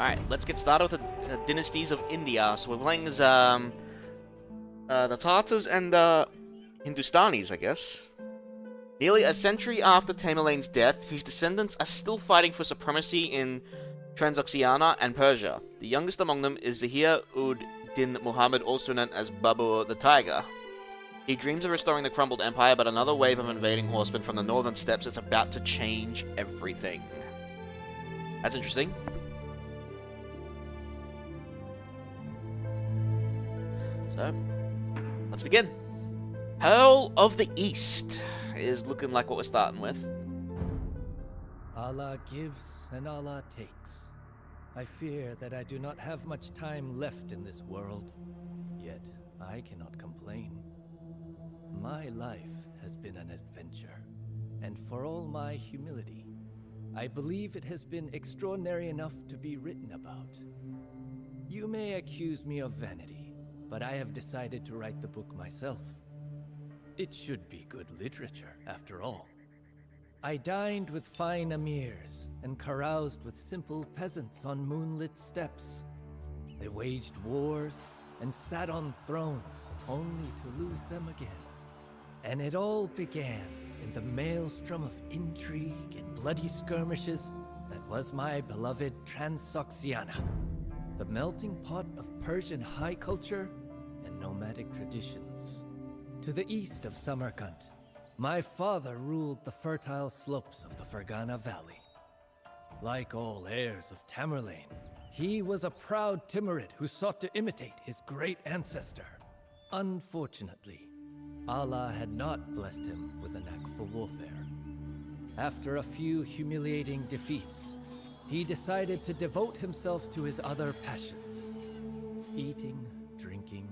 Alright, let's get started with the Dynasties of India. So we're playing as the Tartars and the Hindustanis, I guess. Nearly a century after Tamerlane's death, his descendants are still fighting for supremacy in Transoxiana and Persia. The youngest among them is Zahir-ud-Din Muhammad, also known as Babur the Tiger. He dreams of restoring the crumbled empire, but another wave of invading horsemen from the northern steppes is about to change everything. That's interesting. So, let's begin. Pearl of the East is looking like what we're starting with. Allah gives and Allah takes. I fear that I do not have much time left in this world, yet I cannot complain. My life has been an adventure, and for all my humility, I believe it has been extraordinary enough to be written about. You may accuse me of vanity, but I have decided to write the book myself. It should be good literature, after all. I dined with fine emirs and caroused with simple peasants on moonlit steppes. They waged wars and sat on thrones, only to lose them again. And it all began in the maelstrom of intrigue and bloody skirmishes that was my beloved Transoxiana, the melting pot of Persian high culture and nomadic traditions. To the east of Samarkand, my father ruled the fertile slopes of the Fergana Valley. Like all heirs of Tamerlane, he was a proud Timurid who sought to imitate his great ancestor. Unfortunately, Allah had not blessed him with a knack for warfare. After a few humiliating defeats, he decided to devote himself to his other passions: eating, drinking,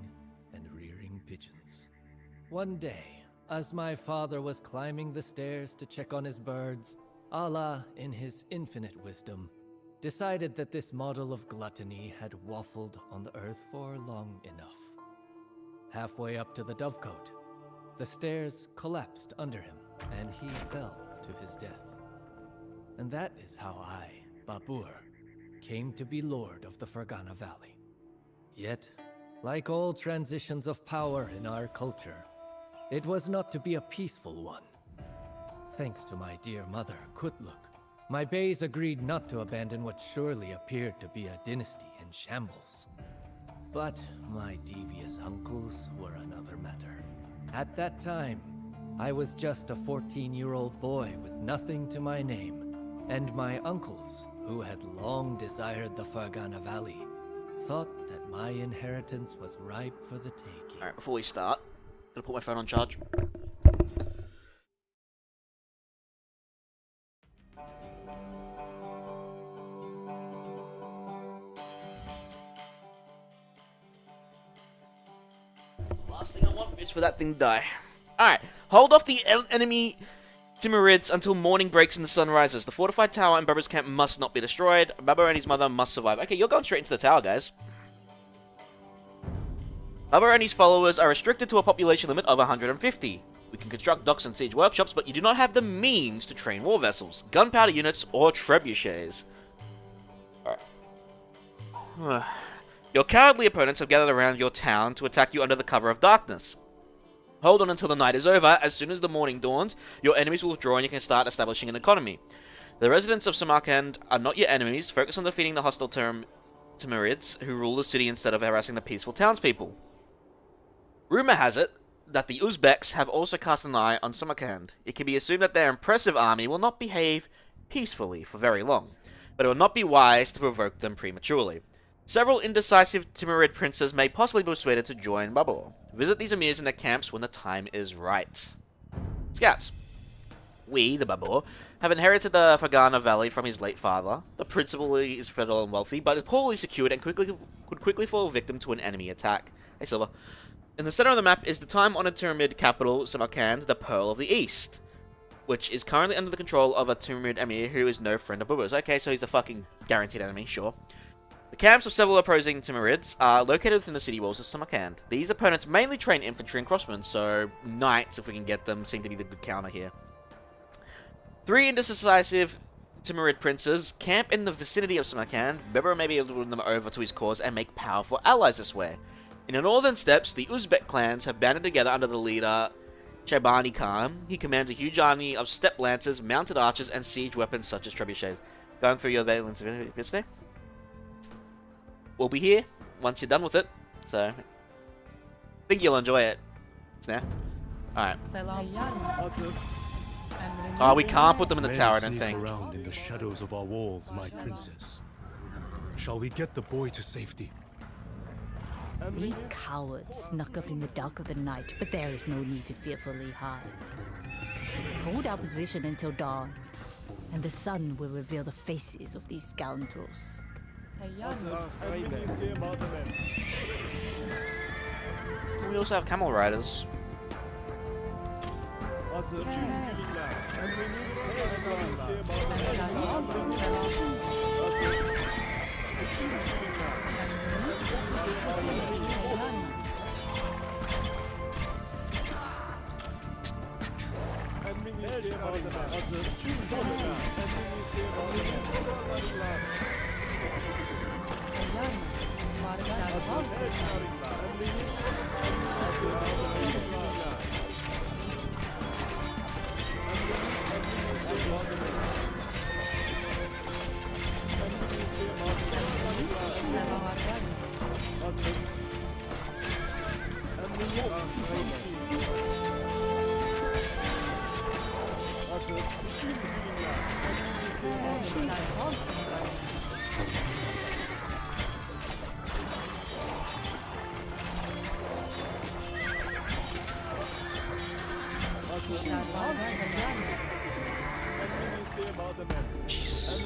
and rearing pigeons. One day, as my father was climbing the stairs to check on his birds, Allah, in his infinite wisdom, decided that this model of gluttony had waffled on the earth for long enough. Halfway up to the dovecote, the stairs collapsed under him, and he fell to his death. And that is how I, Babur, came to be Lord of the Fergana Valley. Yet, like all transitions of power in our culture, it was not to be a peaceful one. Thanks to my dear mother, Kutluk, my Beys agreed not to abandon what surely appeared to be a dynasty in shambles. But my devious uncles were another matter. At that time, I was just a 14-year-old boy with nothing to my name, and my uncles, who had long desired the Fergana Valley, thought that my inheritance was ripe for the taking. Alright, before we start, I'm gonna put my phone on charge. Last thing I want is for that thing to die. Alright, hold off the enemy Timurids until morning breaks and the sun rises. The fortified tower and Babur's camp must not be destroyed. Babur and his mother must survive. Okay, you're going straight into the tower, guys. Babur and his followers are restricted to a population limit of 150. We can construct docks and siege workshops, but you do not have the means to train war vessels, gunpowder units, or trebuchets. Alright. Your cowardly opponents have gathered around your town to attack you under the cover of darkness. Hold on until the night is over. As soon as the morning dawns, your enemies will withdraw and you can start establishing an economy. The residents of Samarkand are not your enemies. Focus on defeating the hostile Timurids who rule the city instead of harassing the peaceful townspeople. Rumor has it that the Uzbeks have also cast an eye on Samarkand. It can be assumed that their impressive army will not behave peacefully for very long, but it will not be wise to provoke them prematurely. Several indecisive Timurid princes may possibly be persuaded to join Babur. Visit these emirs in their camps when the time is right. Scouts. We, the Babur, have inherited the Fergana Valley from his late father. The principal is fertile and wealthy, but is poorly secured and could quickly fall victim to an enemy attack. Hey, Silver. In the center of the map is the time-honored Timurid capital, Samarkand, the Pearl of the East, which is currently under the control of a Timurid emir who is no friend of Babur's. Okay, so he's a fucking guaranteed enemy, sure. The camps of several opposing Timurids are located within the city walls of Samarkand. These opponents mainly train infantry and crossmen, so knights, if we can get them, seem to be the good counter here. Three indecisive Timurid princes camp in the vicinity of Samarkand. Babur may be able to win them over to his cause and make powerful allies this way. In the northern steppes, the Uzbek clans have banded together under the leader Shaibani Khan. He commands a huge army of steppe lancers, mounted archers, and siege weapons such as trebuchets. Going through your valence today. We'll be here once you're done with it, so I think you'll enjoy it. Snap. Alright. Oh, we can't put them in the tower, I don't sneak think. around in the shadows of our walls, my princess. Shall we get the boy to safety? These cowards snuck up in the dark of the night, but there is no need to fearfully hide. Hold our position until dawn, and the sun will reveal the faces of these scoundrels. We also have camel riders. Jeez.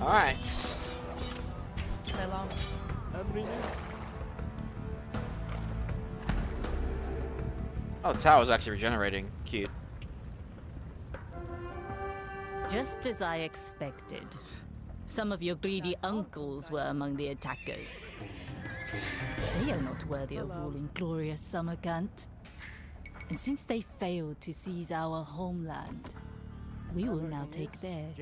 Alright. Oh, the tower's actually regenerating. Cute. Just as I expected. Some of your greedy uncles were among the attackers. They are not worthy of ruling glorious Samarkand. And since they failed to seize our homeland, we will now take theirs.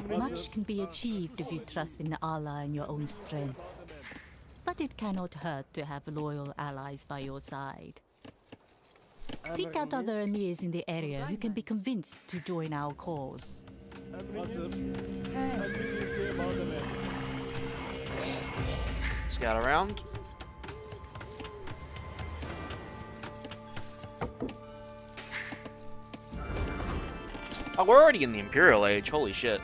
Much can be achieved if you trust in Allah and your own strength. But it cannot hurt to have loyal allies by your side. Seek out other emirs in the area who can be convinced to join our cause. Scout around. Oh, we're already in the Imperial Age. Holy shit.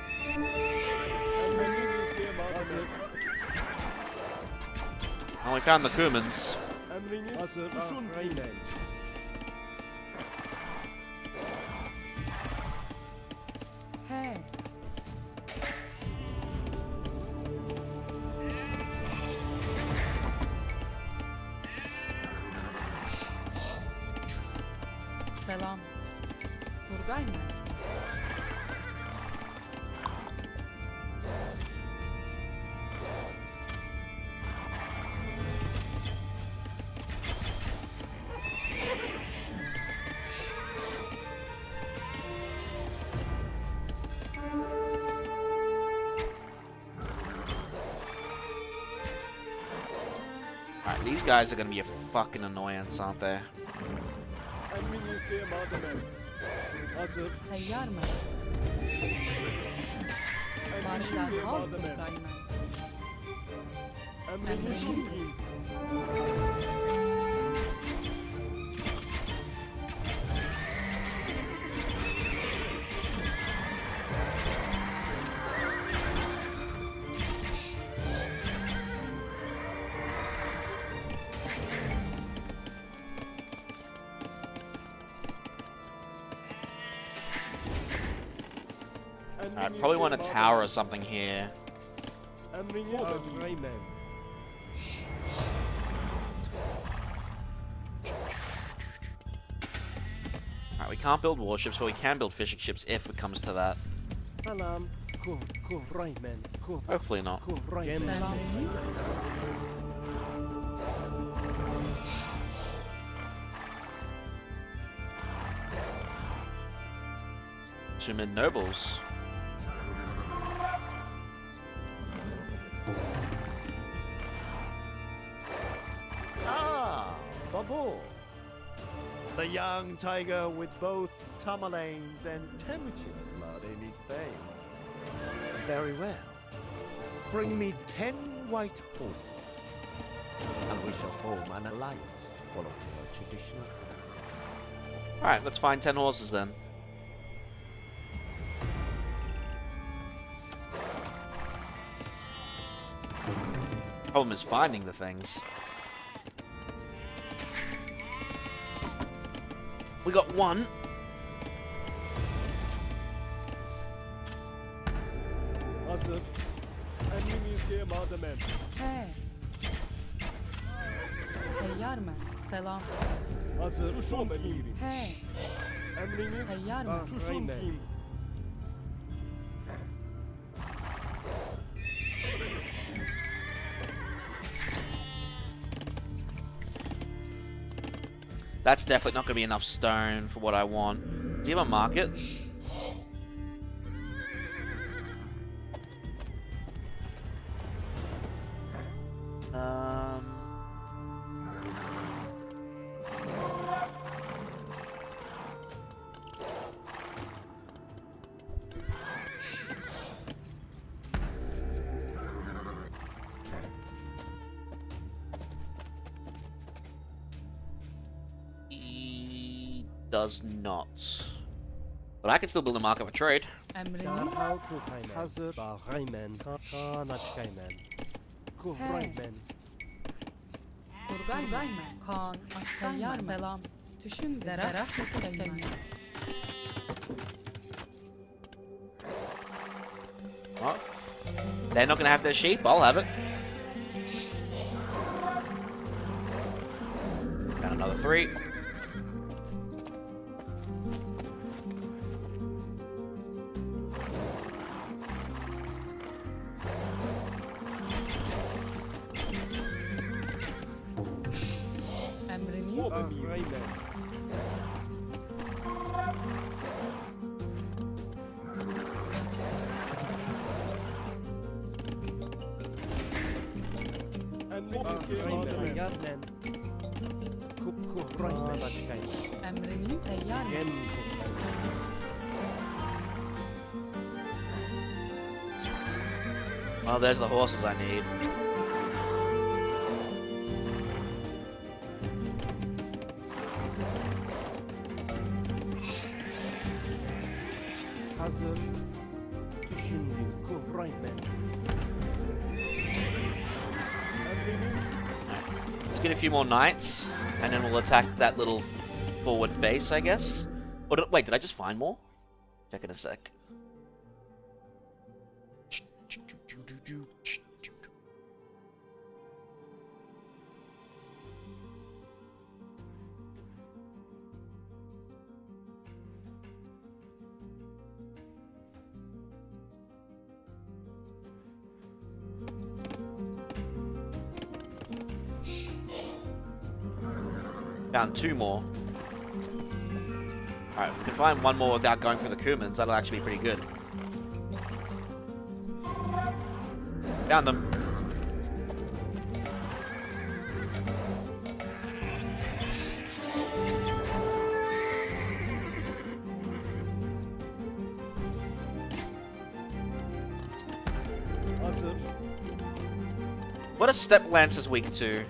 Oh, we found the Kumans. Selam. Turgay mı? These guys are gonna be a fucking annoyance, aren't they? تیار من باری در حال بودای من امروز I probably want a tower or something here. Alright, we can't build warships, but we can build fishing ships if it comes to that. Hopefully not. سلام نیست Two mid nobles. Ah, Babur. The young tiger with both Tamerlane's and Temujin's blood in his veins. Very well. Bring me 10 white horses, and we shall form an alliance following our traditional custom. Alright, let's find 10 horses then. Problem is finding the things. We got one. هی تیار من سلام هی تیار من That's definitely not going to be enough stone for what I want. Do you have a market? He does not. But I can still build a market for trade. امر نیست Hazır. برگای من کان تیار من سلام توشون درخت سکه من Well, they're not going to have their sheep. I'll have it. Got another 3. امر نیست امر نیست تیار من Well, there's the horses I need. Hazır. Düşündüm. Kuvraymen. Let's get a few more knights, and then we'll attack that little forward base, I guess. Or wait, did I just find more? Check in a sec. Found 2 more. Alright, if we can find 1 more without going for the Kumans, that'll actually be pretty good. Found them. Hazır. What are Step Lancers weak to?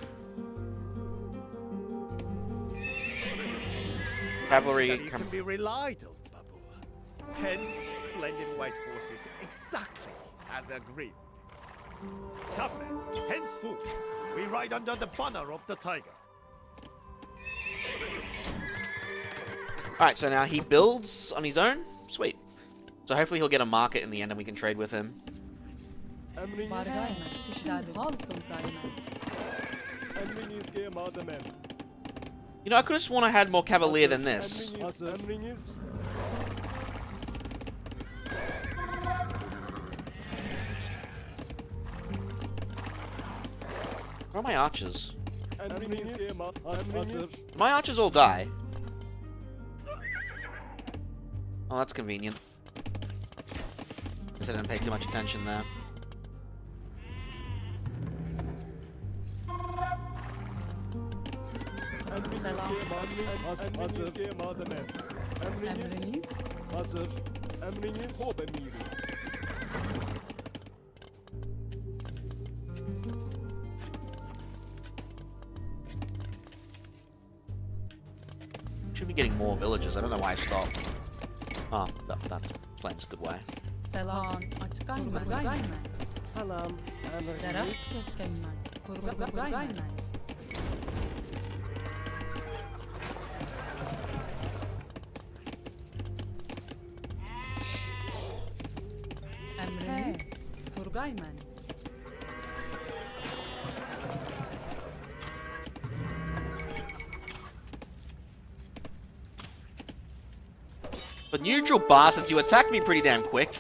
Cavalry. You can be relied on, Babur. 10 splendid white horses, exactly as agreed. Come, men, henceforth, we ride under the banner of the tiger. Alright, so now he builds on his own? Sweet. So hopefully he'll get a market in the end and we can trade with him. Emriniz. Bargayma. Düşün halkım daima. Emriniz ki mademem. You know, I could have sworn I had more Cavalier than this. Hazır. Emriniz. Where are my archers? Emriniz ki hazır. My archers all die. Oh, that's convenient. Guess I didn't pay too much attention there. Selam. Hazır ki mademem. Emriniz. Hazır. Emriniz. Hob emiri. Should be getting more villagers. I don't know why I stopped. Oh, that plan's a good way. Selam. Açıkayma. Kurgayma. Salam, Derah keskayma. Kurgayma. Emriniz. Kurgayma. But neutral bastards, you attack me pretty damn quick.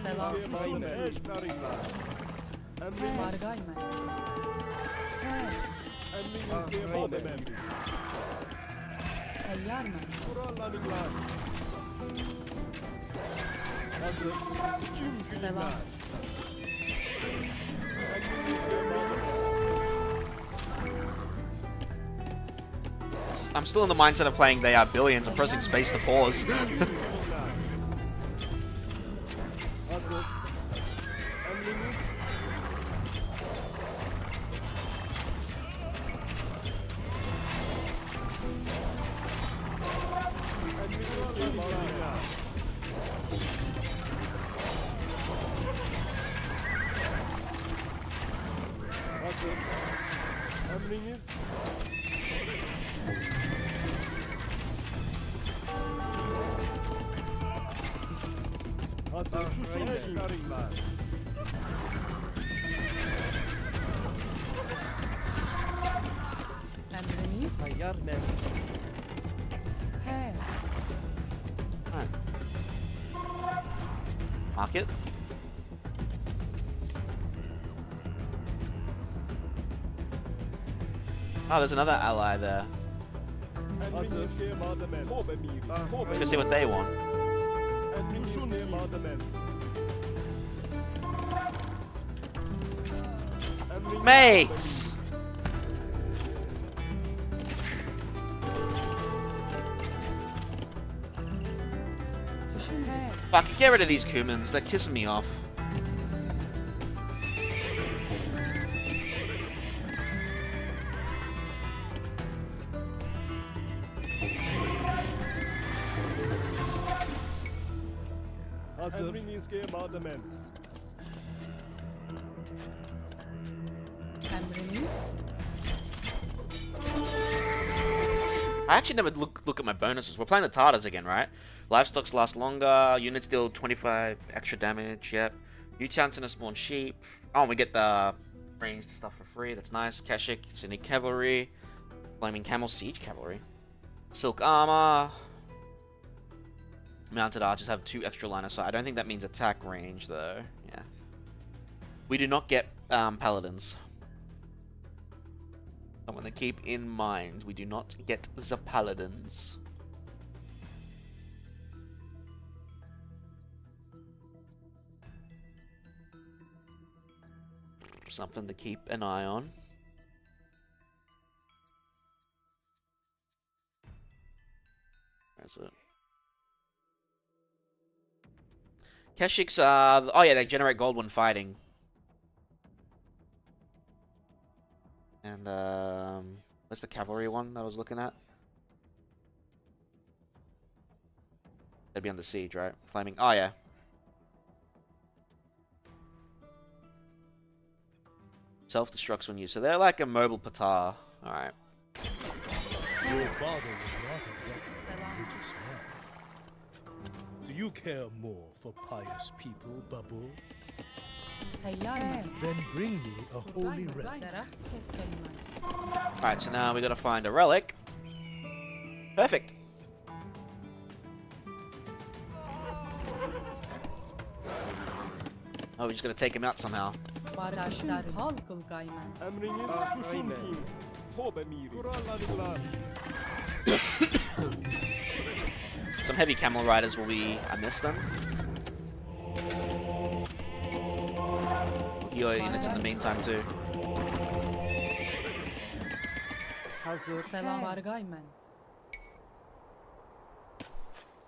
Selam. Eş bariglar. Emriniz. Bargayma. Emriniz ki mademem. Tayyarma. Kurallarınlar. Hazır. Tüm Selam. günler. Emriniz ki mademem. I'm still in the mindset of playing They Are Billions. I'm pressing space to pause. Hazır. Emriniz. Emriniz ki mademem. Hazır. Emriniz. Hazır. Eş bariglar. Emriniz. Tayyar men. He. Alright. Market. Oh, there's another ally there. Hazır. Ki mademem. Hob emiri. Hob Let's go see what they want. Emriniz ki mademem. Emriniz. Mates! Düşün he. Fuck, get rid of these Kumans. They're kissing me off. Hazır. Emriniz ki mademem. Emriniz. I actually never look at my bonuses. We're playing the Tartars again, right? Livestocks last longer. Units deal 25 extra damage. Yep. New towns and a spawn sheep. Oh, we get the ranged stuff for free. That's nice. Keshik, Cynic Cavalry. Flaming Camel, Siege Cavalry. Silk Armor. Mounted Archers have 2 extra line of sight. I don't think that means attack range, though. Yeah. We do not get Paladins. Something to keep in mind. We do not get the Paladins. Something to keep an eye on. Where's it? Keshiks are... Oh yeah, they generate gold when fighting. And, what's the cavalry one that I was looking at? They'd be under siege, right? Flaming... Oh, yeah. Self-destructs when used. So they're like a mobile patar. Alright. Your father was not exactly a religious man. Do you care more for pious people, Babur? Tayyar mı? Then bring me a holy relic. Daraxt kes kelimeyi. Alright, so now we gotta find a relic. Perfect. Oh, we're just gonna take him out somehow. Bardaşın halkıl gaymen. Emriniz Çuşunkin. Hobe miri. Kurallarılar. Some heavy camel riders will be amiss then. Your units in the meantime too. Hazır. Selam gaymen.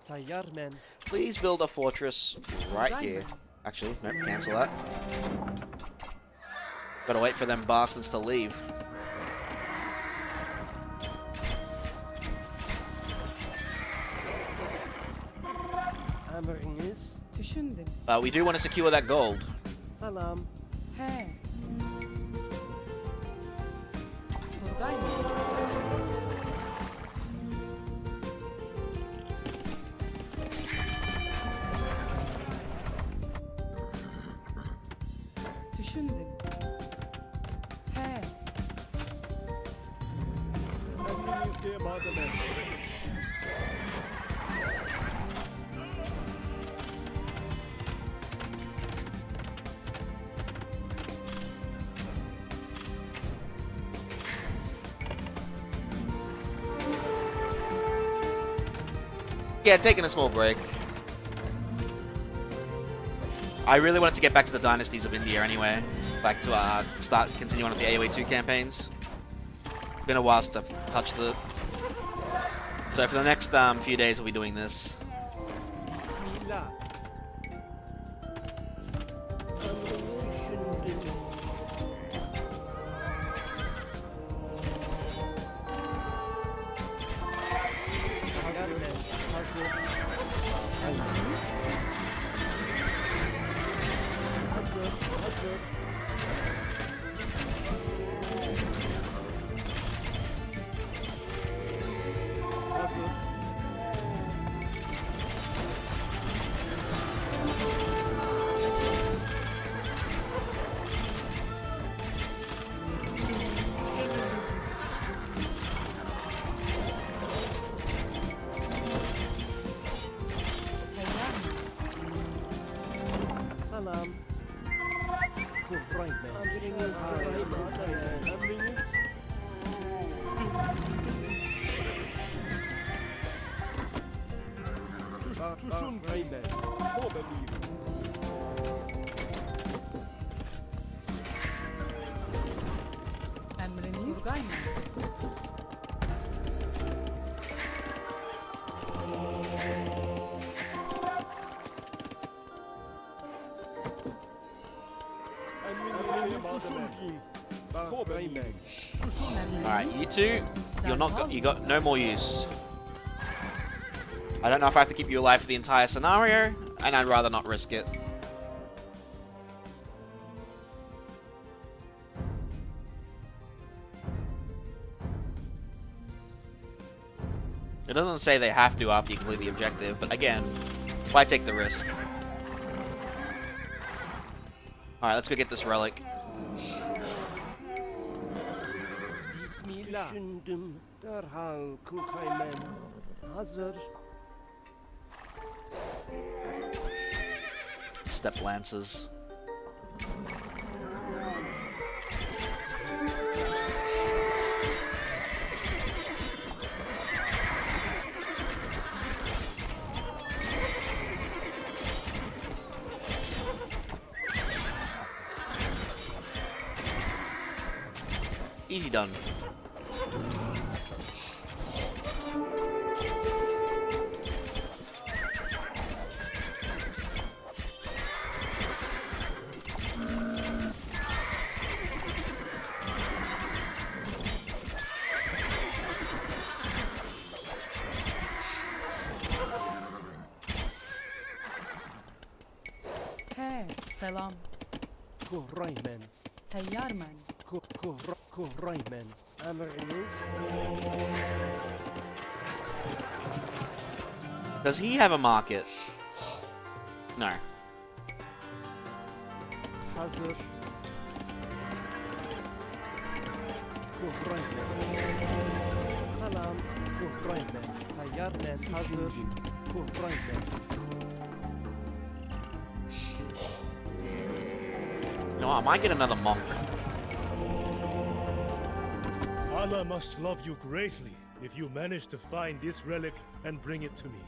Tayyar men. Please build a fortress right here. Actually, nope, cancel that. Gotta wait for them bastards to leave. Emriniz. Düşündüm. We do want to secure that gold. Salam. He. Turgay mı? Düşündüm. He. Emriniz diye badem. Yeah, taking a small break. I really wanted to get back to the Dynasties of India anyway. Back to continue on with the AoE 2 campaigns. Been a while since I've touched it. So for the next few days we'll be doing this. Bismillah. Emriniz düşündüm. Tayyar men. Hazır. Hazır. Hazır. Hazır. Tayyar mı? Salam. Kurraymen. Emriniz kurraymen. Emriniz. Çuşun raymen. Hobe miri. Emriniz Turgay mı? Emriniz Çuşunkin. Hobe raymen. Alright, you two, you got no more use. I don't know if I have to keep you alive for the entire scenario, and I'd rather not risk it. It doesn't say they have to after you complete the objective, but again, why take the risk? Alright, let's go get this relic. Bismillah. Düşündüm. Derhal kurraymen. Hazır. Step lances. Easy done. Selam. Kuraymen. Teyyar men. Kuraymen. Emriniz. Does he have a market? No. Hazır. Kuraymen. Salam. Kuraymen. Tayyarmen. Hazır. Kuraymen. You know what, I might get another monk. Allah must love you greatly if you manage to find this relic and bring it to me.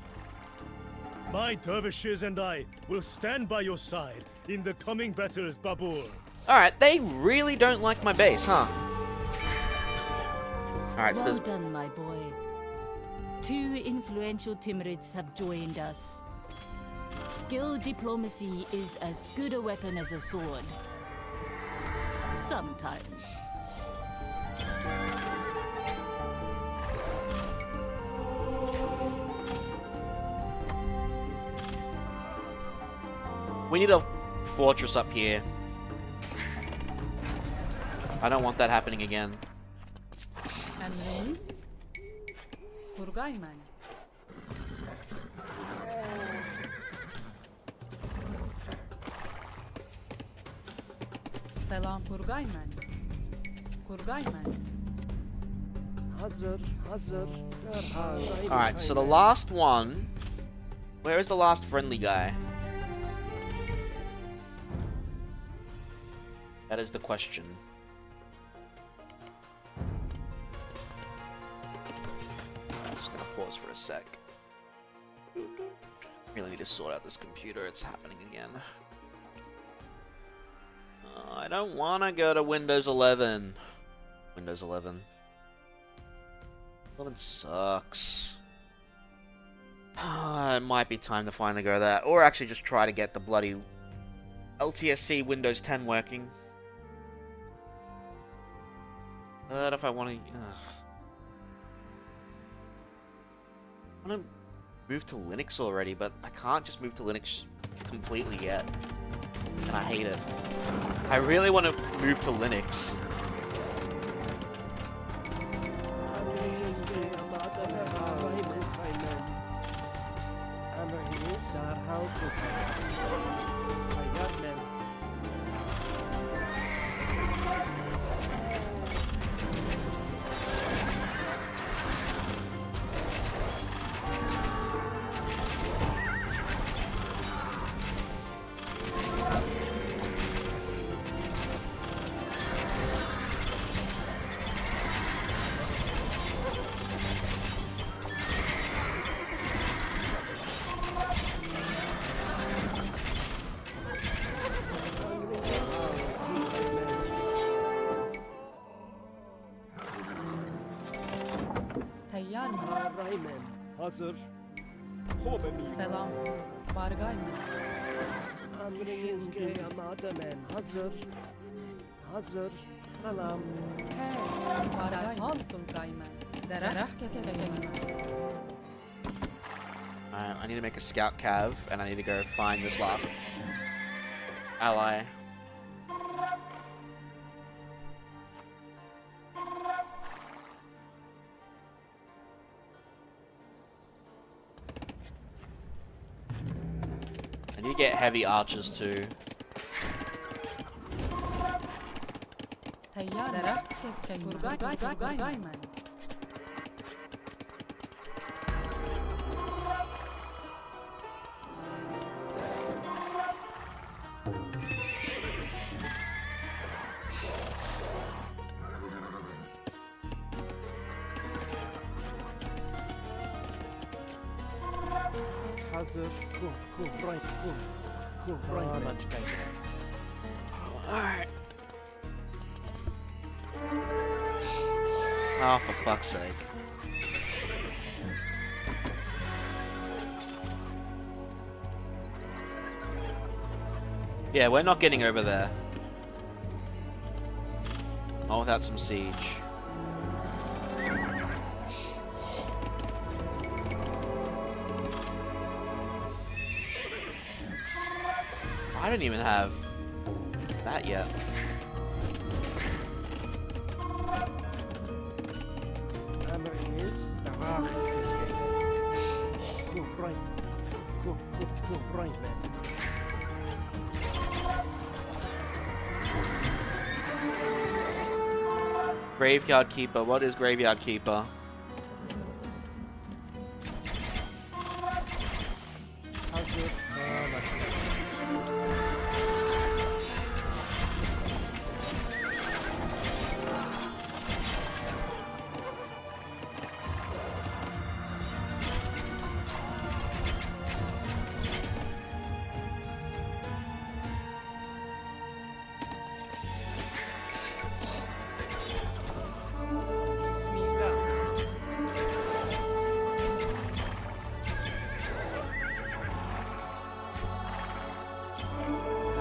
My dervishes and I will stand by your side in the coming battles, Babur. Alright, they really don't like my base, huh? Alright, so Well there's... done, my boy. 2 influential Timurids have joined us. Skilled diplomacy is as good a weapon as a sword. Sometimes. We need a fortress up here. I don't want that happening again. Emriniz. Turgay men. Selam Turgay men. Kurgay men. Hazır. Derhal. Alright, so the last one... Where is the last friendly guy? That is the question. I'm just gonna pause for a sec. Really need to sort out this computer, it's happening again. I don't wanna go to Windows 11. Windows 11. 11 sucks. It might be time to finally go there. Or actually just try to get the bloody LTSC Windows 10 working. But if I want to... I want to move to Linux already, but I can't just move to Linux completely yet. And I hate it. I really want to move to Linux. Teyyar men. Raymen. Hazır. Hobemi. Selam. Bargay men. Emriniz amademen. Hazır. Salam. Hey. Bargay Turgay men. Derah keskay men. I need to make a scout cav, and I need to go find this last ally. I need to get heavy archers too. Teyyar derah keskay Turgay men. Hazır. Kuraymen. Alright. Oh, for fuck's sake. Yeah, we're not getting over there. Not without some siege. I don't even have that yet. Hammering is Go right. Go right, man. Graveyard Keeper. What is Graveyard Keeper? How's it?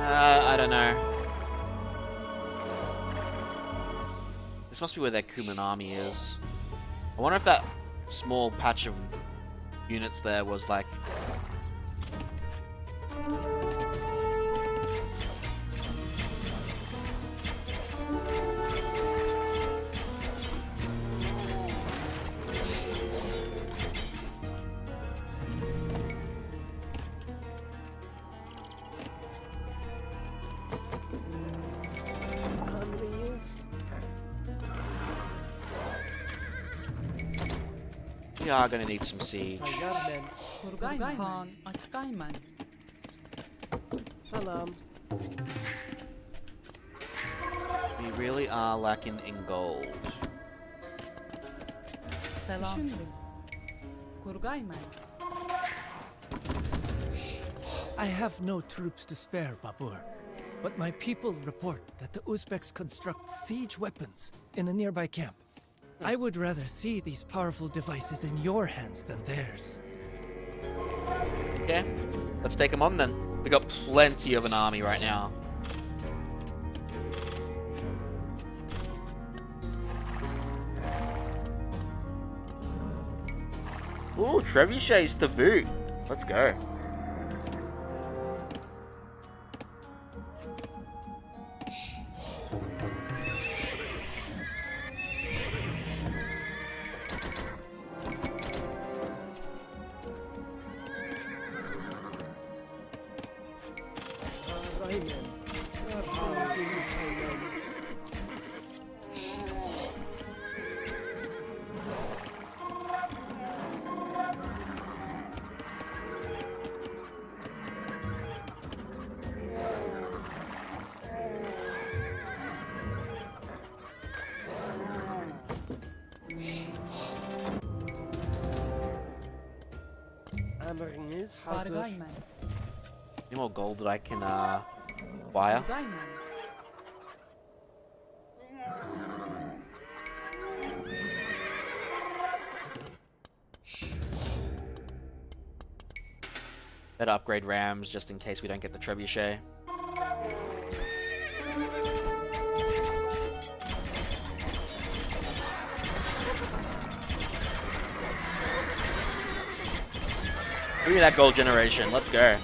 I don't know. This must be where their Kumanami is. I wonder if that small patch of units there was like... We are gonna need some siege. Turgay Khan açıkayman. Salam. We really are lacking in gold. Selam. Düşündüm. Kurgayman. I have no troops to spare, Babur. But my people report that the Uzbeks construct siege weapons in a nearby camp. I would rather see these powerful devices in your hands than theirs. Okay, let's take them on then. We got plenty of an army right now. Ooh, trebuchets to boot. Let's go. Hammering is hazır. Bargayman. Any more gold that I can acquire? Kurgayman. Better upgrade rams just in case we don't get the trebuchet. Give me that gold generation. Let's go.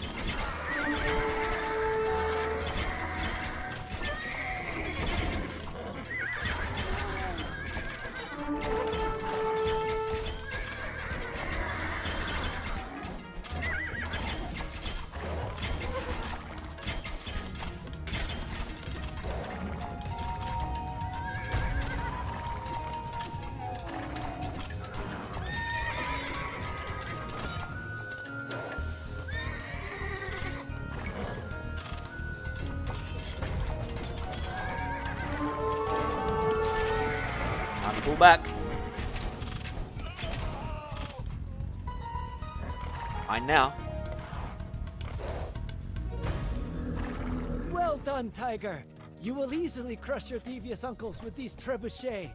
Pull back. Fine now. Well done, Tiger. You will easily crush your devious uncles with these trebuchets.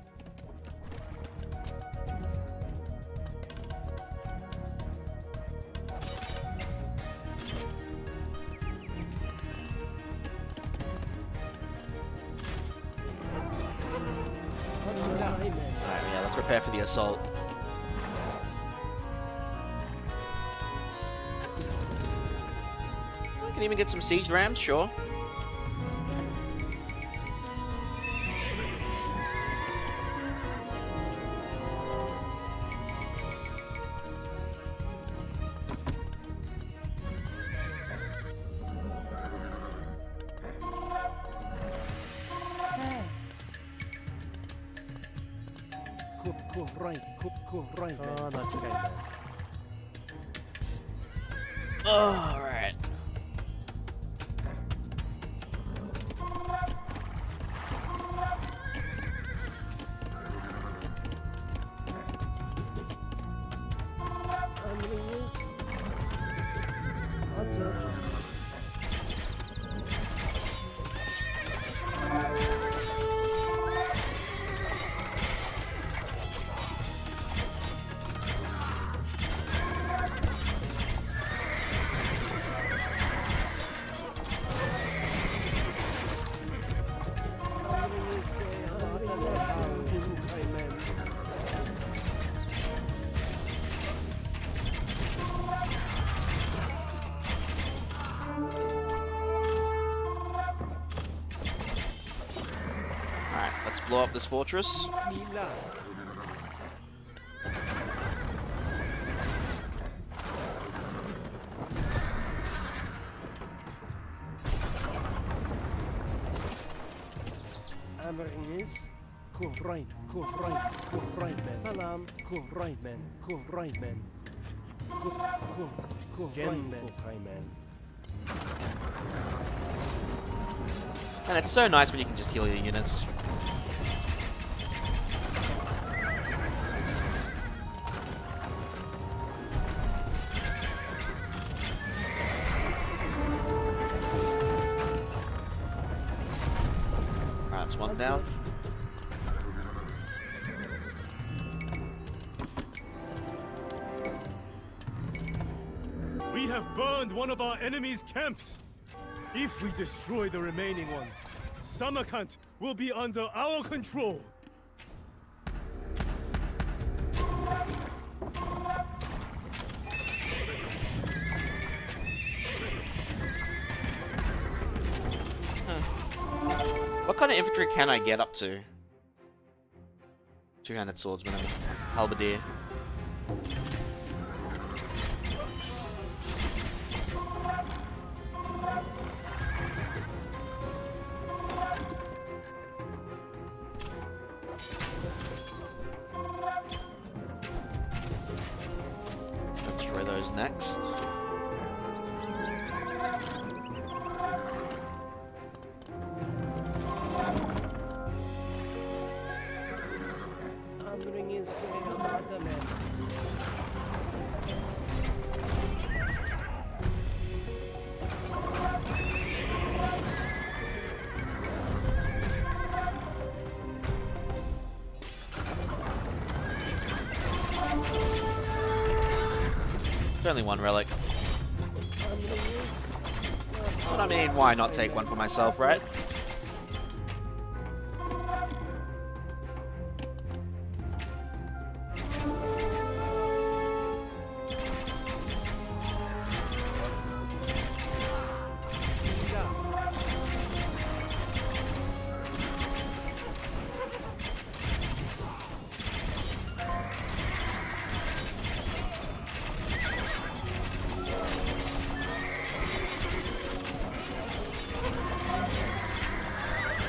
Alright, yeah, let's prepare for the assault. Can even get some siege rams, sure. Oh, not okay, man. Alright. Alright, let's blow up this fortress. Amrings. Cool, right, man. Salam. Cool, right, man. Cool, right, man. And it's so nice when you can just heal your units. Alright, it's one down. We have burned one of our enemy's camps. If we destroy the remaining ones, Samarkand will be under our control. What kind of infantry can I get up to? Two-handed swordsman and halberdier. Destroy those next. Only one relic. But I mean, why not take one for myself, right?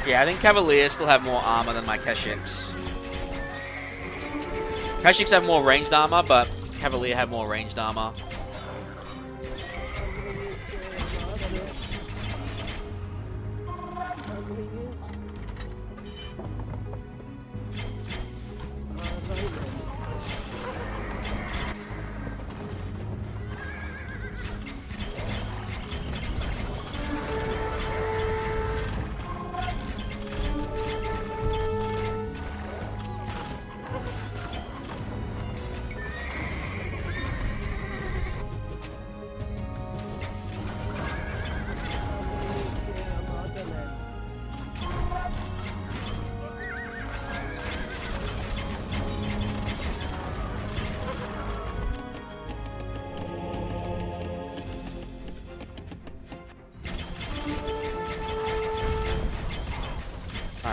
Yeah, I think Cavaliers still have more armor than my Keshiks. Keshiks have more ranged armor, but Cavalier have more ranged armor.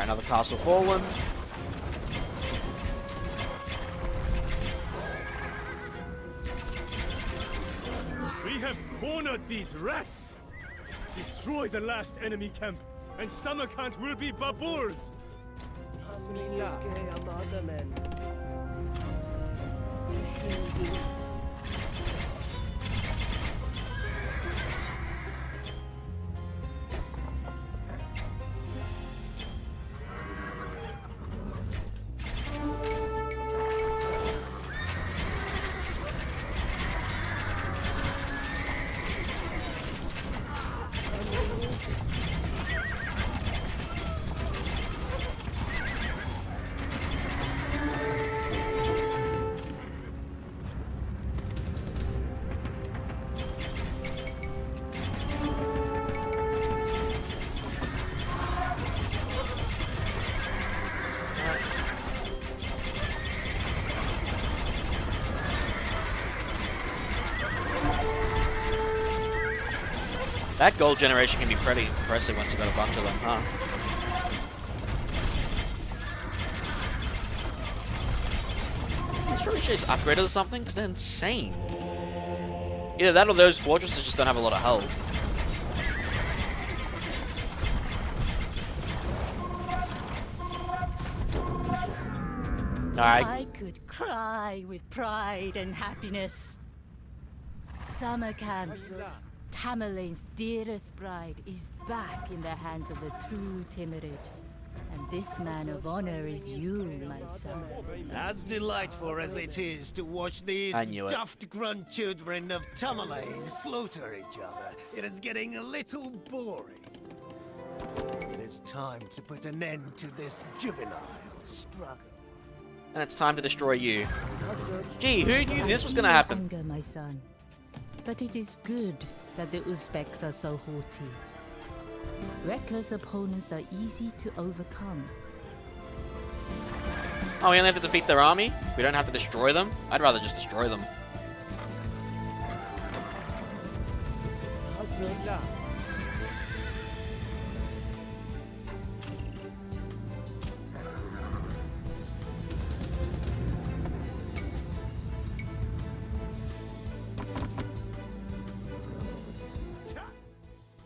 another castle fallen. We have cornered these rats! Destroy the last enemy camp, and Samarkand will be Babur's! That gold generation can be pretty impressive once you got a bunch of them, huh? These probably should just upgraded or something, because they're insane. Either that or those fortresses just don't have a lot of health. Alright. I could cry with pride and happiness. Samarkand, Tamerlane's dearest bride, is back in the hands of a true Timurid. And this man of honor is you, my son. As delightful as it is to watch these I knew it. daft grandchildren of Tamerlane slaughter each other, it is getting a little boring. It is time to put an end to this juvenile struggle. And it's time to destroy you. Gee, who knew I this was see gonna your happen? anger, my son. But it is good that the Uzbeks are so haughty. Reckless opponents are easy to overcome. Oh, we only have to defeat their army? We don't have to destroy them? I'd rather just destroy them.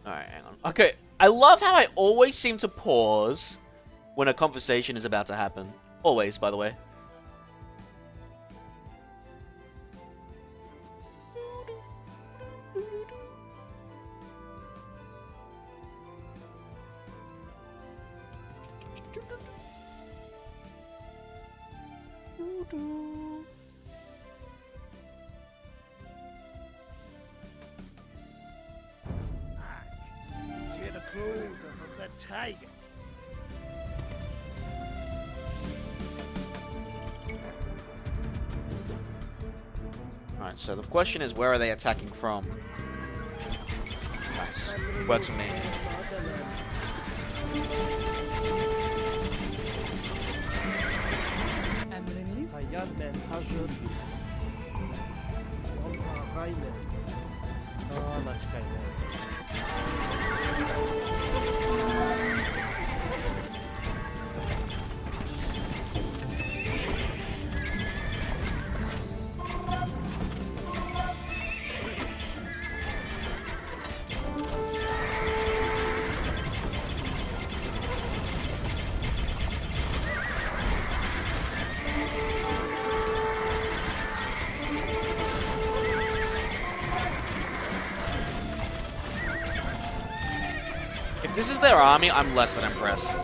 Alright, hang on. Okay, I love how I always seem to pause when a conversation is about to happen. Always, by the way. To the claws of the tiger. Alright, so the question is, where are they attacking from? Nice. Works for me. Emriniz. Tayyar men hazır. Ağay men. Başkay men. If this is their army, I'm less than impressed.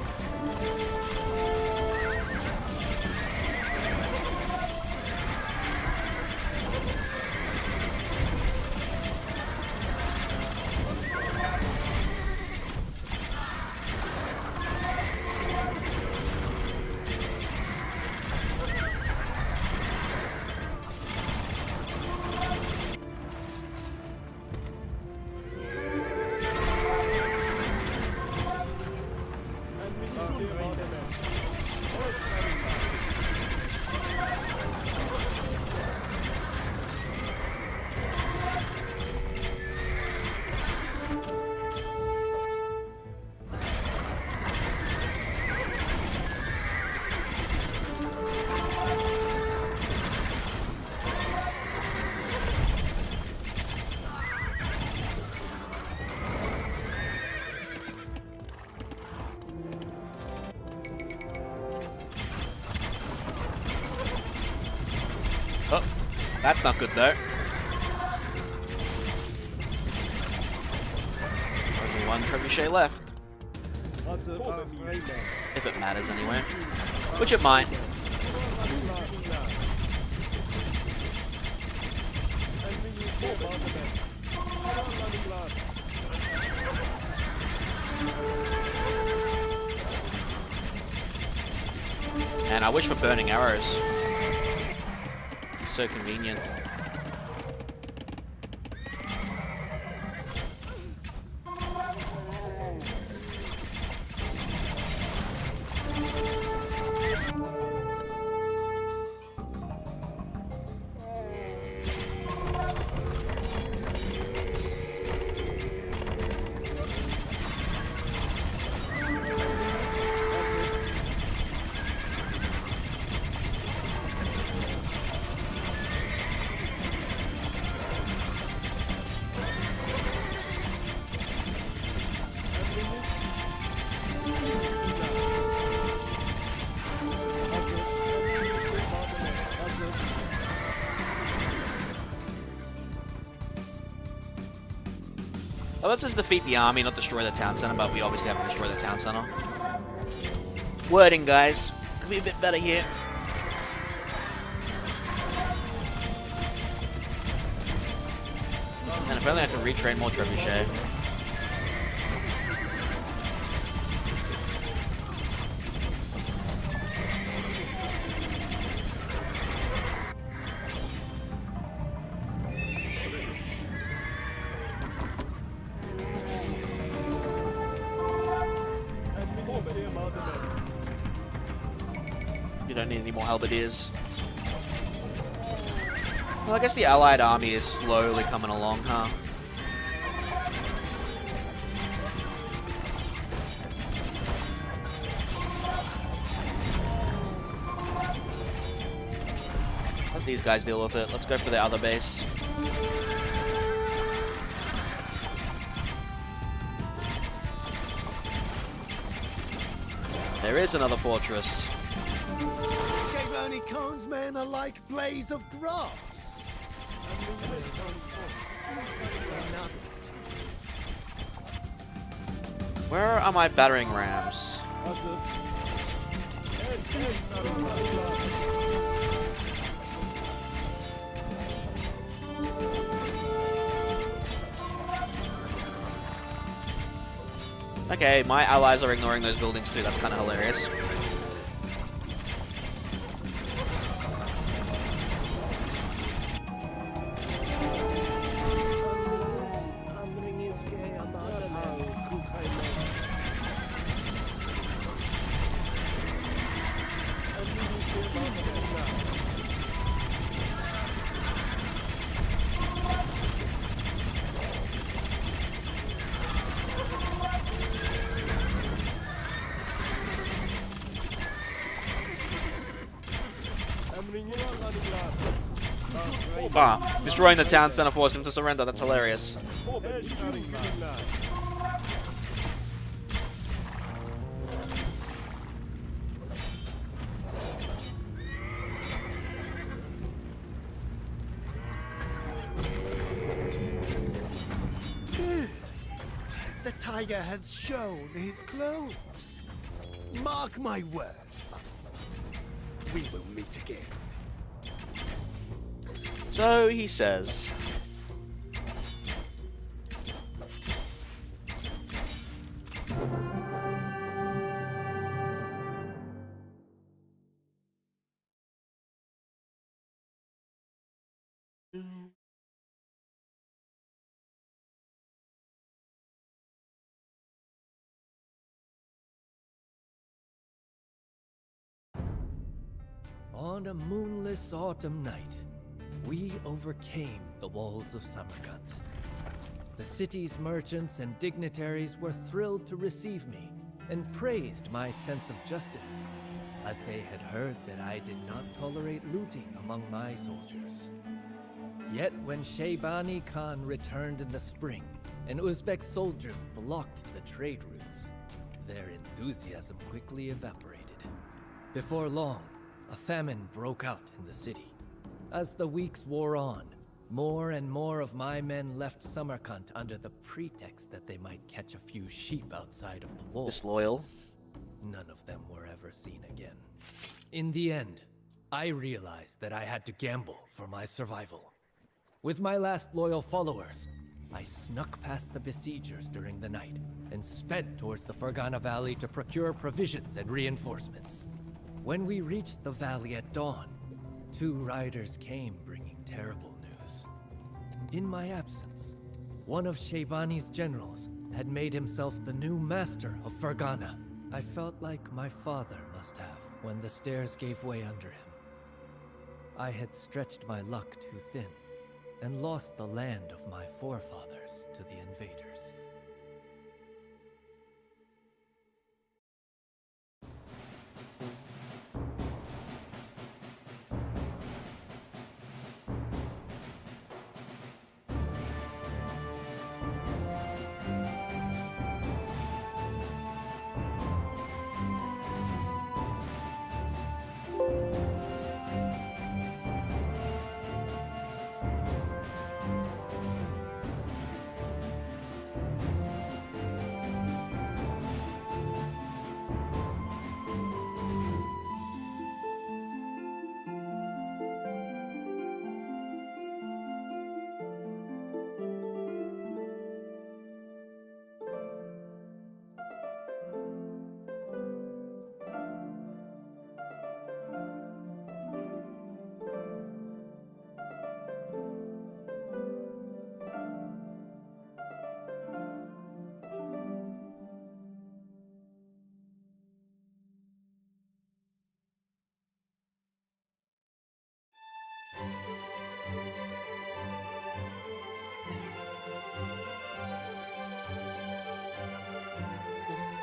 That's not good though. Only one trebuchet left. If it matters anyway. Which it might. And I wish for burning arrows. It's so convenient. Well, let's just defeat the army, not destroy the town center, but we obviously have to destroy the town center. Wording, guys. Could be a bit better here. And if only I can retrain more trebuchet. You don't need any more halberdiers. Well, I guess the allied army is slowly coming along, huh? Let these guys deal with it. Let's go for the other base. There is another fortress. Shavoni Khan's men are like blades of grass. Where are my battering rams? Okay, my allies are ignoring those buildings too. That's kind of hilarious. Ah, destroying the town center forced him to surrender. That's hilarious. Good. The tiger has shown his clothes. Mark my words, we will meet again. So he says. On a moonless autumn night, we overcame the walls of Samarkand. The city's merchants and dignitaries were thrilled to receive me and praised my sense of justice, as they had heard that I did not tolerate looting among my soldiers. Yet when Shaybani Khan returned in the spring and Uzbek soldiers blocked the trade routes, their enthusiasm quickly evaporated. Before long, a famine broke out in the city. As the weeks wore on, more and more of my men left Samarkand under the pretext that they might catch a few sheep outside of the walls. Disloyal. None of them were ever seen again. In the end, I realized that I had to gamble for my survival. With my last loyal followers, I snuck past the besiegers during the night and sped towards the Fergana Valley to procure provisions and reinforcements. When we reached the valley at dawn, 2 riders came bringing terrible news. In my absence, one of Shaybani's generals had made himself the new master of Fergana. I felt like my father must have when the stairs gave way under him. I had stretched my luck too thin and lost the land of my forefathers to the invaders.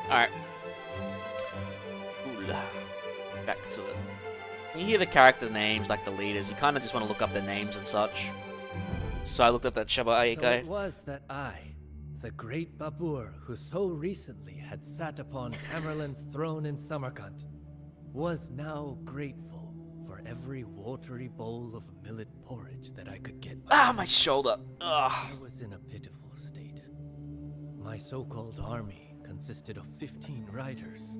Alright. Back to it. When you hear the character names, like the leaders, you kind of just want to look up their names and such. So I looked up that Shabai So guy. it was that I, the great Babur who so recently had sat upon Tamerlane's throne in Samarkand, was now grateful for every watery bowl of millet porridge that I could get. My shoulder. Ugh. I was in a pitiful state. My so-called army consisted of 15 riders,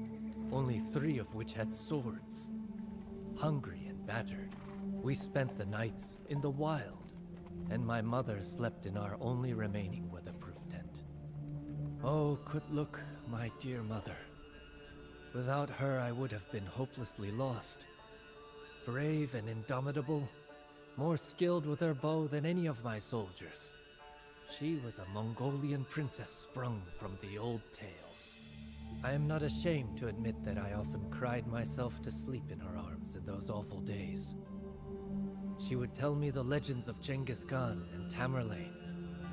only 3 of which had swords. Hungry and battered, we spent the nights in the wild, and my mother slept in our only remaining weatherproof tent. Oh, Kutluk, my dear mother. Without her, I would have been hopelessly lost. Brave and indomitable, more skilled with her bow than any of my soldiers. She was a Mongolian princess sprung from the old tales. I am not ashamed to admit that I often cried myself to sleep in her arms in those awful days. She would tell me the legends of Genghis Khan and Tamerlane,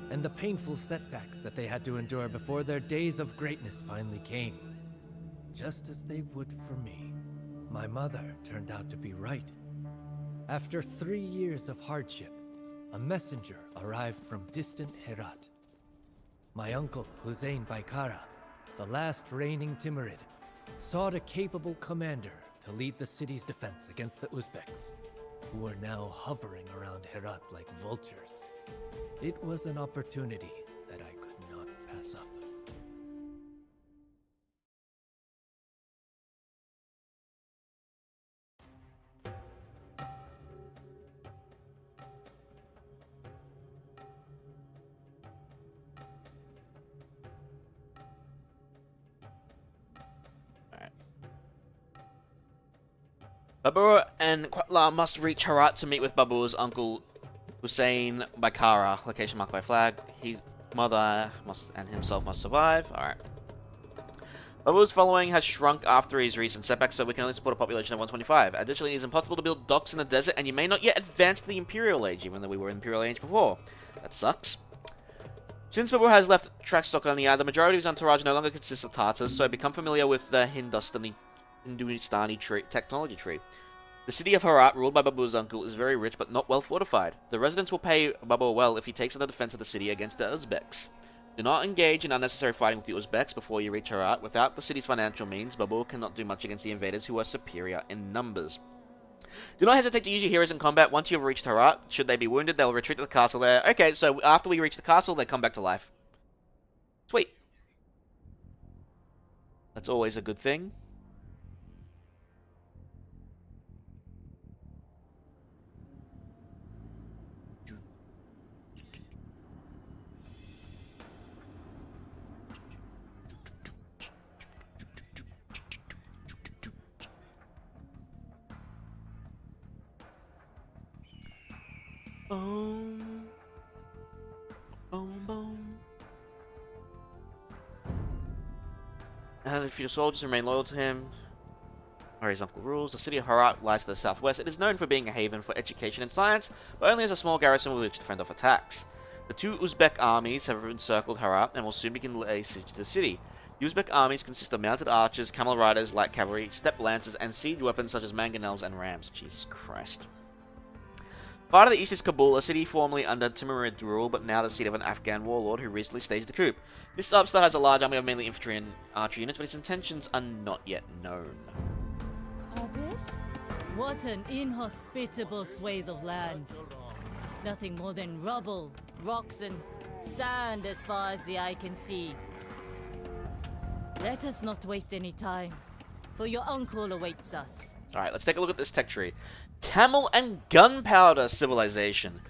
and the painful setbacks that they had to endure before their days of greatness finally came. Just as they would for me. My mother turned out to be right. After 3 years of hardship, a messenger arrived from distant Herat. My uncle, Hussein Baikara, the last reigning Timurid, sought a capable commander to lead the city's defense against the Uzbeks, who were now hovering around Herat like vultures. It was an opportunity that I could not pass up. Babur and Quatla must reach Herat to meet with Babur's uncle Hussein Baikara, location marked by flag. His mother and himself must survive. Alright. Babur's following has shrunk after his recent setbacks, so we can only support a population of 125. Additionally, it is impossible to build docks in the desert, and you may not yet advance to the Imperial Age, even though we were in Imperial Age before. That sucks. Since Babur has left Traxtokonia, the majority of his entourage no longer consists of Tartars, so become familiar with the Hindustani technology tree. The city of Herat, ruled by Babur's uncle, is very rich but not well fortified. The residents will pay Babur well if he takes on the defense of the city against the Uzbeks. Do not engage in unnecessary fighting with the Uzbeks before you reach Herat. Without the city's financial means, Babur cannot do much against the invaders who are superior in numbers. Do not hesitate to use your heroes in combat once you have reached Herat. Should they be wounded, they'll retreat to the castle there. Okay, so after we reach the castle, they come back to life. Sweet. That's always a good thing. Boom. Boom, boom. And if your soldiers remain loyal to him, or his uncle rules, the city of Herat lies to the southwest. It is known for being a haven for education and science, but only as a small garrison with which to fend off attacks. The two Uzbek armies have encircled Herat and will soon begin laying siege to the city. The Uzbek armies consist of mounted archers, camel riders, light cavalry, steppe lancers, and siege weapons such as mangonels and rams. Jesus Christ. Part of the east is Kabul, a city formerly under Timurid rule, but now the seat of an Afghan warlord who recently staged the coup. This upstart has a large army of mainly infantry and archery units, but its intentions are not yet known. What an inhospitable swathe of land. Nothing more than rubble, rocks, and sand as far as the eye can see. Let us not waste any time, for your uncle awaits us. Alright, let's take a look at this tech tree. Camel and gunpowder civilization.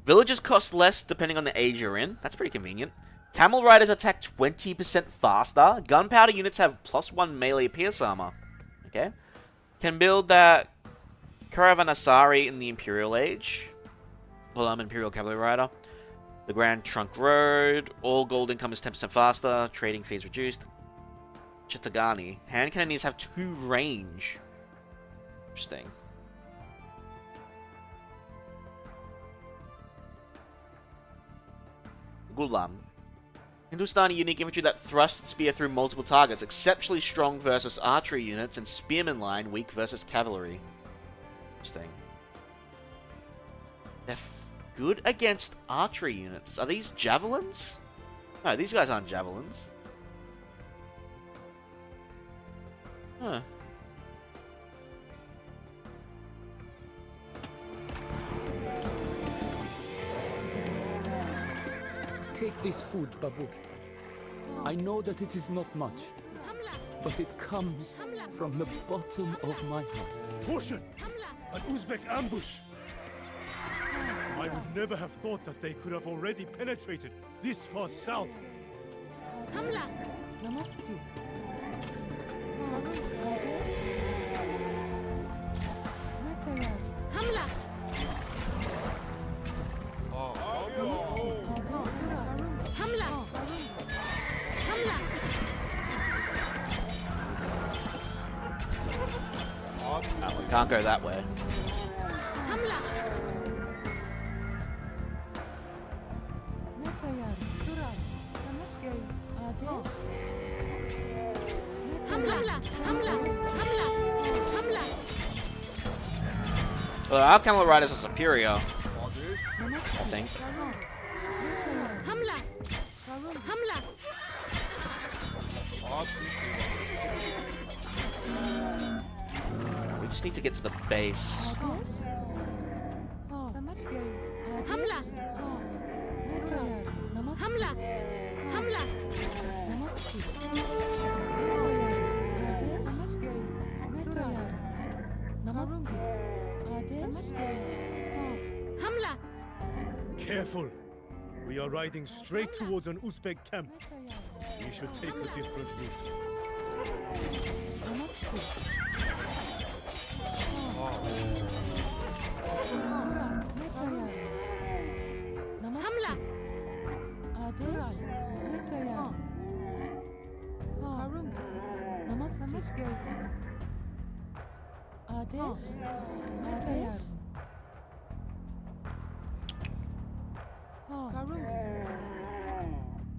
Villages cost less depending on the age you're in. That's pretty convenient. Camel riders attack 20% faster. Gunpowder units have +1 melee pierce armor. Okay. Can build that Caravanasari in the Imperial Age. Well, I'm an Imperial Cavalry Rider. The Grand Trunk Road. All gold income is 10% faster. Trading fees reduced. Chittagani. Hand cannoniers have 2 range. Interesting. Gulam. Hindustani unique infantry that thrust spear through multiple targets. Exceptionally strong versus archery units, and spearman line weak versus cavalry. Interesting. They're good against archery units. Are these javelins? No, these guys aren't javelins. Huh. Take this food, Babur. I know that it is not much, but it comes from the bottom of my heart. Portion! An Uzbek ambush! I would never have thought that they could have already penetrated this far south. Oh, we can't go that way. Well, our camel riders are superior, I think. We just need to get to the base. Careful! We are riding straight towards an Uzbek camp. We should take a different route.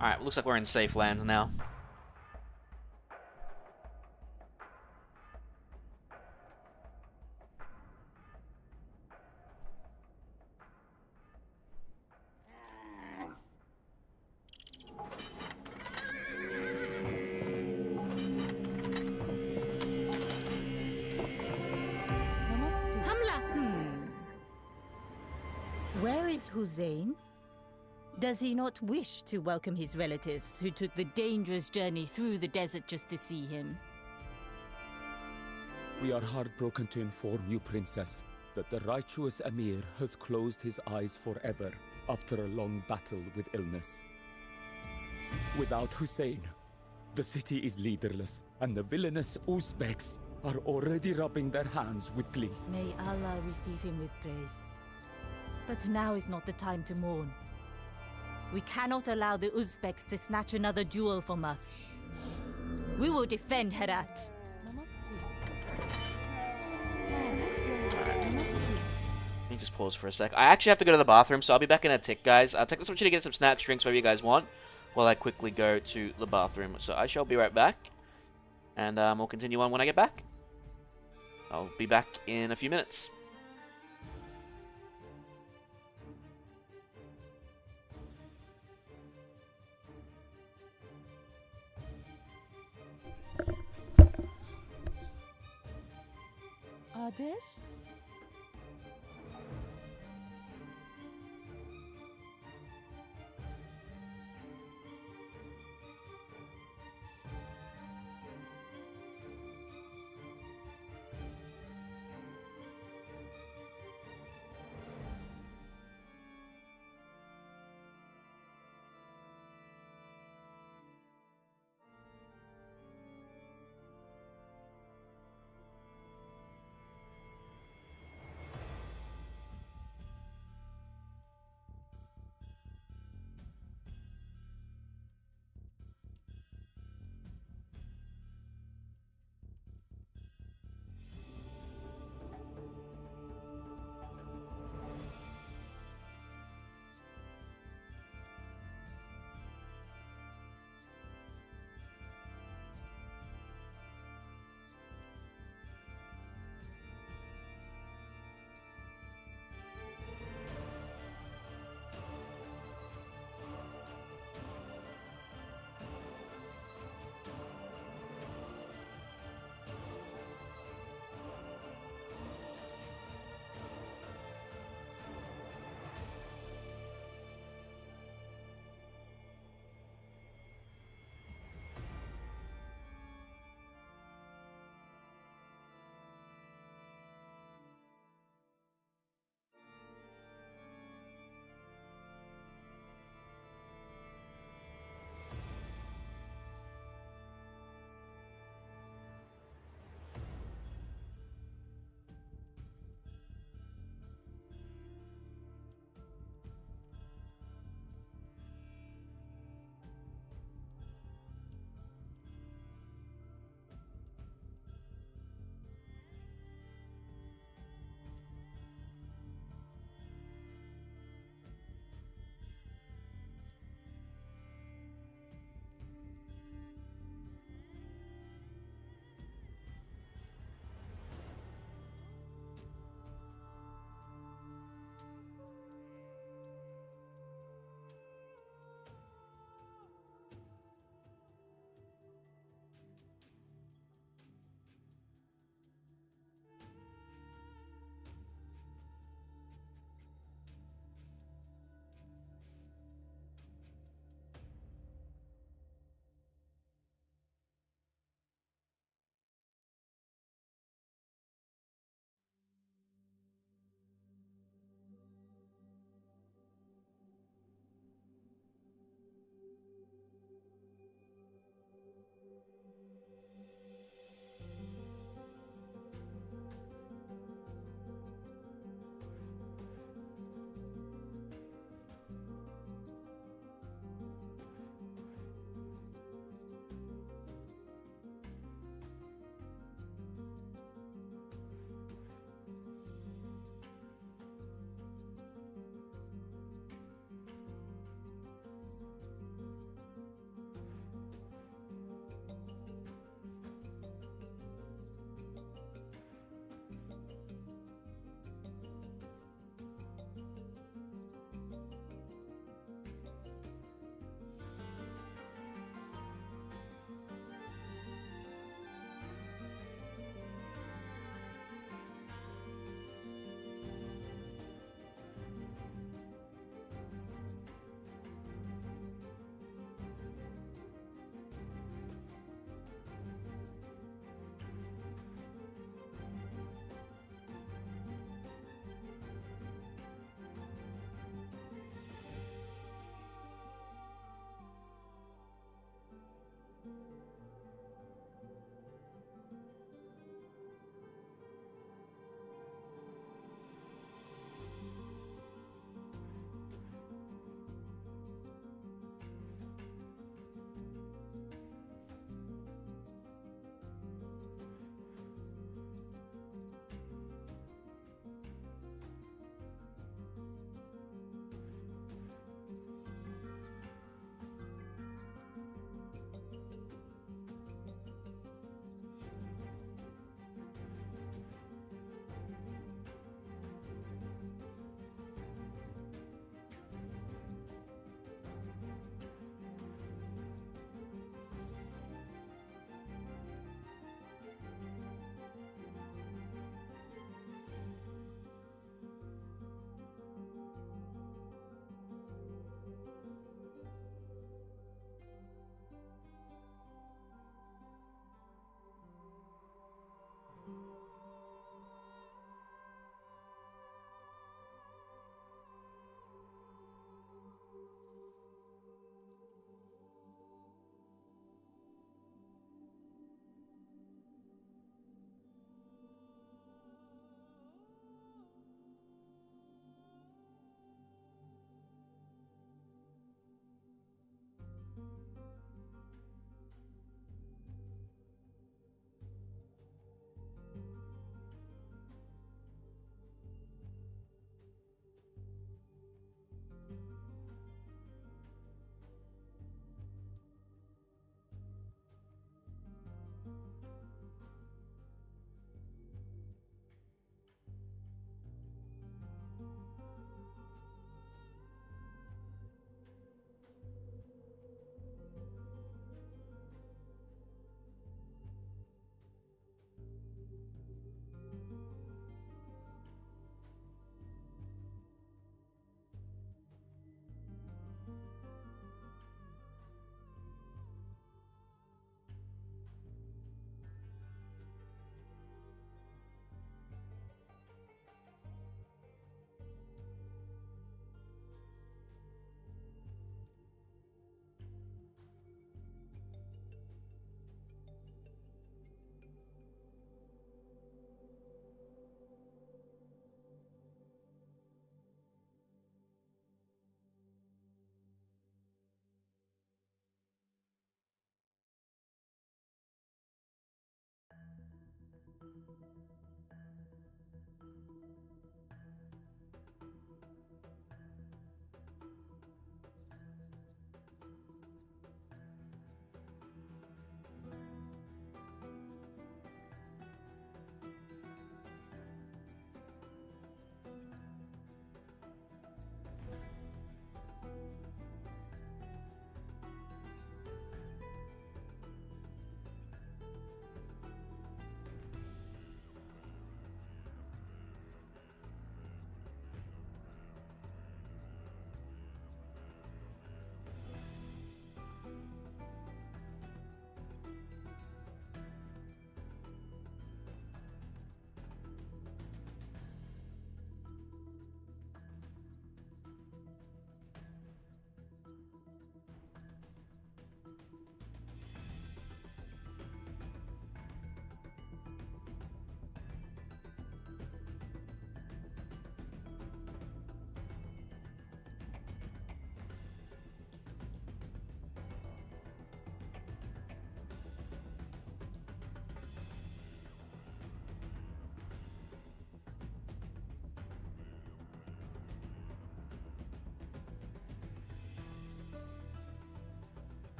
Alright, looks like we're in safe lands now. is Hussein? Does he not wish to welcome his relatives who took the dangerous journey through the desert just to see him? We are heartbroken to inform you, Princess, that the righteous Emir has closed his eyes forever after a long battle with illness. Without Hussein, the city is leaderless, and the villainous Uzbeks are already rubbing their hands with glee. May Allah receive him with grace. But now is not the time to mourn. We cannot allow the Uzbeks to snatch another jewel from us. We will defend Herat. Let me just pause for a sec. I actually have to go to the bathroom, so I'll be back in a tick, guys. I'll take this opportunity to get some snacks, drinks, whatever you guys want, while I quickly go to the bathroom. So I shall be right back, and we'll continue on when I get back. I'll be back in a few minutes. Ateş?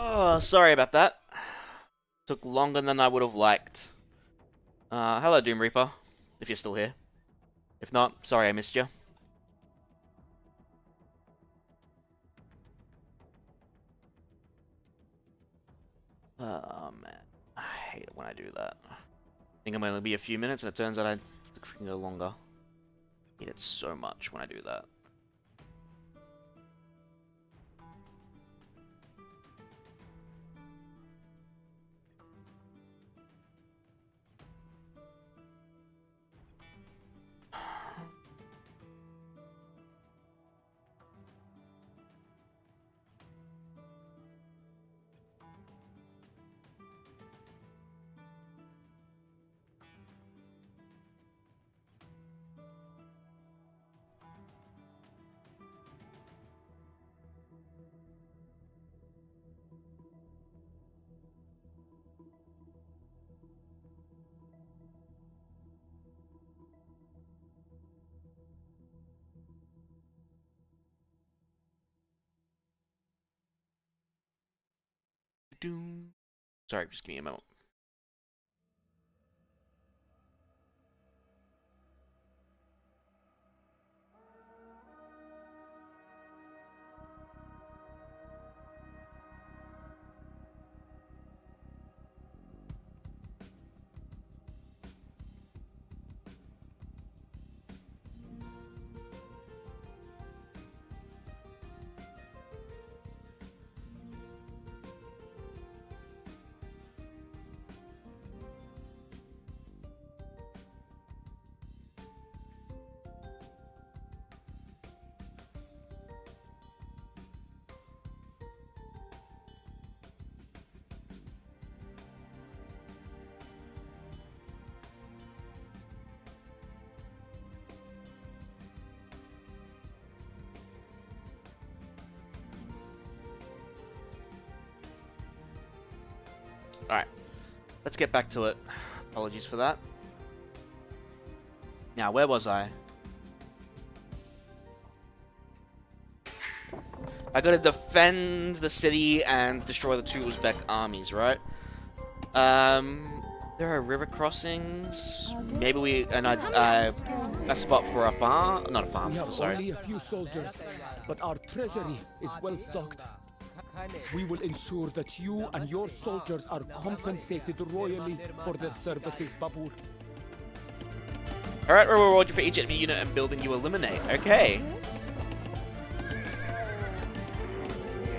Oh, sorry about that. Took longer than I would have liked. Hello, Doom Reaper, if you're still here. If not, sorry I missed you. Oh, man. I hate it when I do that. I think I'm only be a few minutes, and it turns out I freaking go longer. I hate it so much when I do that. Doom. Sorry, just give me a moment. Alright, let's get back to it. Apologies for that. Now, where was I? I gotta defend the city and destroy the two Uzbek armies, right? There are river crossings. Maybe we a spot for a farm. Not a farm. We have Sorry. only a few soldiers, but our treasury is well stocked. We will ensure that you and your soldiers are compensated royally for their services, Babur. Alright, we'll reward you for each enemy unit and building you eliminate. Okay.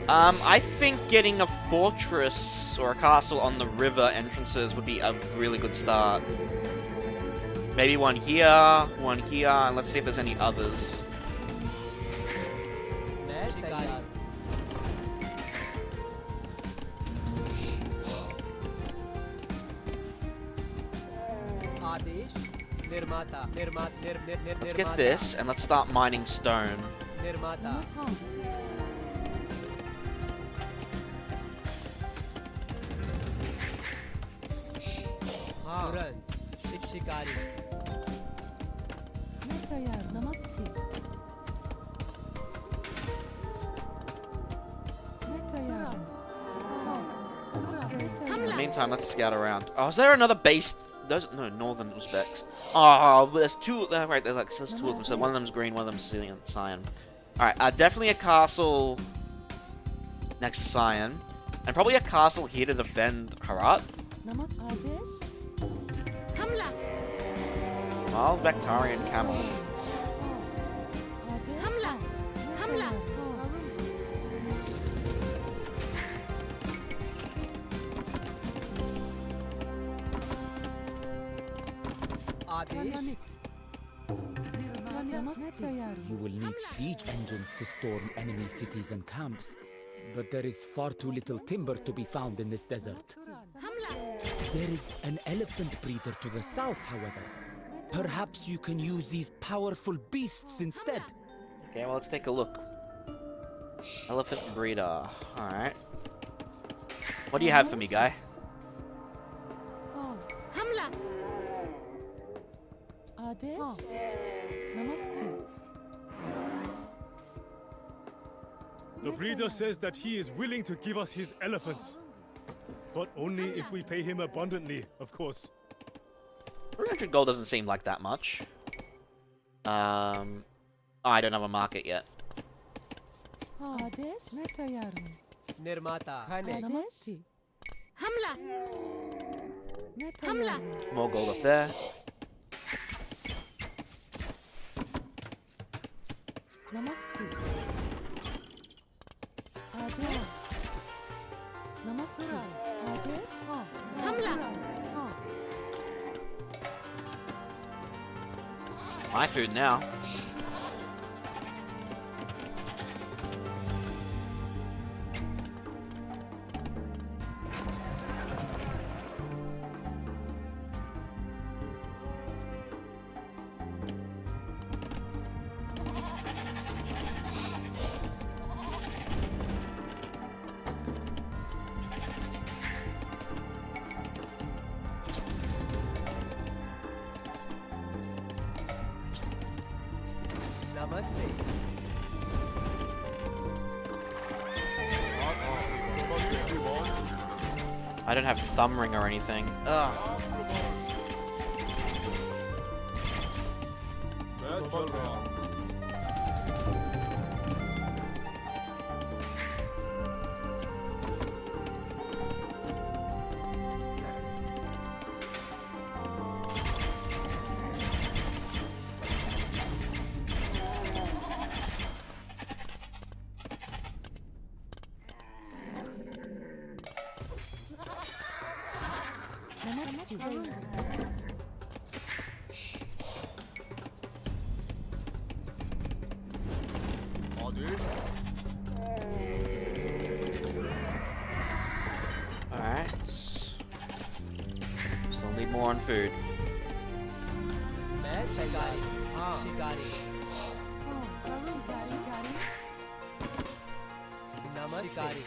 I think getting a fortress or a castle on the river entrances would be a really good start. Maybe one here, and let's see if there's any others. Let's get this, and let's start mining stone. In the meantime, let's scout around. Oh, is there another base? Those no northern Uzbeks. Oh, there's two. Right, there's two of them. So one of them's green, one of them's cyan. All right, definitely a castle next to cyan, and probably a castle here to defend Herat. Well, Bactarian camel. You will need siege engines to storm enemy cities and camps. But there is far too little timber to be found in this desert. There is an elephant breeder to the south, however. Perhaps you can use these powerful beasts instead. Okay, well, let's take a look. Elephant breeder. Alright. What do you have for me, guy? The breeder says that he is willing to give us his elephants. But only if we pay him abundantly, of course. 300 gold doesn't seem like that much. I don't have a market yet. Nirmata. Hamla! Hamla! More gold up there. Namaste. Adesh. Namaste. Adesh. Hamla! My food now. Namaste. I don't have thumb ring or anything. Ugh. Alright. Still need more on food. Namaste.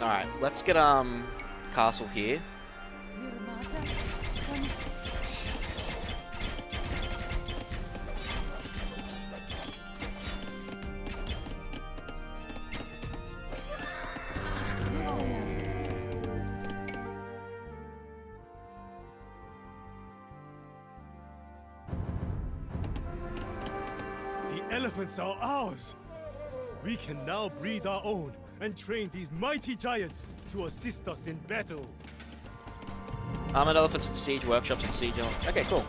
Alright, let's get castle here. The elephants are ours! We can now breed our own and train these mighty giants to assist us in battle. Armored elephants and siege workshops and siege. Okay, cool.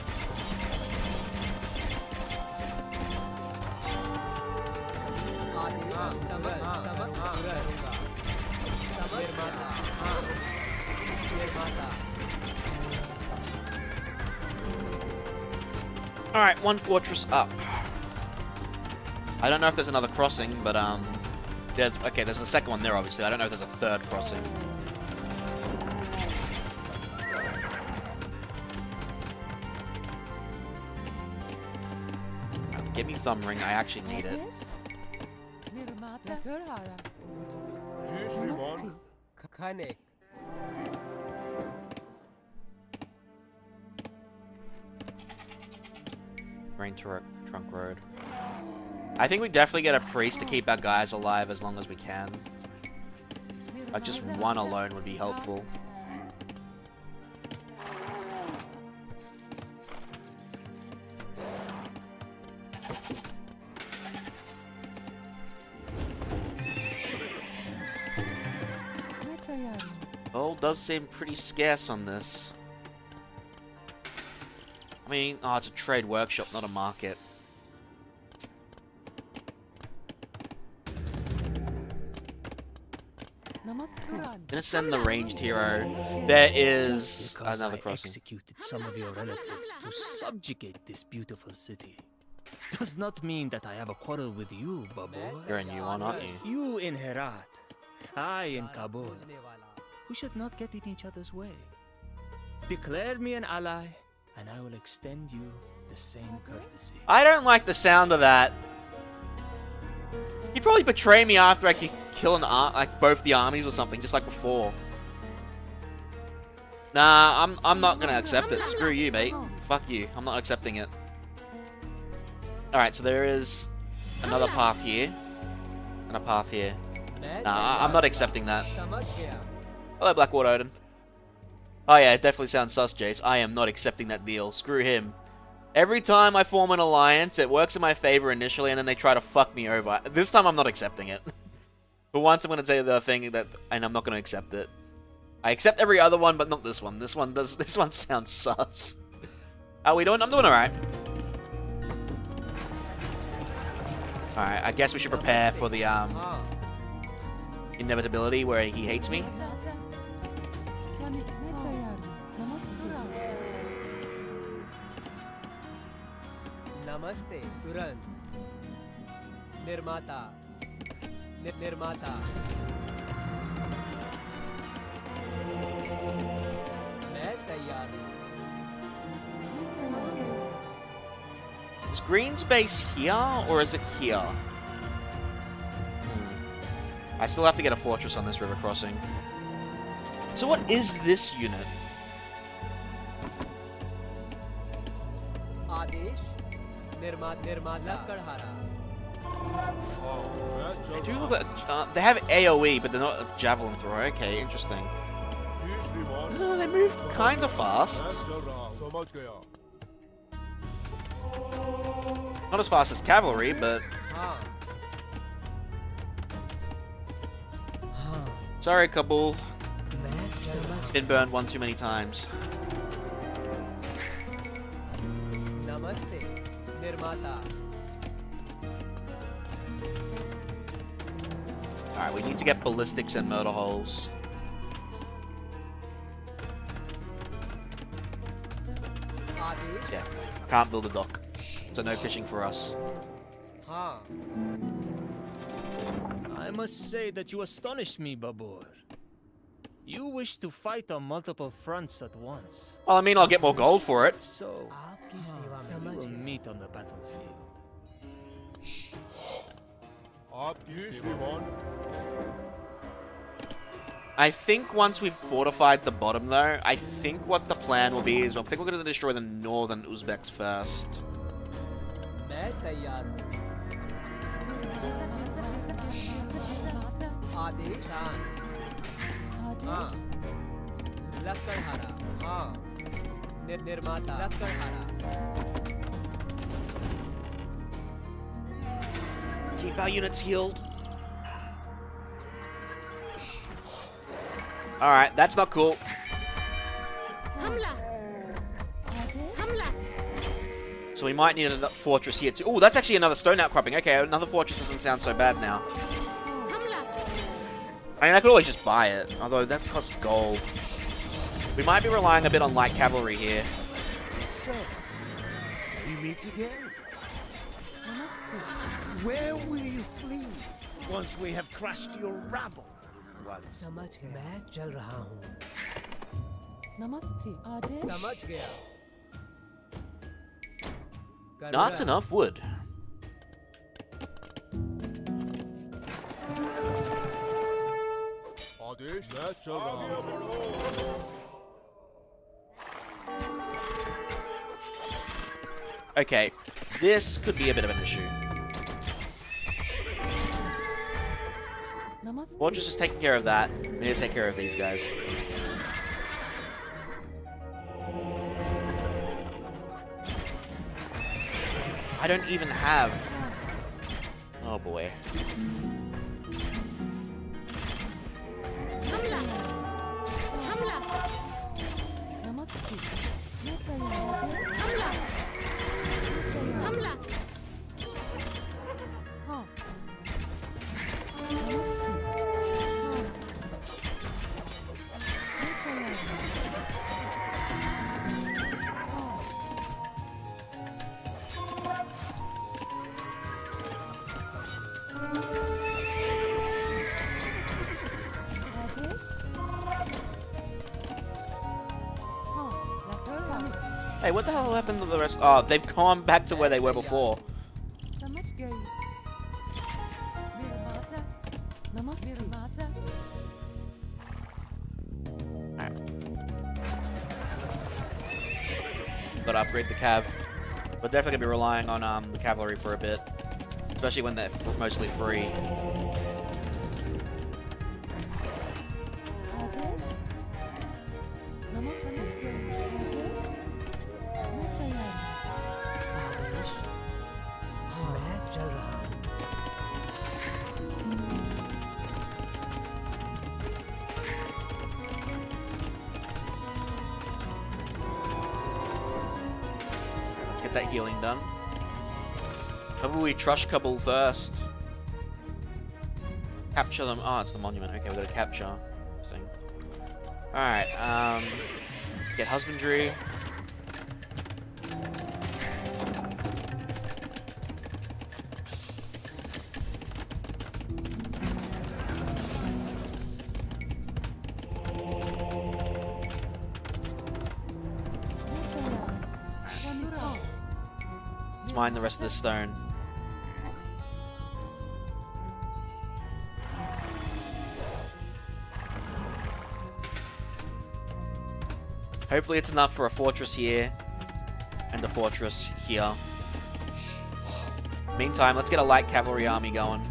Alright, one fortress up. I don't know if there's another crossing, but there's a second one there obviously. I don't know if there's a third crossing. Give me thumb ring, I actually need it. Kanek. Rain Trunk Road. I think we definitely get a priest to keep our guys alive as long as we can. Like just one alone would be helpful. Gold does seem pretty scarce on this. I mean, oh, it's a trade workshop, not a market. Gonna send the ranged hero. There is Because another I crossing. executed some of your relatives to subjugate this beautiful city does not mean that I have a quarrel with you, Babur. You're a new one, aren't you? You in Herat, I in Kabul. We should not get in each other's way. Declare me an ally, and I will extend you the same courtesy. I don't like the sound of that. He'd probably betray me after I could kill like both the armies or something, just like before. Nah, I'm not gonna accept it. Screw you, mate. Fuck you. I'm not accepting it. Alright, so there is another path here. And a path here. Nah, I'm not accepting that. समझ गया Hello, Blackwater Odin. Oh yeah, it definitely sounds sus, Jace. I am not accepting that deal. Screw him. Every time I form an alliance, it works in my favor initially, and then they try to fuck me over. This time I'm not accepting it. For once, I'm going to say the thing that, and I'm not going to accept it. I accept every other one, but not this one. This one sounds sus. How are we doing? I'm doing alright. Alright, I guess we should prepare for the, inevitability where he hates me. नमस्ते तुरंत निर्माता निर्माता मैं तैयार हूँ Is Green's base here, or is it here? I still have to get a fortress on this river crossing. So what is this unit? आदेश निर्माता कढ़ारा They do look like, they have AoE, but they're not a javelin thrower. Okay, interesting. They move kind of fast. Not as fast as cavalry, but... हाँ Sorry, Kabul. Been burned one too many times. नमस्ते निर्माता Alright, we need to get ballistics and murder holes. Adesh Yeah, can't build a dock. So no fishing for us. हाँ I must say that you astonish me, Babur. You wish to fight on multiple fronts at once. Well, I mean, I'll get more gold for it. So, आपकी सेवा में we will meet on the battlefield. I think once we've fortified the bottom, though, I think what the plan will be is I think we're going to destroy the northern Uzbeks first. मैं तैयार हूँ आदेश हाँ लकड़हारा हाँ निर्माता लकड़हारा Keep our units healed. Alright, that's not cool. So we might need another fortress here too. Oh, that's actually another stone outcropping. Okay, another fortress doesn't sound so bad now. I mean, I could always just buy it, although that costs gold. We might be relying a bit on light cavalry here. So, we meet again. Where will you flee once we have crushed your rabble? Once समझ गया मैं चल रहा हूँ नमस्ते आदेश समझ गया Not enough wood. Okay, this could be a bit of an issue. Fortress is taking care of that. We need to take care of these guys. I don't even have... Oh boy. Hey, what the hell happened to the rest? Oh, they've gone back to where they were before. Alright. Gotta upgrade the cav. We're definitely gonna be relying on the cavalry for a bit, especially when they're mostly free. मैं चल रहा हूँ Let's get that healing done. Maybe we trust Kabul first. Capture them. Oh, it's the monument. Okay, we gotta capture. Interesting. Alright, get husbandry. Let's mine the rest of this stone. Hopefully it's enough for a fortress here and a fortress here. Meantime, let's get a light cavalry army going.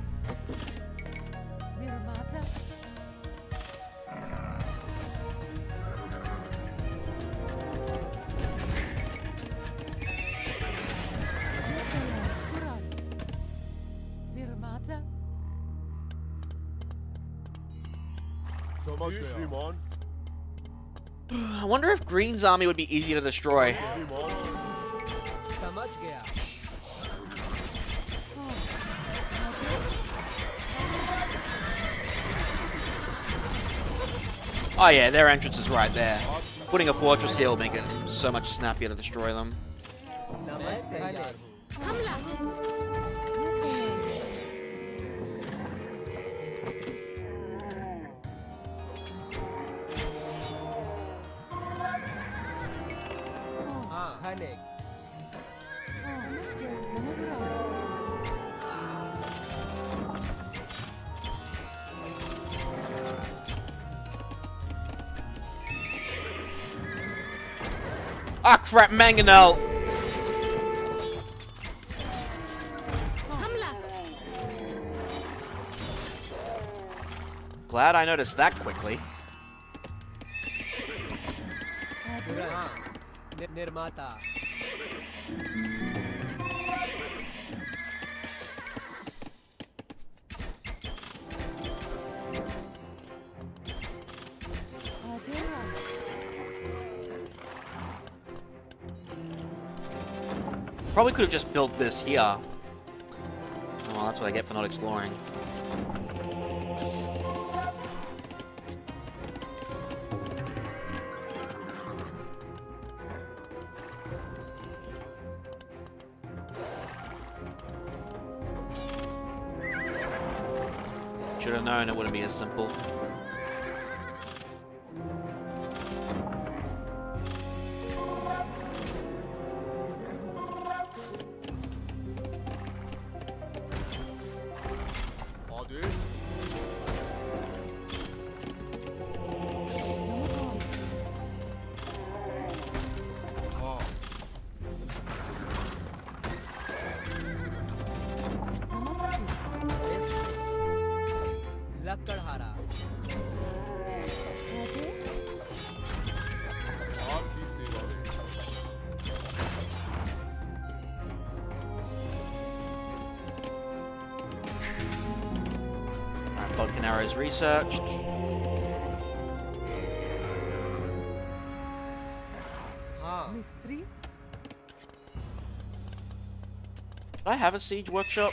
I wonder if Green's army would be easy to destroy. समझ गया Oh yeah, their entrance is right there. Putting a fortress here will make it so much snappier to destroy them. मैं तैयार हूँ हाँ खाने Ah crap, Mangonel! Glad I noticed that quickly. हाँ निर्माता Probably could have just built this here. Oh, well, that's what I get for not exploring. Should have known it wouldn't be as simple. लकड़हारा Alright, Bodkin arrows researched. हाँ मिस्त्री Did I have a siege workshop?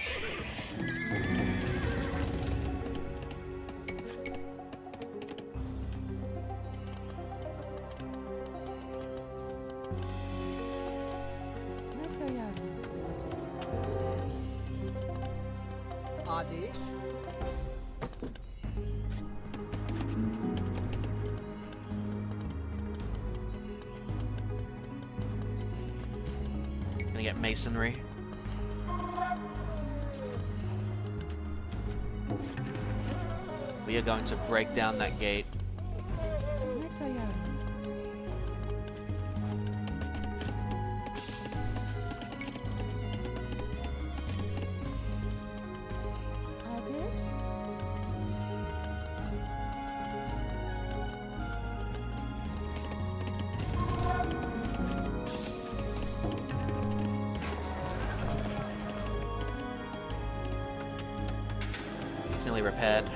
मैं तैयार हूँ आदेश Gonna get masonry. We are going to break down that gate. मैं तैयार हूँ finally repaired.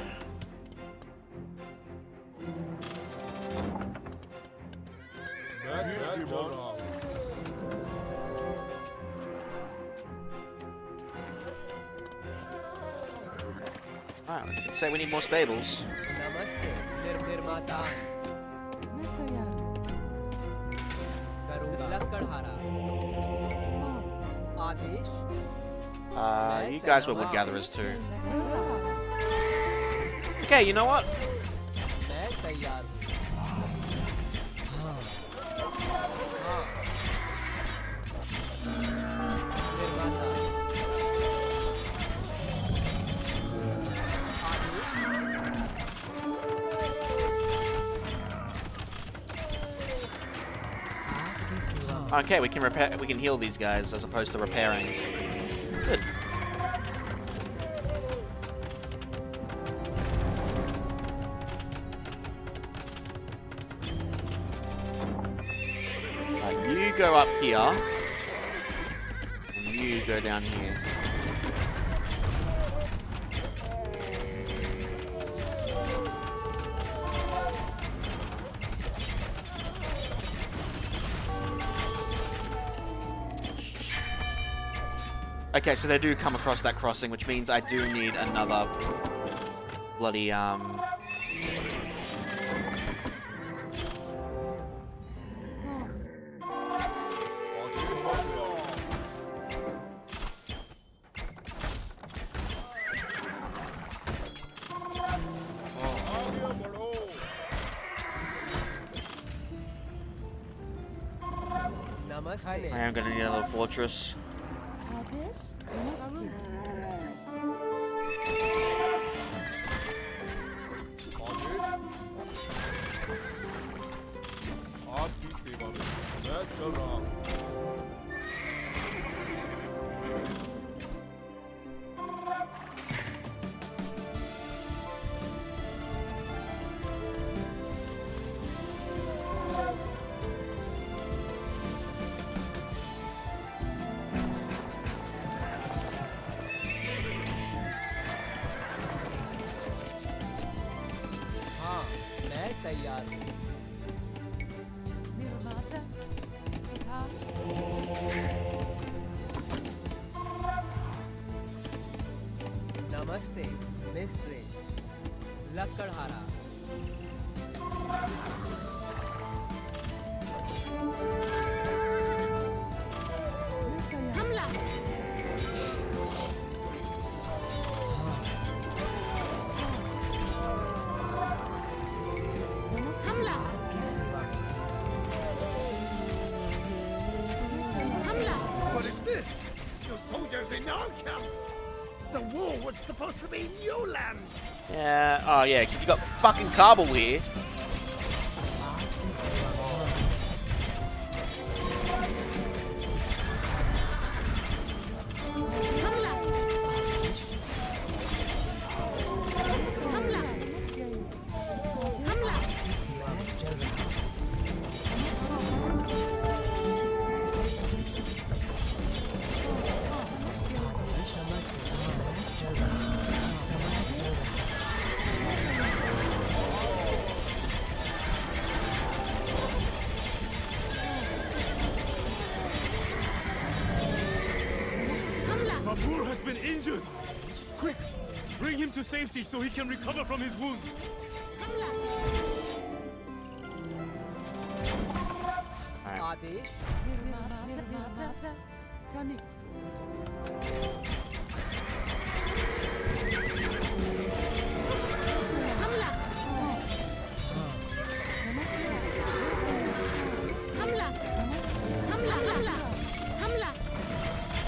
Alright, say we need more stables. नमस्ते निर्माता मैं तैयार हूँ। करूँगा लकड़हारा आदेश You guys were wood gatherers too. Okay, you know what? मैं तैयार हूँ निर्माता Okay, we can repair. We can heal these guys as opposed to repairing. Good. You go up here, and you go down here. Okay, so they do come across that crossing, which means I do need another bloody, नमस्ते I am gonna need another fortress. आदेश नमस्ते आपकी सेवा में मैं चल रहा हूँ। हाँ मैं तैयार हूँ निर्माता हाँ नमस्ते मिस्ट्री लकड़हारा मैं तैयार आपकी सेवा में What is this? Your soldiers in our camp? The war was supposed to be new land. Yeah. Oh yeah. Except you got fucking Kabul here. आपकी सेवा में आपकी सेवा में चल रहा हूँ समझ गया चल रहा हूँ समझ चल रहा Babur has been injured. Quick, bring him to safety so he can recover from his wounds. आदेश निर्माता खनिक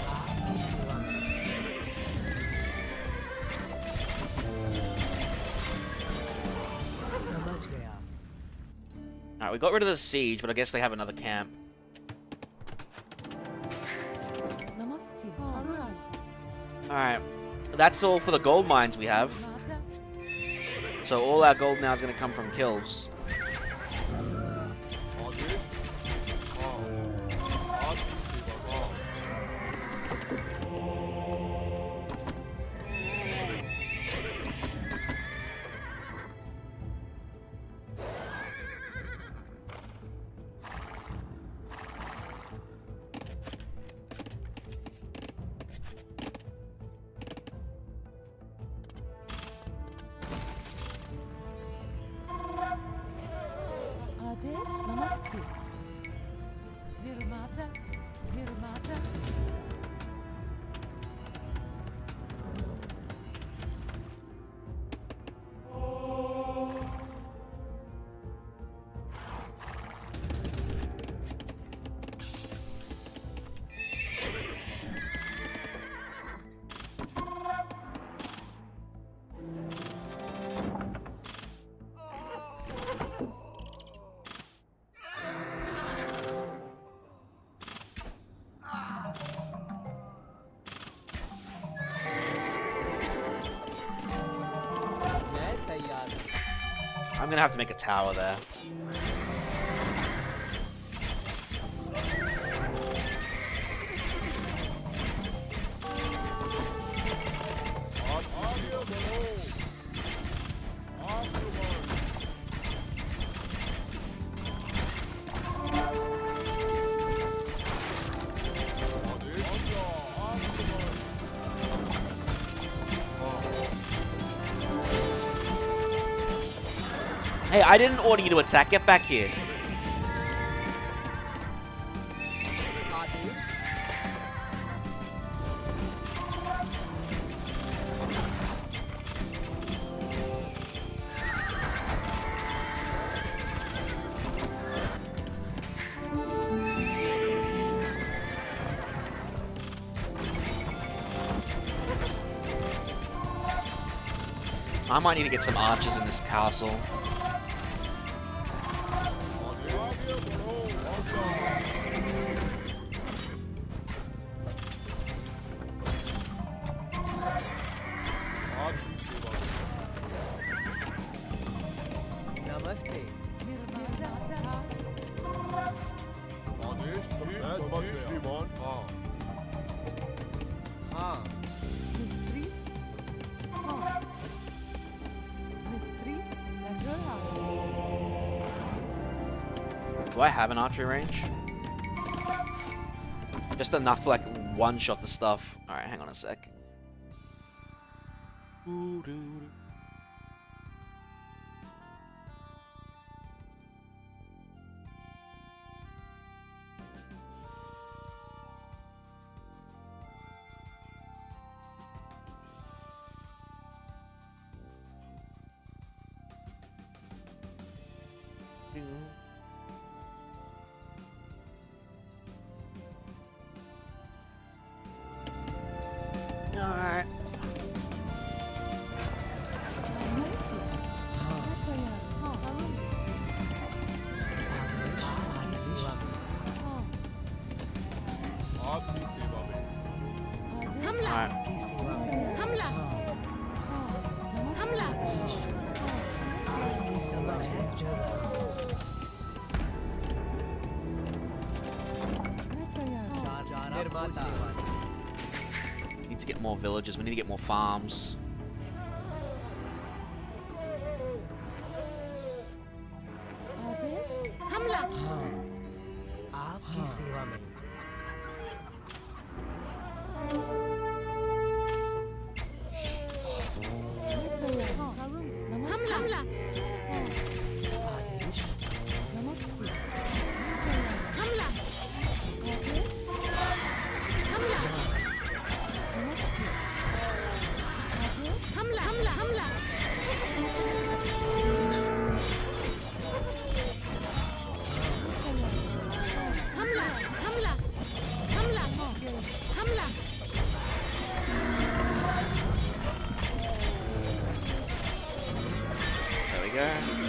आपकी सेवा में समझ गया Alright, we got rid of the siege, but I guess they have another camp. नमस्ते alright Alright. That's all for the gold mines we have. निर्माता So all our gold now is going to come from kills. I'm gonna have to make a tower there. Hey, I didn't order you to attack. Get back here. I might need to get some archers in this castle. Namaste. Do I have an archery range? Just enough to like one-shot the stuff. Alright, hang on a sec. Alright. Need to get more villages. We need to get more farms. आपकी सेवा में There we go.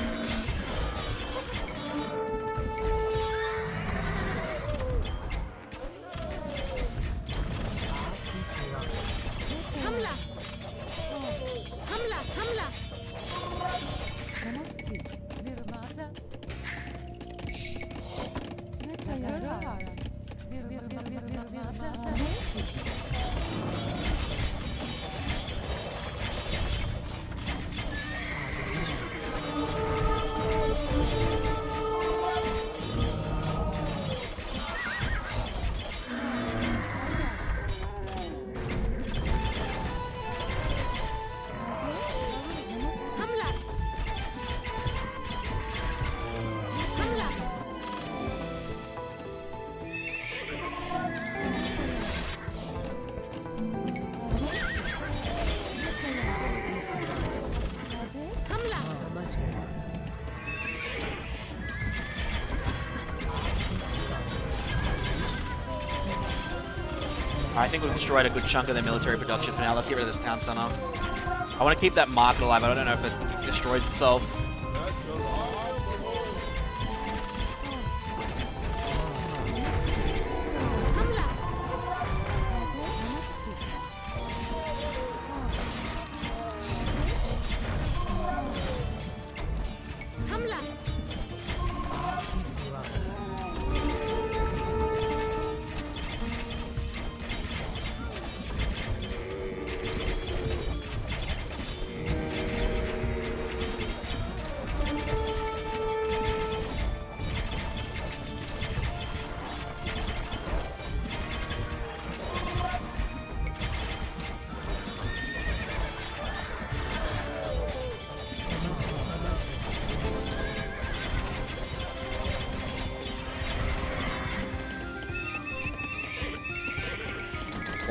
I think we've destroyed a good chunk of their military production for now. Let's get rid of this town center. I want to keep that market alive. I don't know if it destroys itself.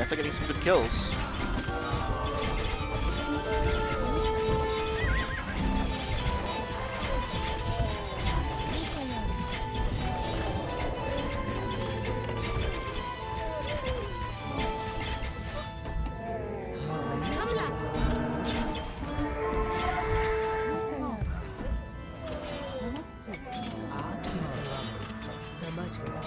Definitely getting some good kills. आपकी सेवा में समझ गया।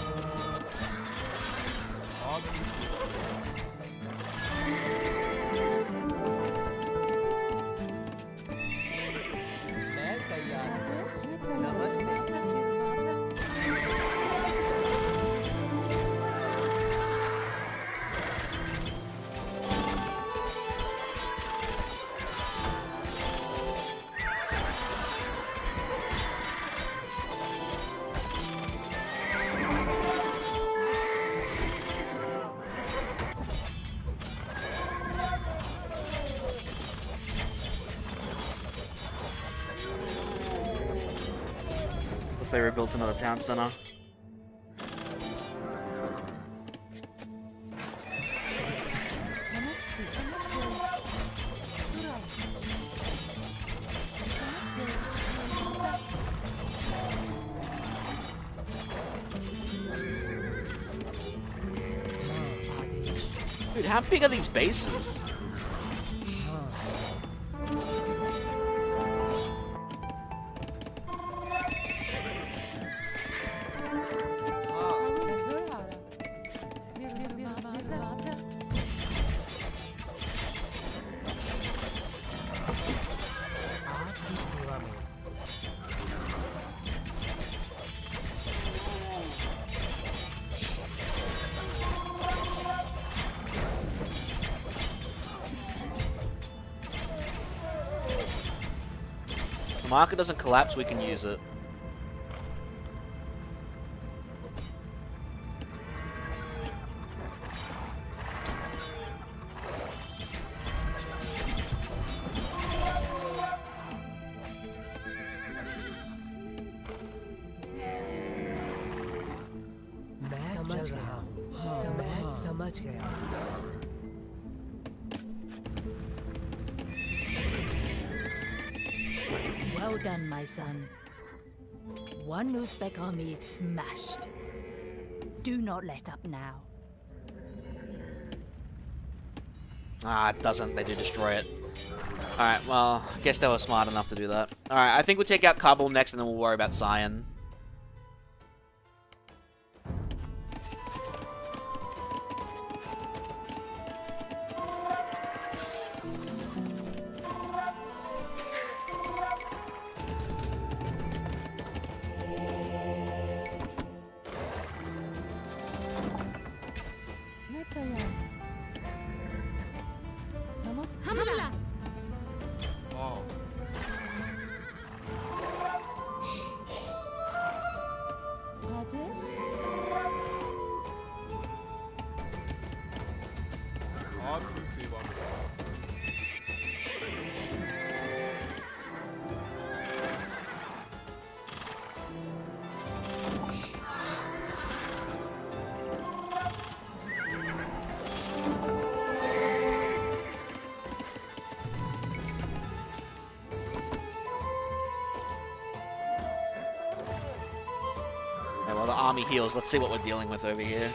मैं तैयार हूँ। नमस्ते। Looks like they rebuilt another town center. Dude, how big are these bases? आपकी सेवा में। The market doesn't collapse, we can use it. मैं समझ रहा हूँ। मैं समझ गया। Well done, my son. One Uzbek army is smashed. Do not let up now. Ah, it doesn't. They do destroy it. Alright, well, I guess they were smart enough to do that. Alright, I think we'll take out Kabul next and then we'll worry about Sion. हमला Okay, while the army heals, let's see what we're dealing with over here.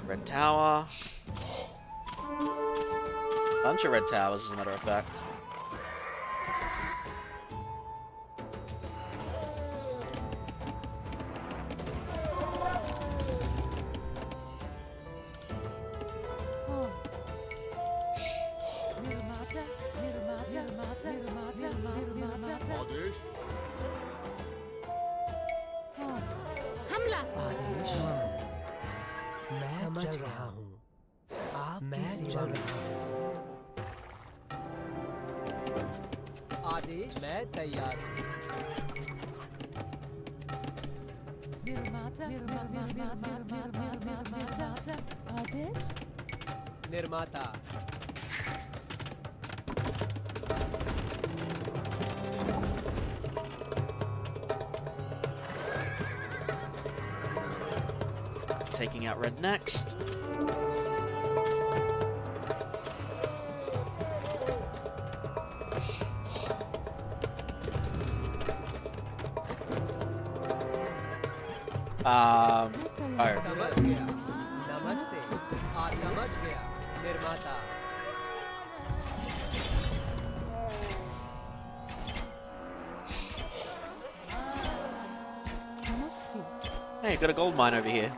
Red tower. Bunch of red towers, as a matter of fact. हमला आदेश। मैं समझ रहा हूँ। मैं चल रहा हूँ। आदेश। मैं तैयार हूँ। आदेश निर्माता Taking out red next. Oh. समझ गया नमस्ते समझ गया निर्माता Hey, got a gold mine over here.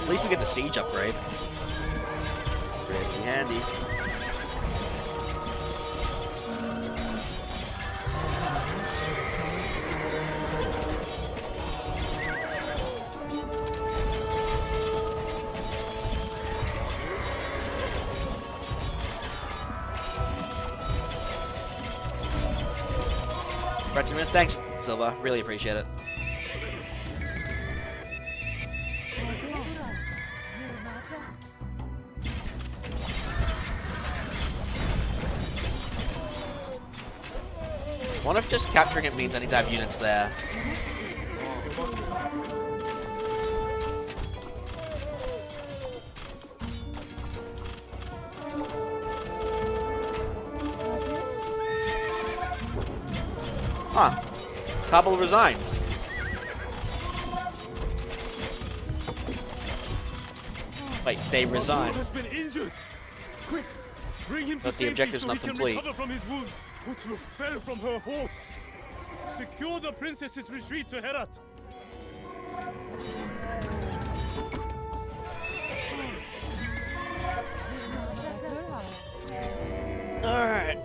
At least we get the siege upgrade. Pretty handy. Thanks, Silva. Really appreciate it. Wonder if just capturing it means I need to have units there. Huh. Kabul resigned. Wait, they resigned. Has been injured. Quick, bring him to But the safety objective's so not he can complete. recover from his wounds. Kutlu fell from her horse. Secure the princess's retreat to Herat. Alright.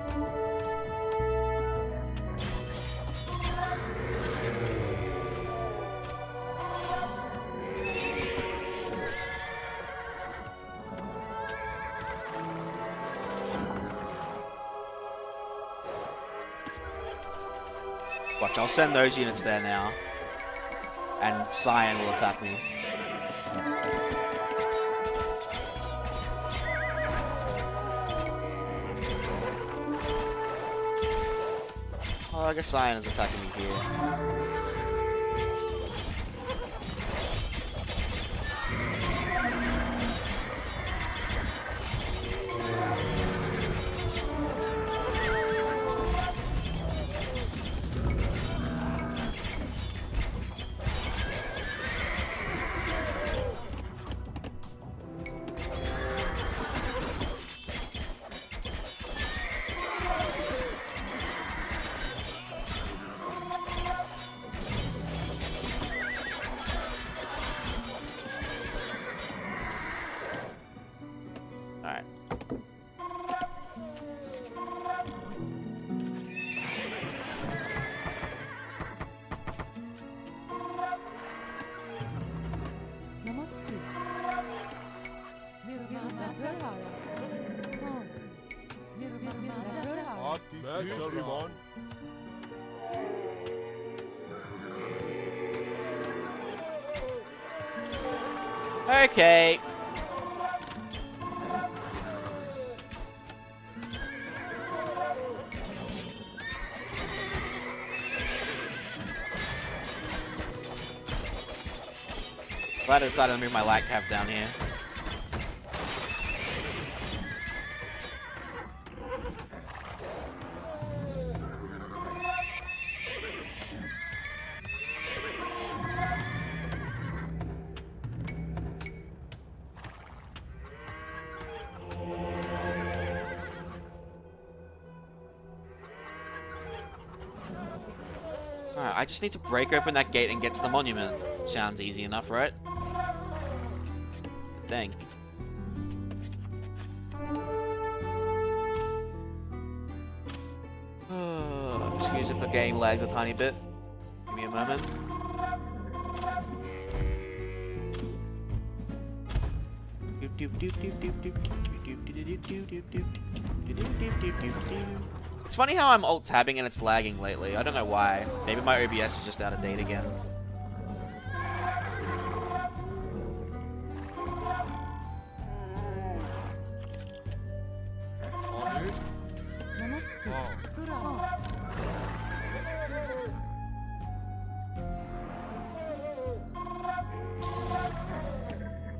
Watch, I'll send those units there now. And Cyan will attack me. Oh, I guess Cyan is attacking me here. Alright. नमस्ते Okay. Glad I decided to move my lag cap down here. Alright, I just need to break open that gate and get to the monument. Sounds easy enough, right? I think. Excuse if the game lags a tiny bit. Give me a moment. It's funny how I'm alt-tabbing and it's lagging lately. I don't know why. Maybe my OBS is just out of date again.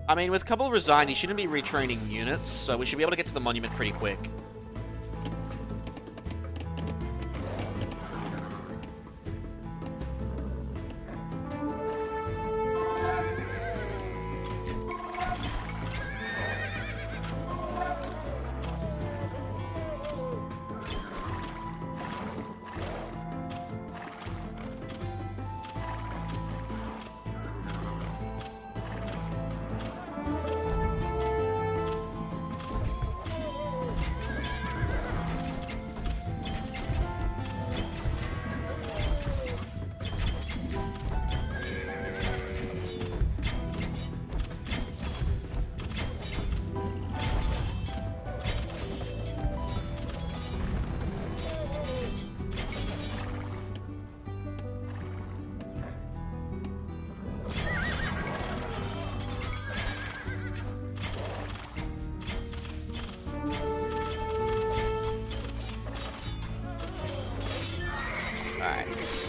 I mean, with Kabul resigned, he shouldn't be retraining units, so we should be able to get to the monument pretty quick. Alright.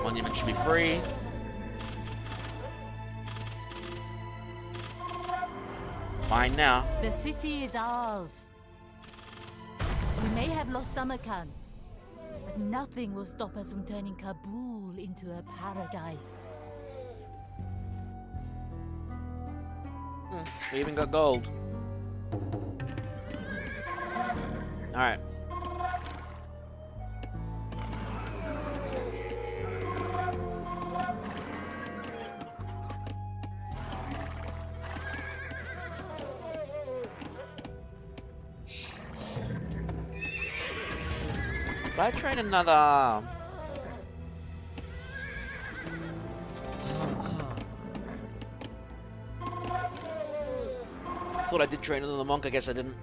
Monument should be free. Fine now. The city is ours. We may have lost Samarkand, but nothing will stop us from turning Kabul into a paradise. We even got gold. Alright. Did I train another... I thought I did train another monk, I guess I didn't.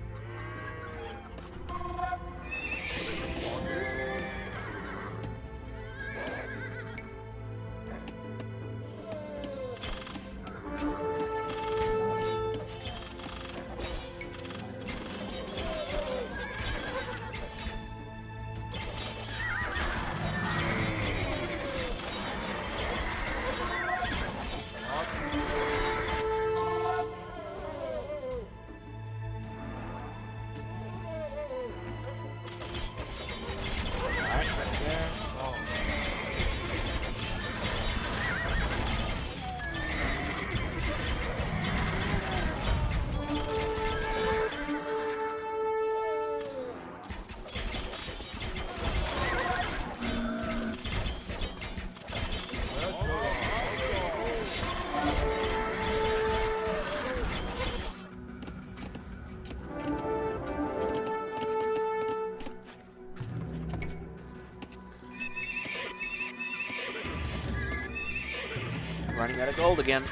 running out of gold again.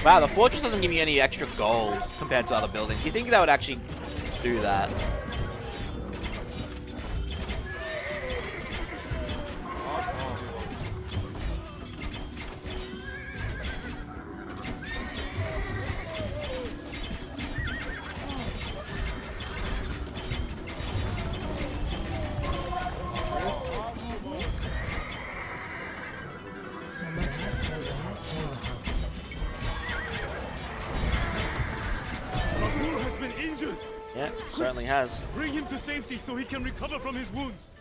Wow, the fortress doesn't give you any extra gold compared to other buildings. You think that would actually do that? Babur has been injured. Yeah, certainly has. Bring him to safety so he can recover from his wounds.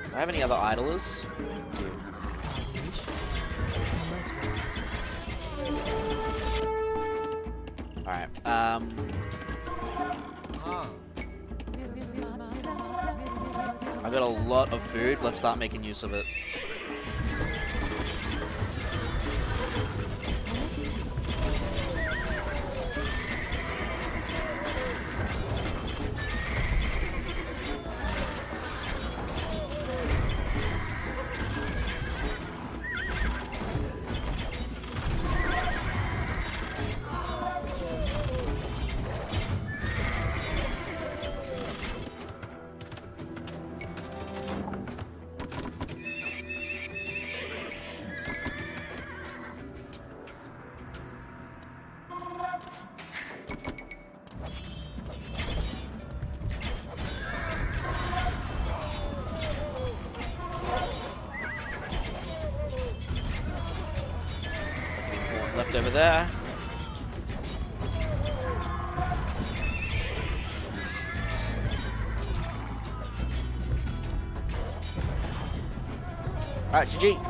Do I have any other idlers? Alright, I got a lot of food. Let's start making use of it. Left over there. Alright, GG.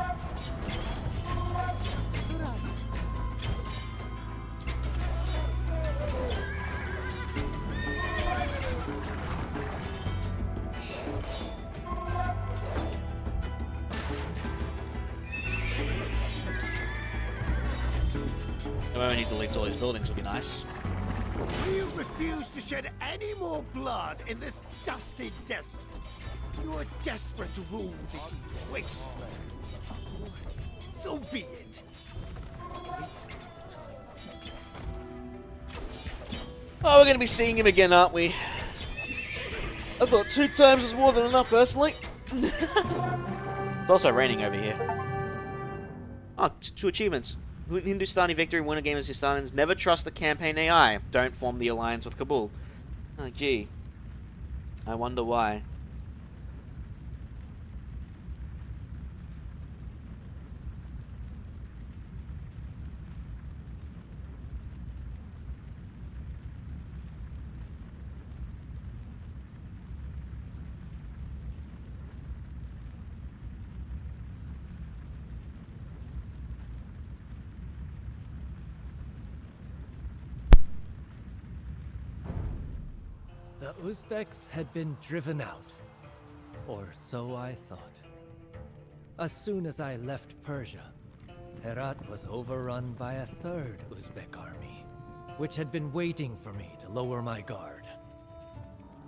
The moment he deletes all his buildings would be nice. You refuse to shed any more blood in this dusty desert. You are desperate to rule this wasteland. So be it. Oh, we're going to be seeing him again, aren't we? I thought 2 times was more than enough, personally. It's also raining over here. Oh, 2 achievements. Hindustani victory, winner game as Hindustanis. Never trust the campaign AI. Don't form the alliance with Kabul. Oh, gee. I wonder why. The Uzbeks had been driven out. Or so I thought. As soon as I left Persia, Herat was overrun by a third Uzbek army, which had been waiting for me to lower my guard.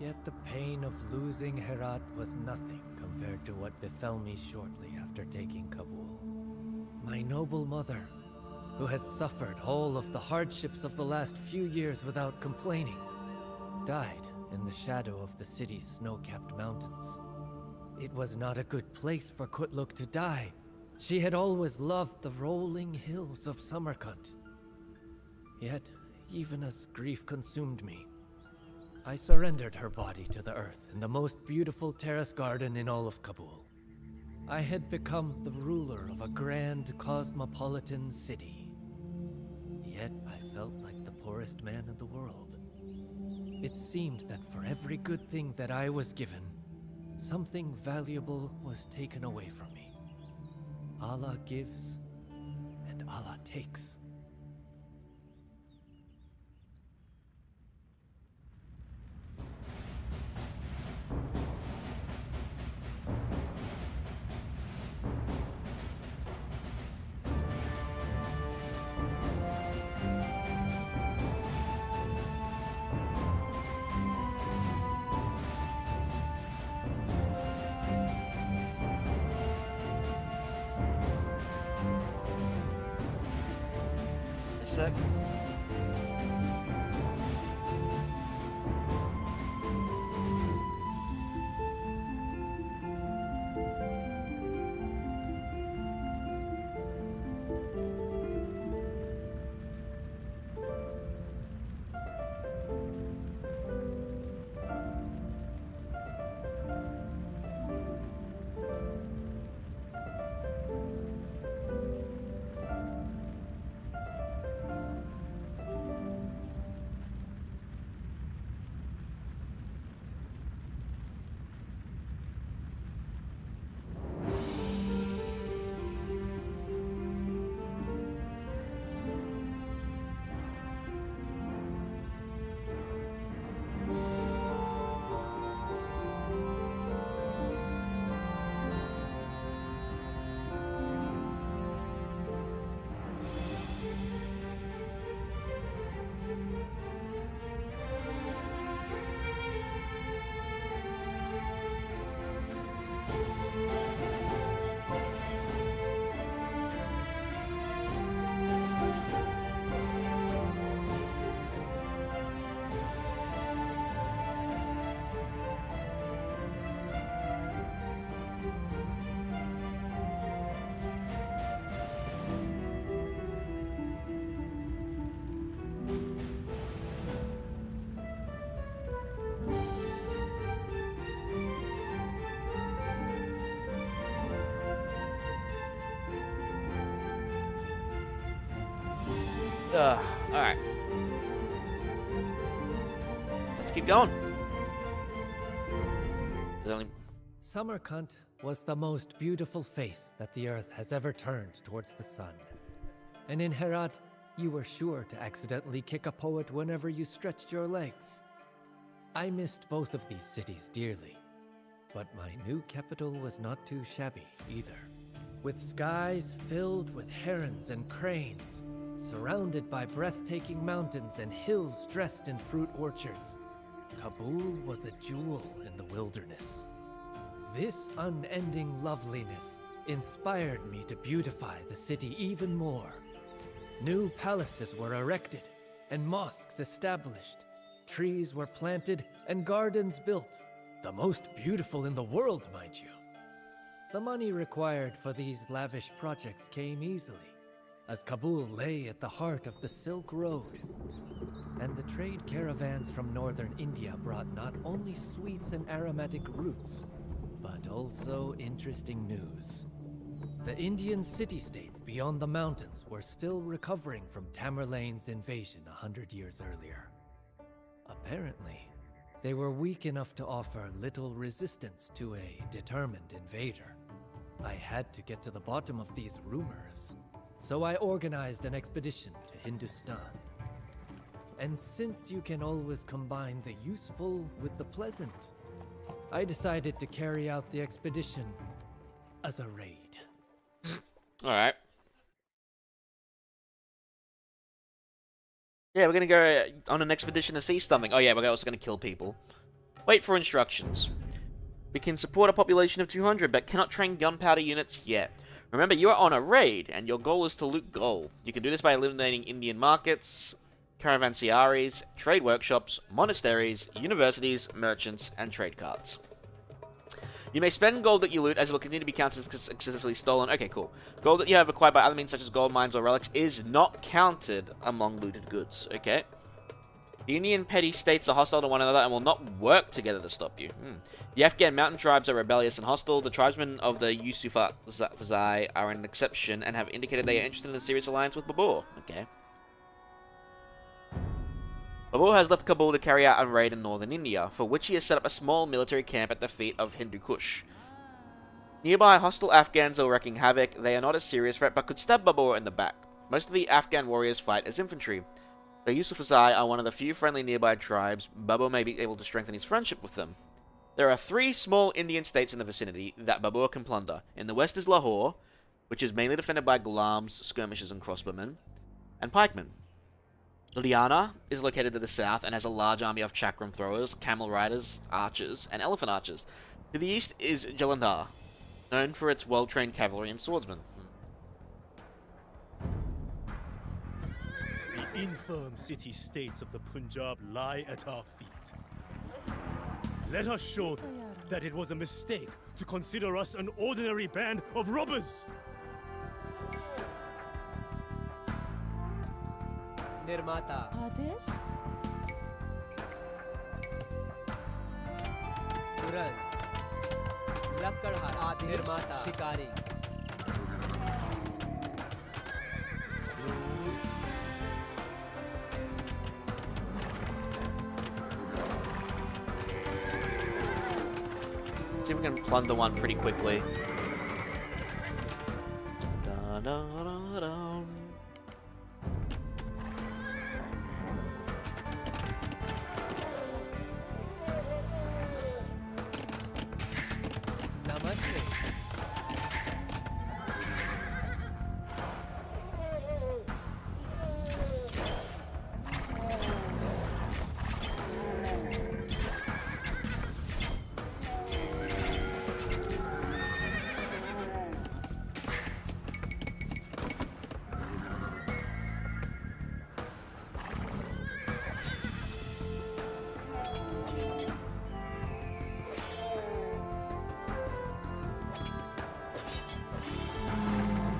Yet the pain of losing Herat was nothing compared to what befell me shortly after taking Kabul. My noble mother, who had suffered all of the hardships of the last few years without complaining, died in the shadow of the city's snow-capped mountains. It was not a good place for Kutluk to die. She had always loved the rolling hills of Samarkand. Yet, even as grief consumed me, I surrendered her body to the earth in the most beautiful terrace garden in all of Kabul. I had become the ruler of a grand cosmopolitan city. Yet I felt like the poorest man in the world. It seemed that for every good thing that I was given, something valuable was taken away from me. Allah gives, and Allah takes. A sec. Alright. Let's keep going. There's only... Samarkand was the most beautiful face that the earth has ever turned towards the sun. And in Herat, you were sure to accidentally kick a poet whenever you stretched your legs. I missed both of these cities dearly, but my new capital was not too shabby either. With skies filled with herons and cranes, surrounded by breathtaking mountains and hills dressed in fruit orchards, Kabul was a jewel in the wilderness. This unending loveliness inspired me to beautify the city even more. New palaces were erected and mosques established. Trees were planted and gardens built, the most beautiful in the world, mind you. The money required for these lavish projects came easily, as Kabul lay at the heart of the Silk Road. And the trade caravans from northern India brought not only sweets and aromatic roots, but also interesting news. The Indian city-states beyond the mountains were still recovering from Tamerlane's invasion 100 years earlier. Apparently, they were weak enough to offer little resistance to a determined invader. I had to get to the bottom of these rumors, so I organized an expedition to Hindustan. And since you can always combine the useful with the pleasant, I decided to carry out the expedition as a raid. Alright. Yeah, we're gonna go on an expedition to see something. Oh yeah, we're also gonna kill people. Wait for instructions. We can support a population of 200, but cannot train gunpowder units yet. Remember, you are on a raid, and your goal is to loot gold. You can do this by eliminating Indian markets, caravanserais, trade workshops, monasteries, universities, merchants, and trade carts. You may spend gold that you loot, as it will continue to be counted as successfully stolen. Okay, cool. Gold that you have acquired by other means, such as gold mines or relics, is not counted among looted goods. Okay. The Indian petty states are hostile to one another and will not work together to stop you. The Afghan mountain tribes are rebellious and hostile. The tribesmen of the Yusufzai are an exception and have indicated they are interested in a serious alliance with Babur. Okay. Babur has left Kabul to carry out a raid in northern India, for which he has set up a small military camp at the feet of Hindu Kush. Nearby, hostile Afghans are wreaking havoc. They are not a serious threat, but could stab Babur in the back. Most of the Afghan warriors fight as infantry. The Yusufzai are one of the few friendly nearby tribes. Babur may be able to strengthen his friendship with them. There are 3 small Indian states in the vicinity that Babur can plunder. In the west is Lahore, which is mainly defended by Gulams, skirmishers, and crossbowmen, and pikemen. Ludhiana is located to the south and has a large army of chakram throwers, camel riders, archers, and elephant archers. To the east is Jalandhar, known for its well-trained cavalry and swordsmen. The infirm city-states of the Punjab lie at our feet. Let us show them that it was a mistake to consider us an ordinary band of robbers! निर्माता आदेश तुरंत लकड़हार आदि निर्माता शिकारी See if we can plunder one pretty quickly. Da-da-da-da. नमस्ते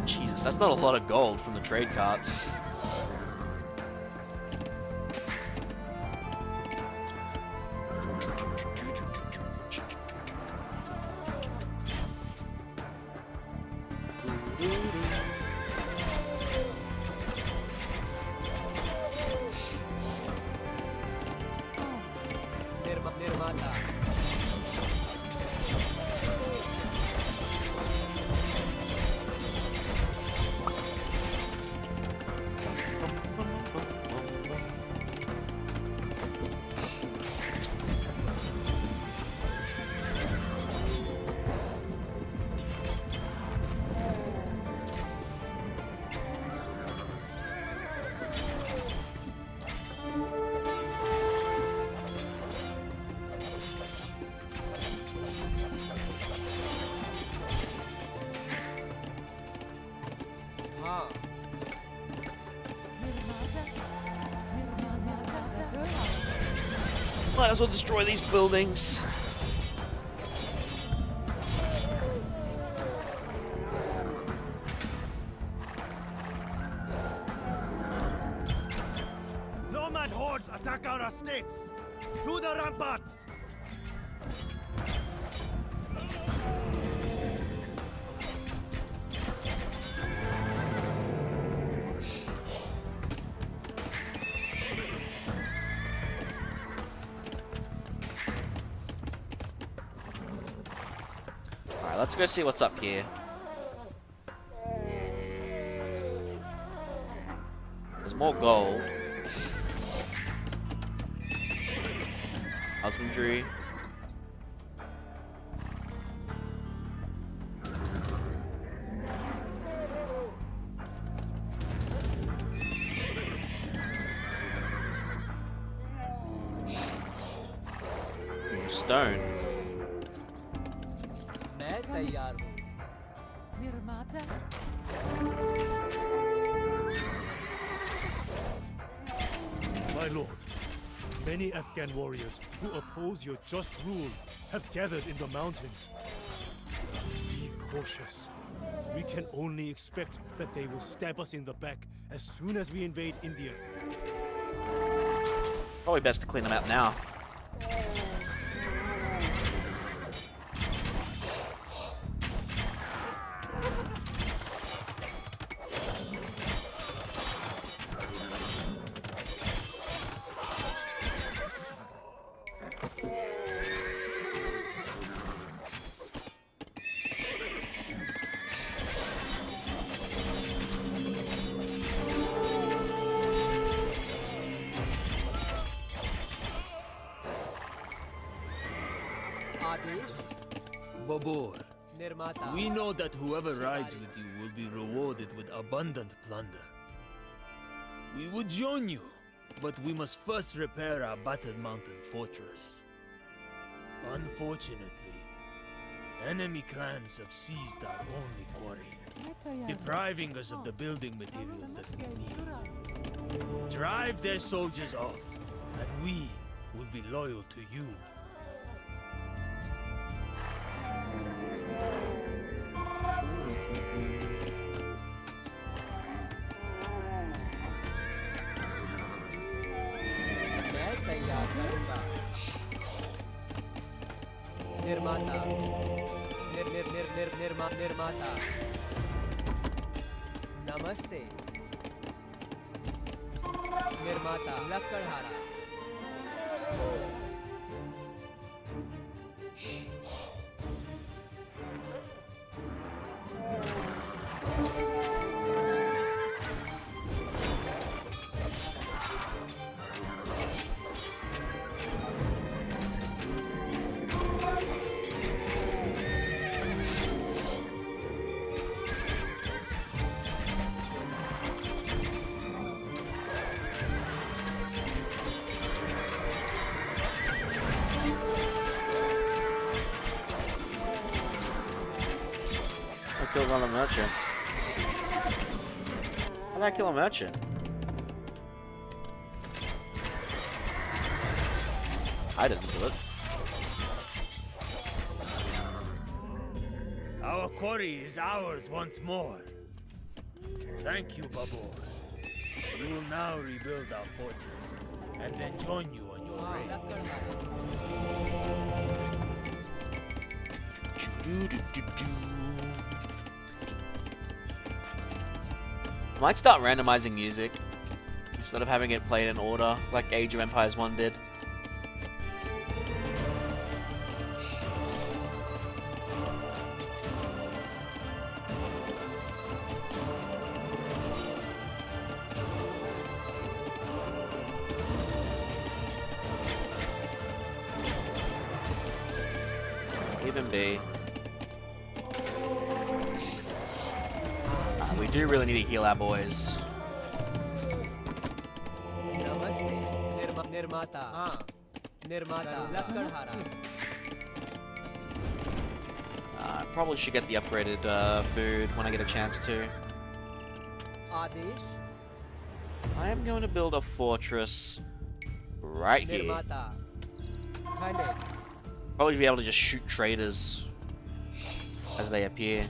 Jesus, that's not a lot of gold from the trade carts. निर्माता हाँ Might as well destroy these buildings. Nomad hordes attack our estates! Through the ramparts! Alright, let's go see what's up here. There's more gold. Husbandry. Stone. मैं तैयार हूँ निर्माता My lord, many Afghan warriors who oppose your just rule have gathered in the mountains. Be cautious. We can only expect that they will stab us in the back as soon as we invade India. Probably best to clean them out now. Babur, we know that whoever rides with you will be rewarded with abundant plunder. We would join you, but we must first repair our battered mountain fortress. Unfortunately, enemy clans have seized our only quarry, depriving us of the building materials that we need. Drive their soldiers off, and we will be loyal to you. निर्माता निर्माता नमस्ते निर्माता लक्कड़हारा Killed another merchant. How did I kill a merchant? I didn't do it. Our quarry is ours once more. Thank you, Babur. We will now rebuild our fortress, and then join you on your raid. I might start randomizing music instead of having it played in order like Age of Empires 1 did. Even B. We do really need to heal our boys. I probably should get the upgraded food when I get a chance to. I am going to build a fortress right here. Probably be able to just shoot traders as they appear.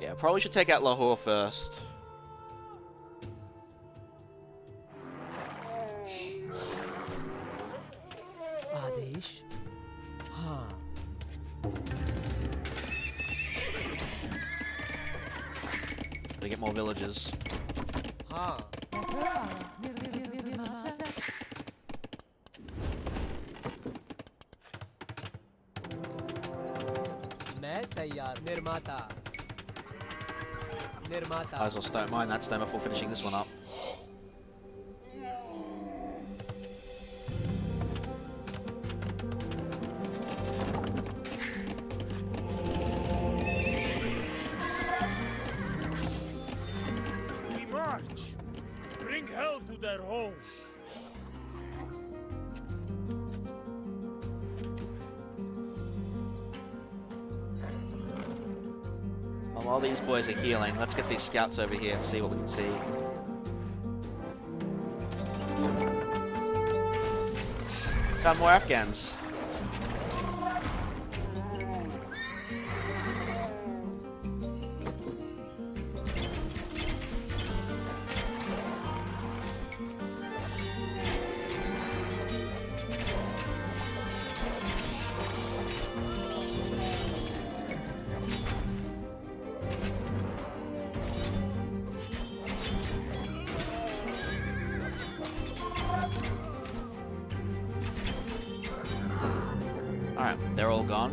Yeah, probably should take out Lahore first. आदेश हाँ Gotta get more villagers. हाँ मैं तैयार निर्माता निर्माता Might as well start mine that stone before finishing this one up. We march! Bring hell to their homes! Well, while these boys are healing, let's get these scouts over here and see what we can see. Got more Afghans. Alright, they're all gone.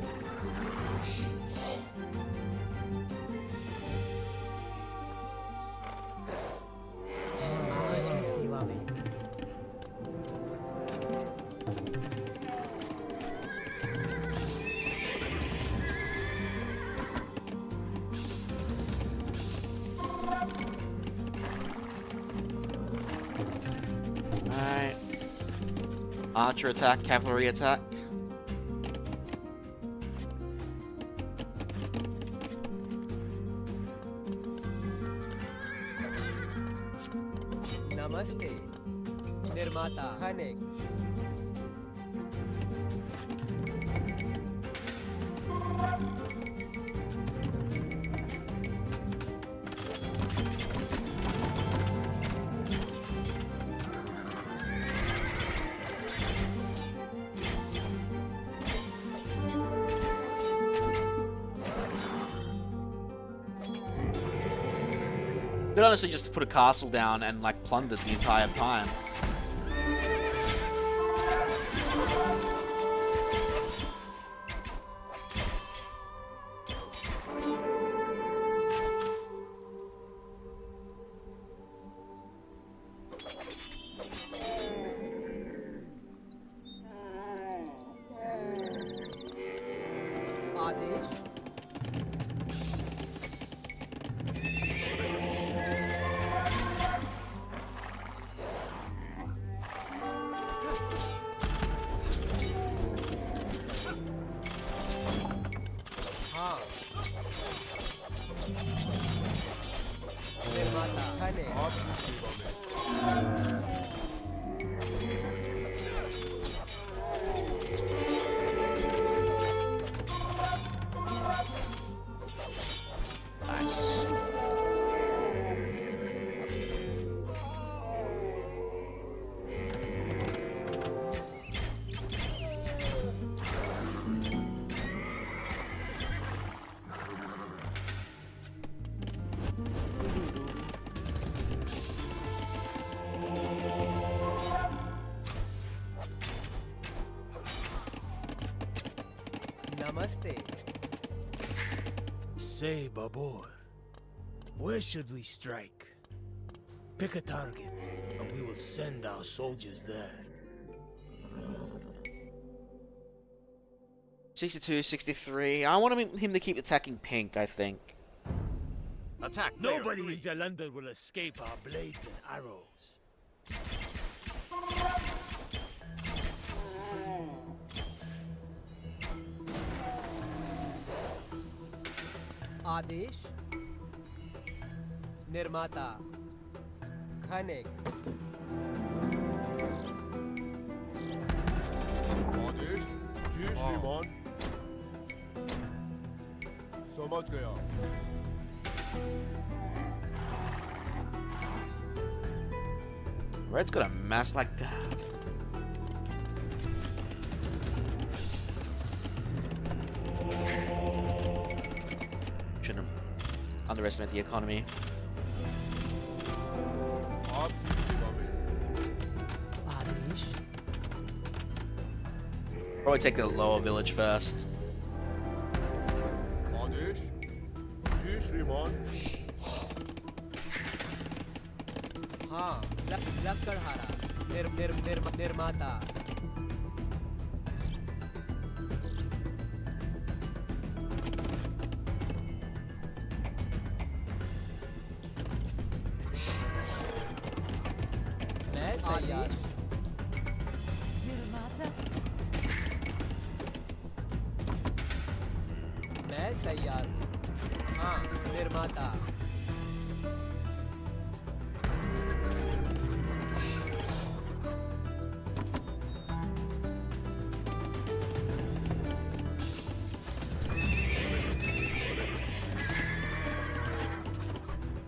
समाज की सेवा में Alright. Archer attack, cavalry attack. नमस्ते निर्माता खनिक Could honestly just put a castle down and like plundered the entire time. आदेश हाँ निर्माता खनिक Nice. नमस्ते Say, Babur, where should we strike? Pick a target, and we will send our soldiers there. 62, 63. I want him to keep attacking pink, I think. Attack. Nobody in Jalandhar will escape our blades and arrows. आदेश निर्माता खनिक आदेश जी श्रीमान समझ गया Red's got a mass like that. Shouldn't underestimate the economy. आपकी सेवा में आदेश Probably take the lower village first. आदेश जी श्रीमान हाँ लकड़हारा निर्माता मैं तैयार मैं तैयार हूँ हाँ Nirmata.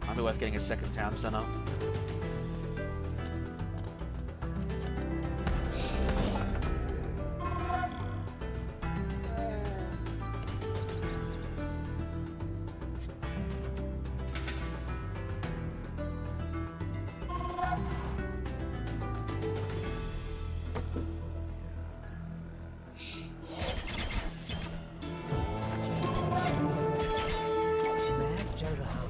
Might be worth getting a second town center. मैं चल रहा हूँ.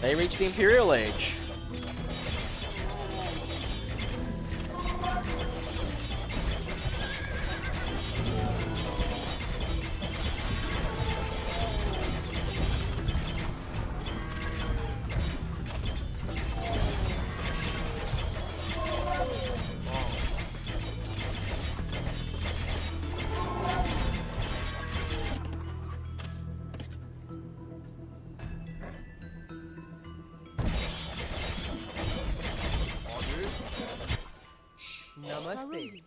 They reach the Imperial Age. Namaste.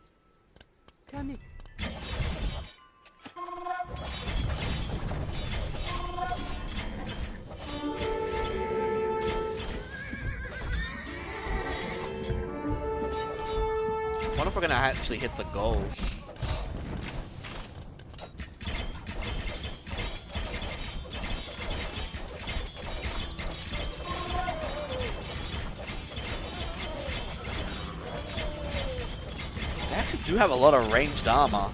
Kani. I wonder if we're gonna actually hit the goal. They actually do have a lot of ranged armor.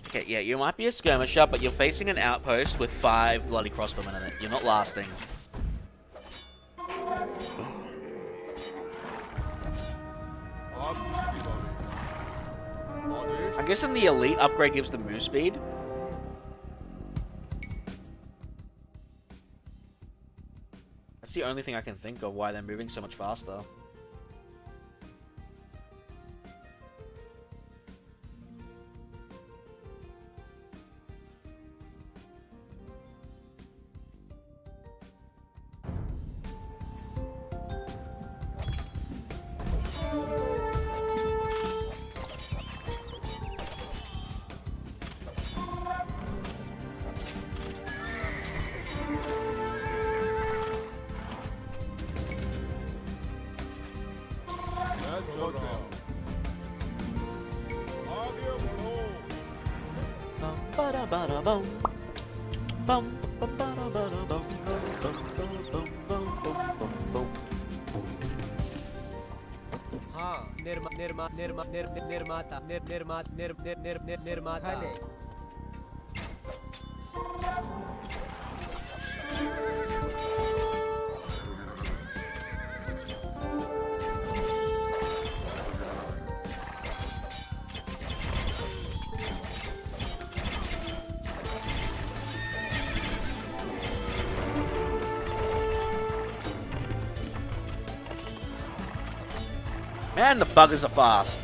Okay, yeah, you might be a skirmisher, but you're facing an outpost with 5 bloody crossbowmen in it. You're not lasting. I'm guessing the elite upgrade gives them move speed. That's the only thing I can think of why they're moving so much faster. हाँ, निर्माता. खाने. Man, the buggers are fast.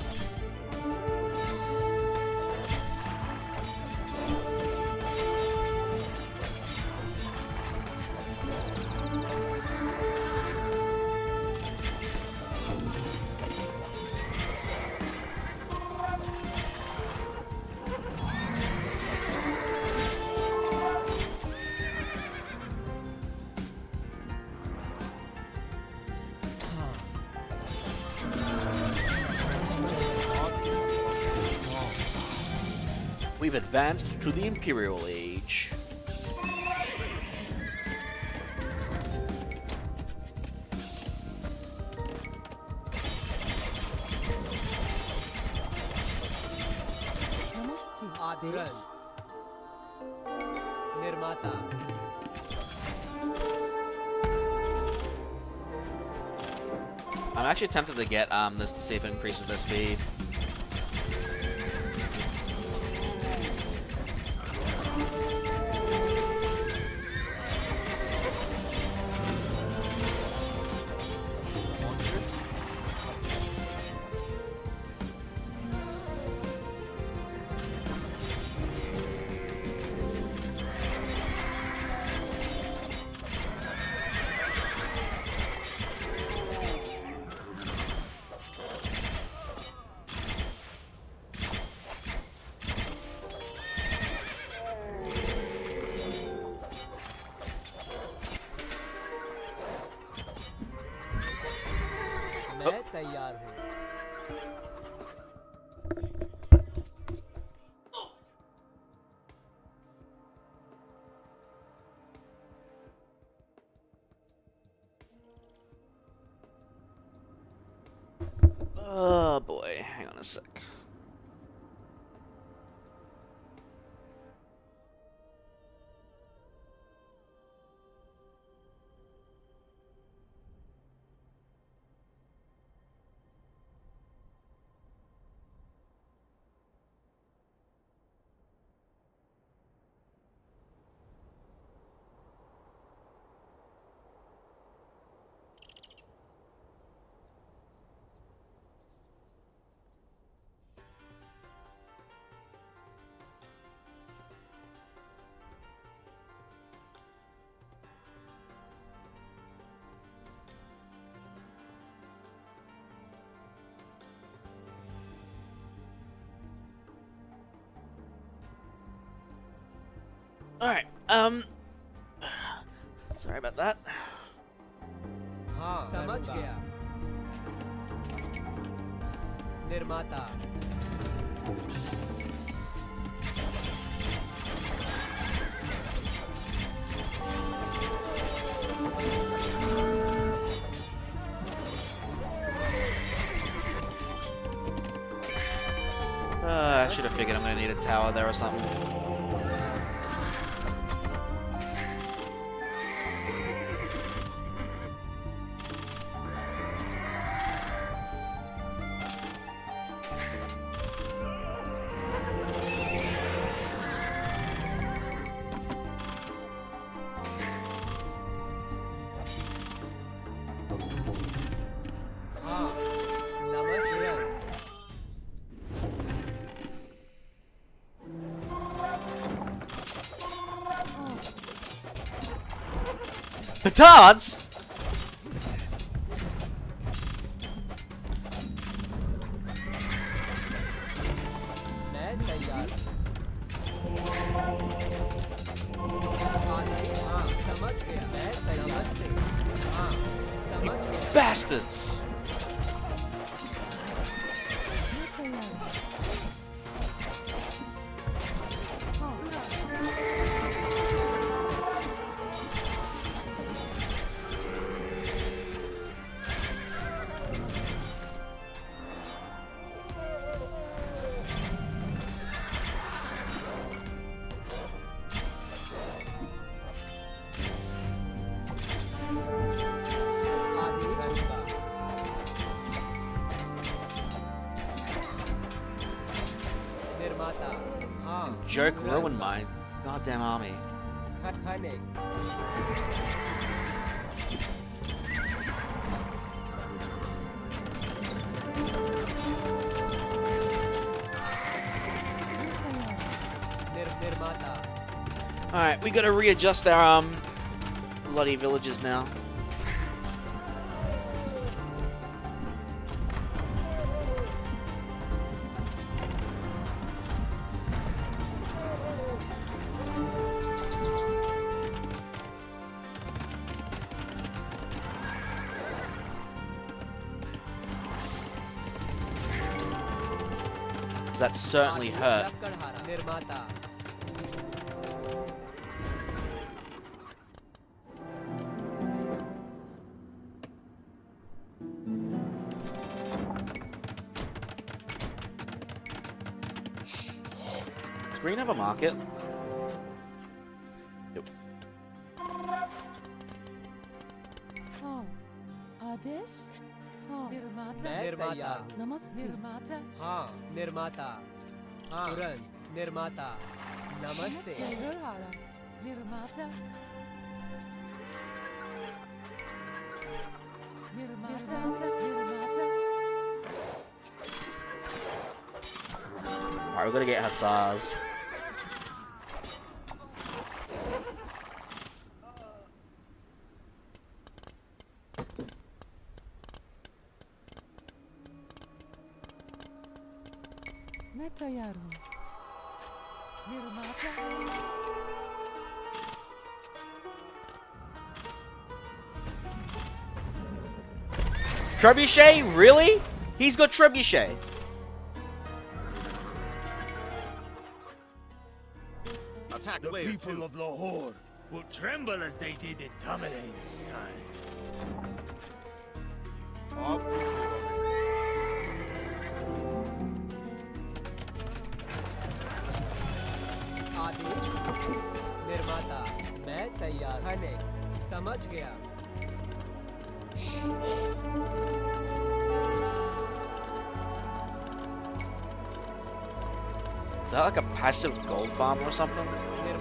we've advanced to the Imperial Age. आदेश निर्माता I'm actually tempted to get this to see if it increases their speed. मैं तैयार हूँ Oh boy, hang on a sec. Alright, sorry about that. हाँ समझ गया निर्माता I should have figured I'm gonna need a tower there or something. हाँ नमस्कार Petards? मैं तैयार हाँ समझ गया मैं तैयार हाँ समझ गया Bastards! निर्माता हाँ Jerk ruined my goddamn army. खाने निर्माता Alright, we gotta readjust our bloody villages now. That certainly hurt. लक्कड़ हारा निर्माता Does Green have a market? Nope. आदेश निर्माता निर्माता नमस्ते निर्माता हाँ निर्माता हाँ तुरंत निर्माता नमस्ते निर्माता निर्माता निर्माता Alright, we're gonna get Hussars. मैं तैयार हूँ निर्माता Trebuchet? Really? He's got Trebuchet. Attack The player people 2. of Lahore will tremble as they did in Tamalane's time. आदेश निर्माता मैं तैयार खाने समझ गया Is that like a passive gold farm or something?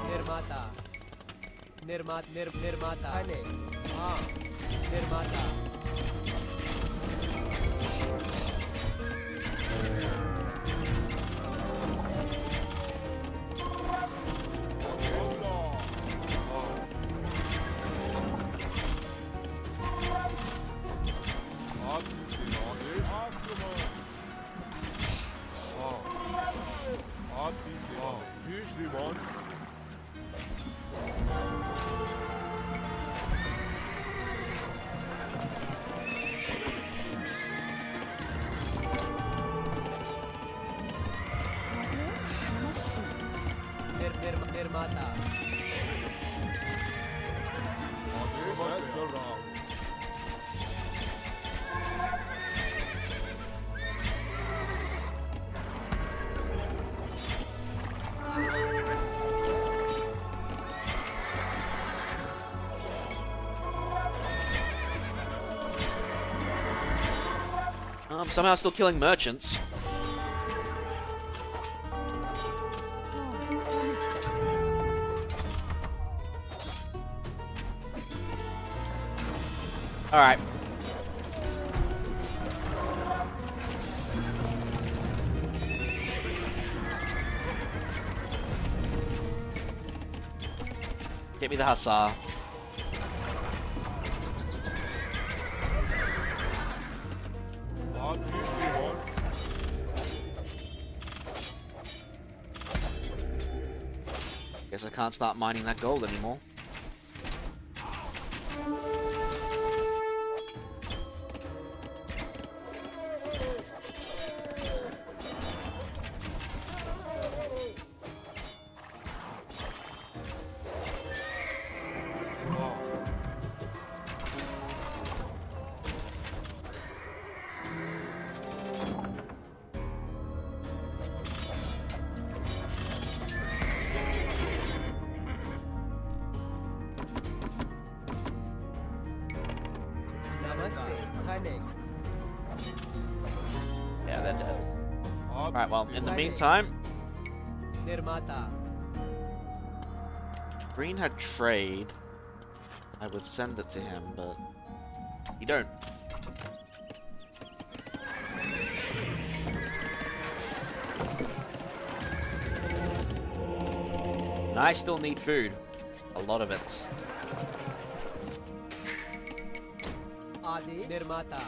निर्माता निर्माता खाने हाँ निर्माता निर्माता I'm somehow still killing merchants. Alright. Get me the Hussar. Guess I can't start mining that gold anymore. Yeah, they're dead. Alright, well, in the meantime, निर्माता Green had trade. I would send it to him, but you don't. And I still need food. A lot of it. आदि निर्माता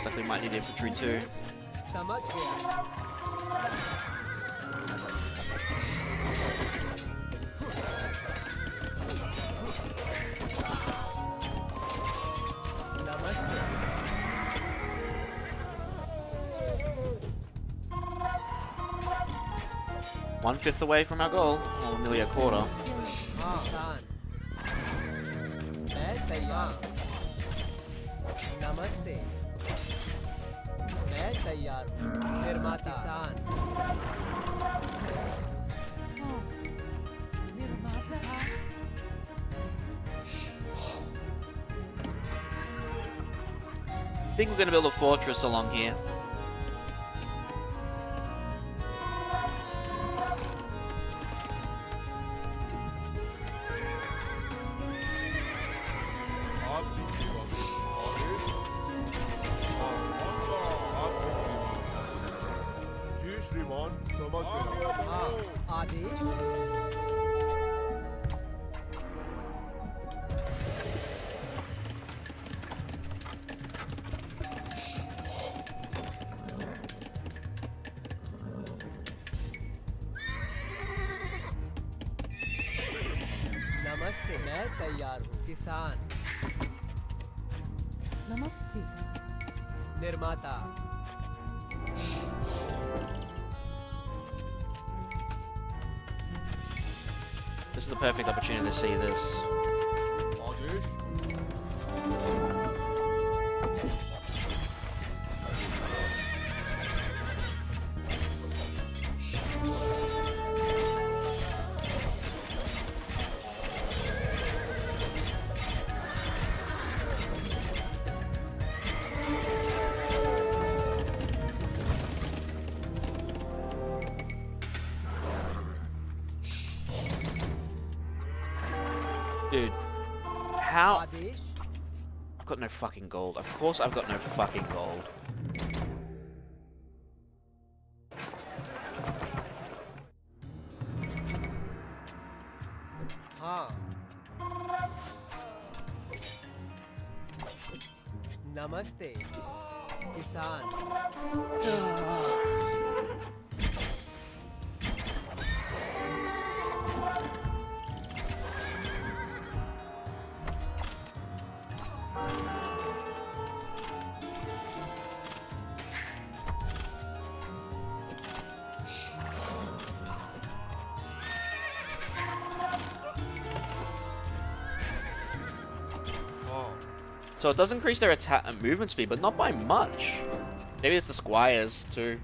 Looks like we might need infantry too. समझ गया नमस्ते 1/5 away from our goal, or nearly a quarter. हाँ किसान मैं तैयार नमस्ते मैं तैयार हूँ निर्माता किसान I think we're going to build a fortress along here. हाँ आदेश नमस्ते मैं तैयार हूँ किसान नमस्ते निर्माता This is the perfect opportunity to see this. Dude, how? Adesh I've got no fucking gold. Of course I've got no fucking gold. हाँ नमस्ते किसान So it does increase their attack and movement speed, but not by much. Maybe it's the squires too.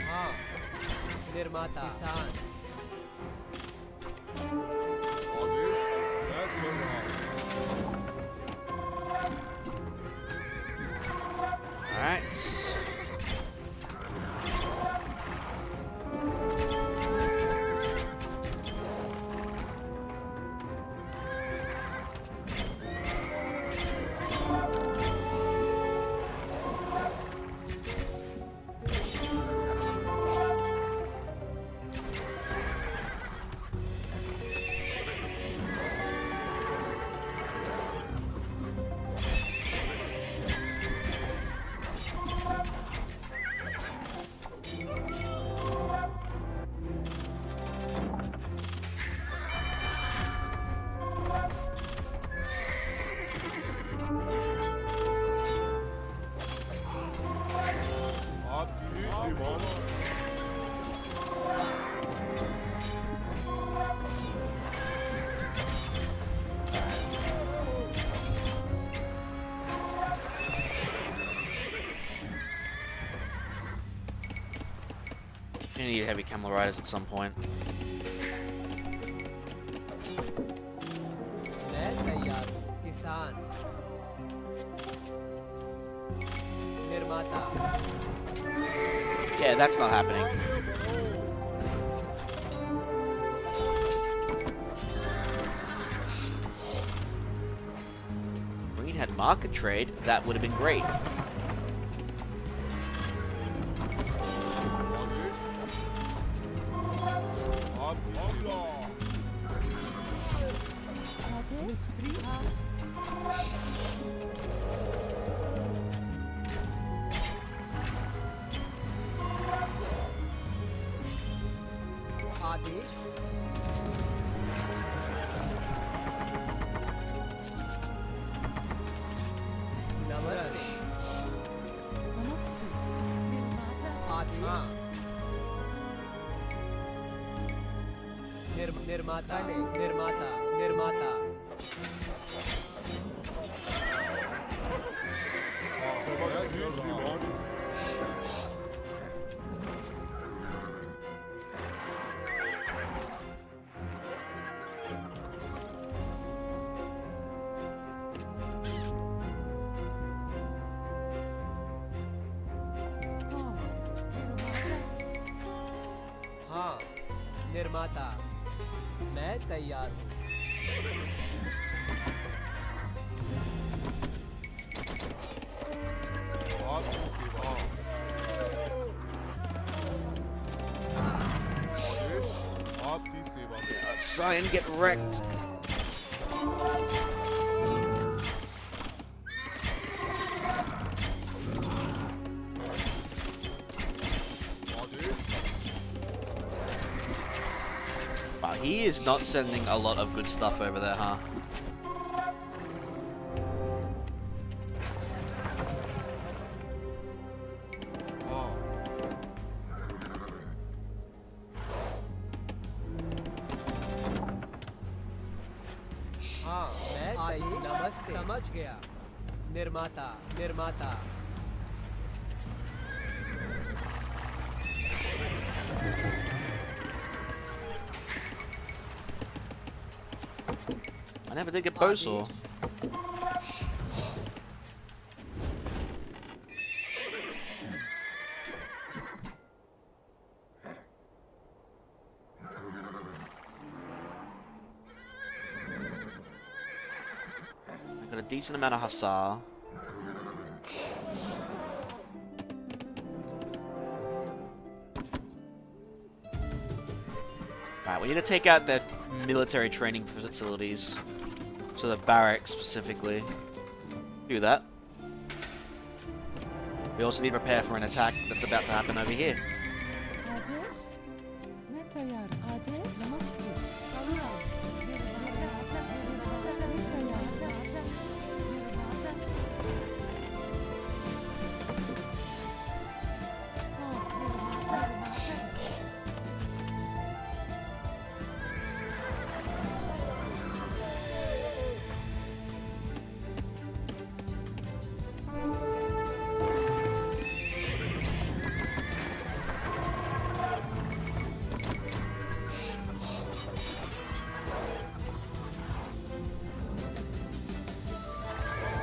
हाँ निर्माता किसान Alright. Gonna need heavy camel riders at some point. मैं तैयार हूँ किसान निर्माता Yeah, that's not happening. Green had market trade. That would have been great. निर्माता ने निर्माता निर्माता हाँ निर्माता मैं तैयार हूँ Cyan, get wrecked. Wow, he is not sending a lot of good stuff over there, huh? हाँ मैं नमस्ते समझ गया निर्माता निर्माता I never did get Bosaw. I got a decent amount of Hussar. Alright, we need to take out the military training facilities. So the barracks specifically. Do that. We also need to prepare for an attack that's about to happen over here.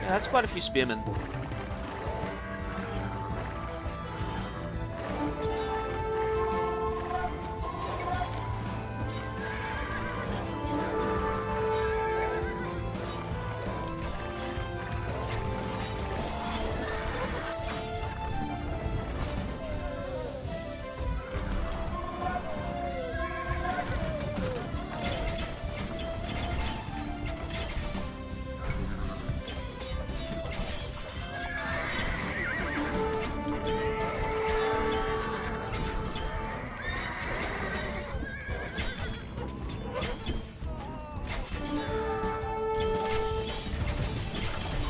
Yeah, that's quite a few spearmen.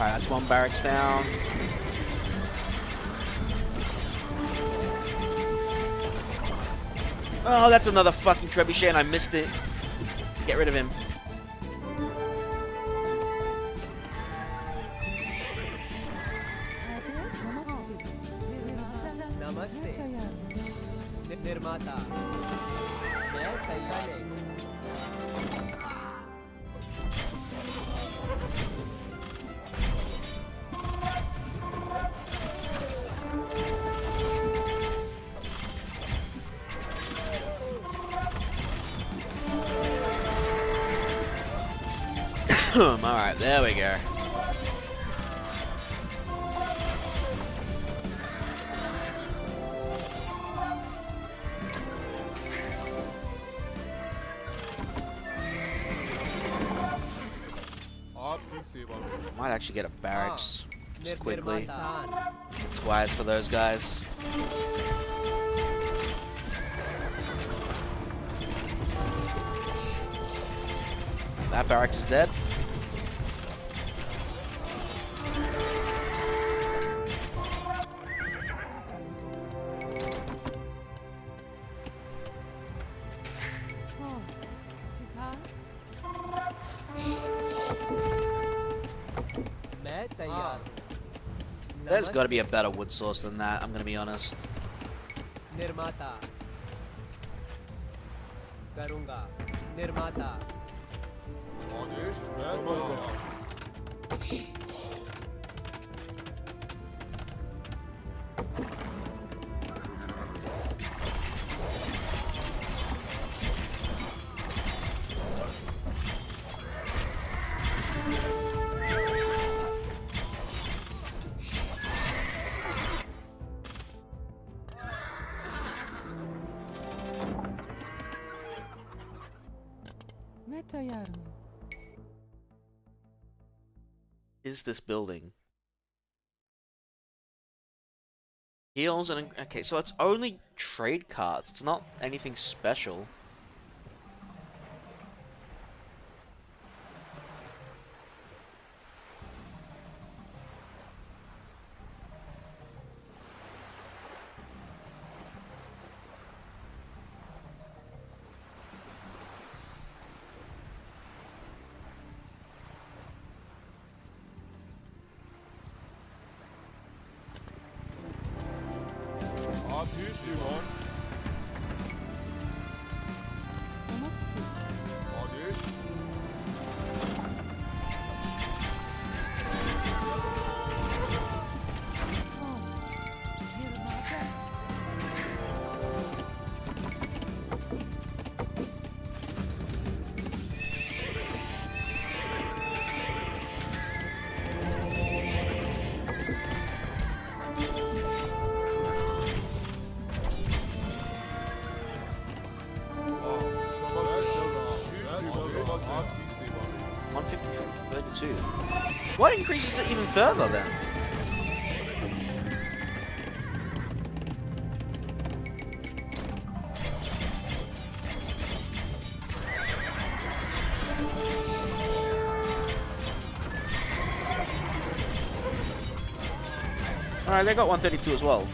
Alright, that's one barracks down. Oh, that's another fucking trebuchet and I missed it. Get rid of him. नमस्ते निर्माता मैं तैयार हूँ Alright, there we go. Might actually get a barracks just quickly. It's wise for those guys. That barracks is dead. There's got to be a better wood source than that, I'm gonna be honest. निर्माता करूंगा निर्माता Is this building? Heals and okay, so it's only trade cards. It's not anything special. What increases it even further then? Alright, they got 132 as well.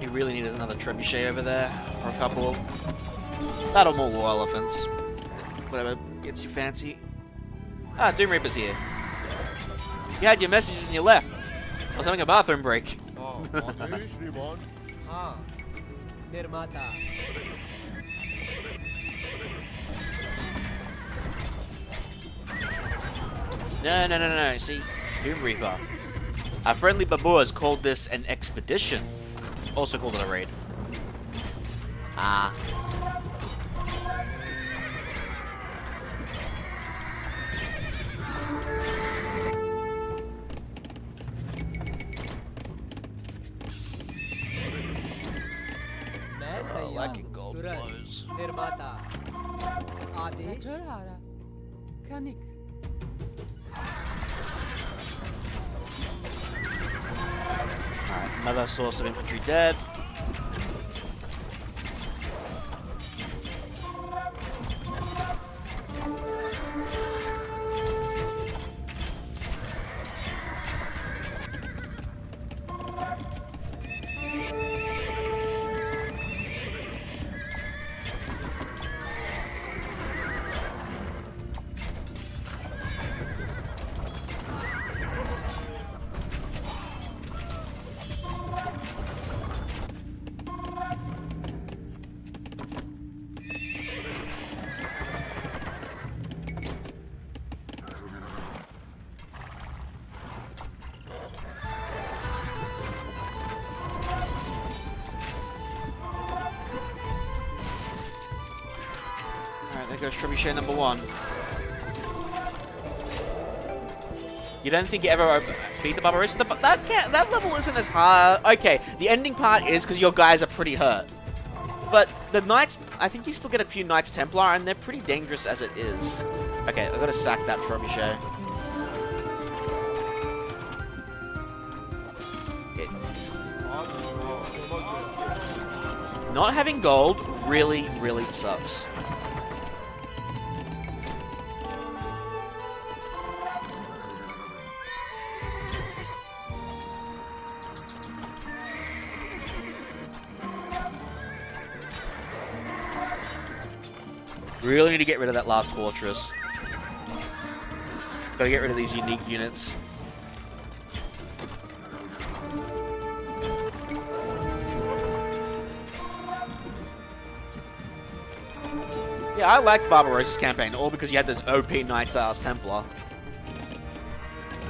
You really needed another trebuchet over there, or a couple. That'll more war elephants. Whatever gets you fancy. Ah, Doom Reaper's here. You had your messages and you left. I was having a bathroom break. No. See, Doom Reaper. Our friendly Babur has called this an expedition. Also called it a raid. Ah. Oh, that can go निर्माता आदेश Kanik. Alright, another source of infantry dead. Alright, there goes trebuchet number 1. You don't think you ever beat the Barbarossa? That level isn't as hard. Okay, the ending part is because your guys are pretty hurt. But the Knights, I think you still get a few Knights Templar, and they're pretty dangerous as it is. Okay, I've got to sack that trebuchet. Okay. Not having gold really, really sucks. Really need to get rid of that last fortress. Gotta get rid of these unique units. Yeah, I liked Barbarossa's campaign, all because you had this OP Knights Templar.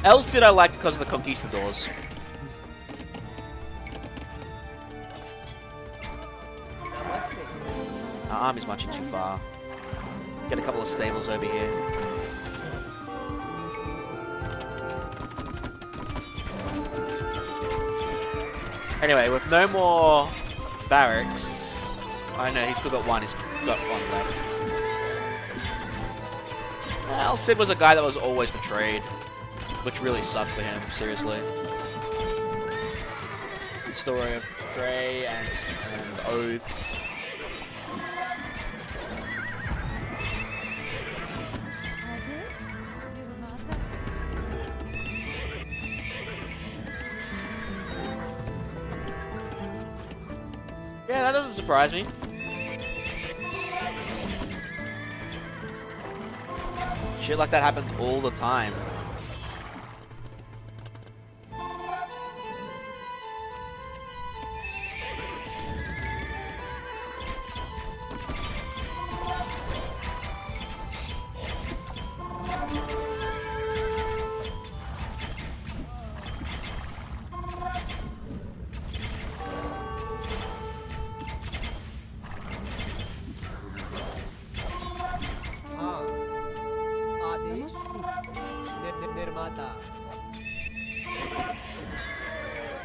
Elcid I liked because of the Conquistadors. Our army's marching too far. Get a couple of stables over here. Anyway, with no more barracks... I know, he's still got one. He's got one left. Well, Sid was a guy that was always betrayed. Which really sucked for him, seriously. The story of Prey and Oath. Yeah, that doesn't surprise me. Shit like that happens all the time.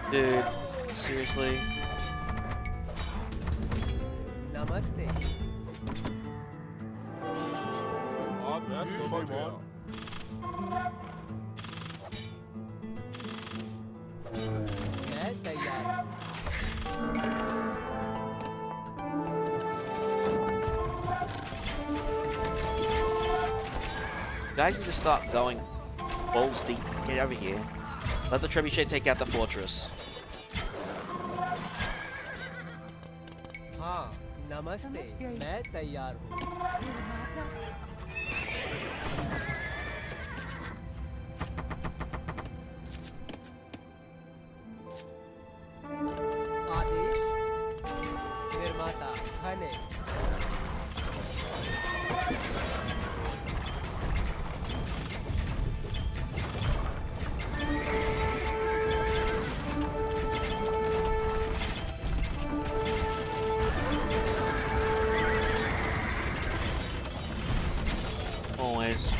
Dude, seriously? Namaste. मैं तैयार हूँ। Guys need to start going balls deep. Get over here. Let the trebuchet take out the fortress. हाँ, नमस्ते। मैं तैयार हूँ। आदेश निर्माता खाने Always.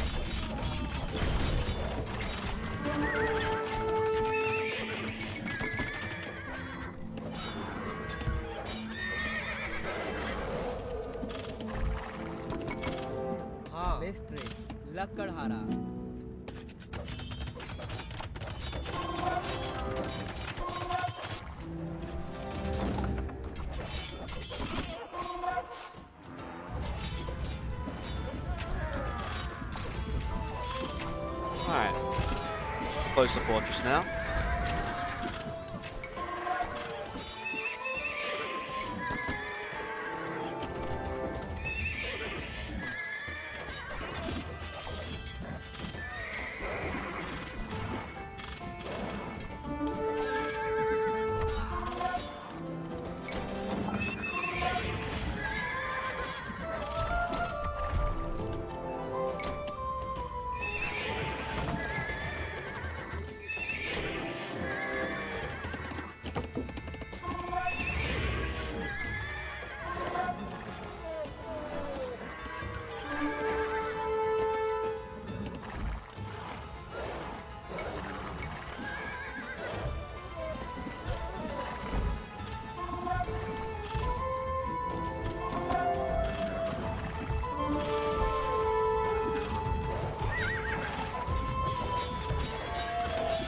Mestre, Lakadhara. Alright. Close the fortress now.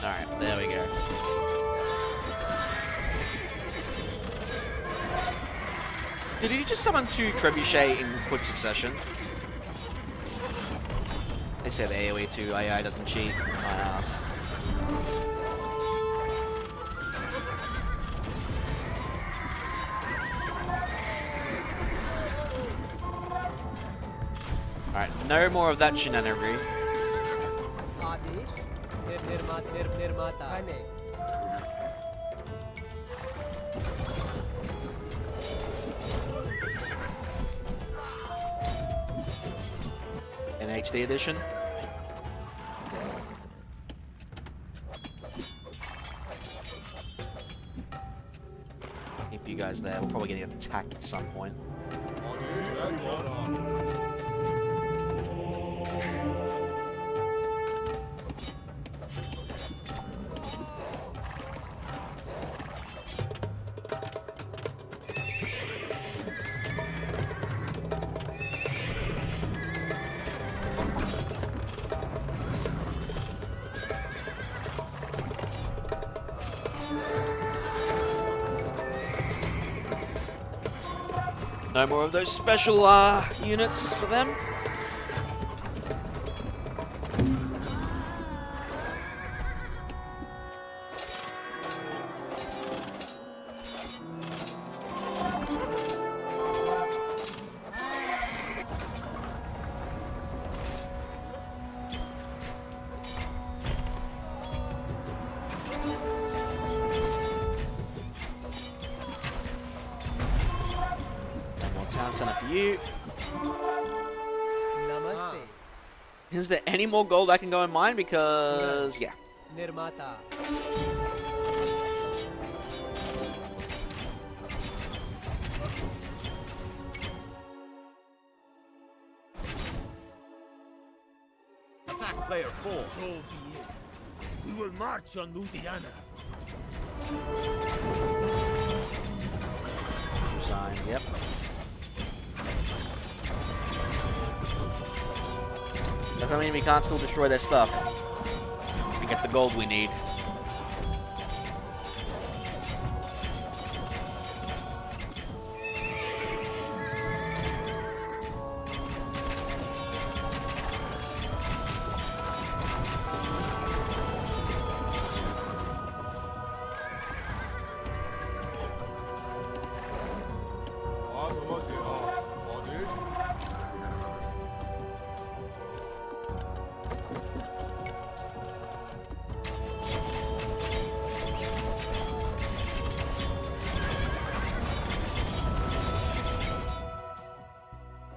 Alright, there we go. Did he just summon 2 Trebuchet in quick succession? They say the AoE 2 AI doesn't cheat. My ass. Alright, no more of that shenanigan. Adesh, Nirmata. An HD edition. Keep you guys there. We're probably getting attacked at some point. No more of those special units for them. Town center for you. Namaste, Is there any more gold I can go and mine? Because, yeah. Nirmata. Attack player 4. So be it. We will march on Ludiana. Resign, yep. Does that mean we can't still destroy their stuff? We get the gold we need.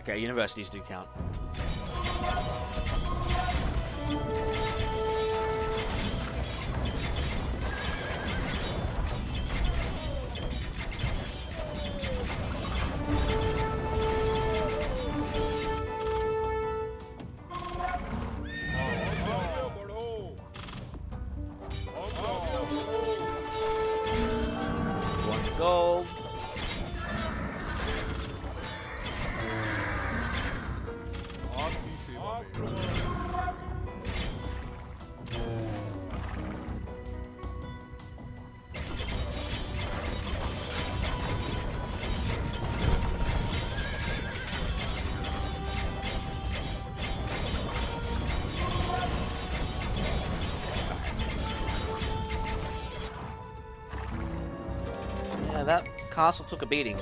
Okay, universities do count. One gold. Yeah, that castle took a beating.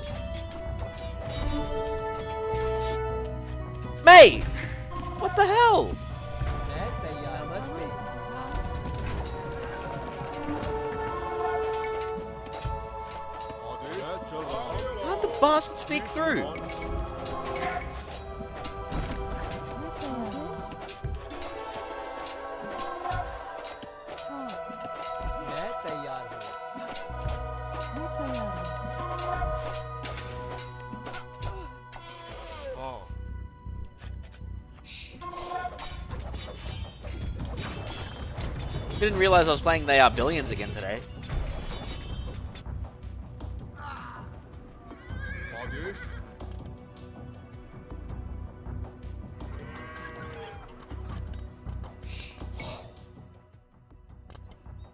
Mate! What the hell? How'd the bastard sneak through? Didn't realize I was playing They Are Billions again today.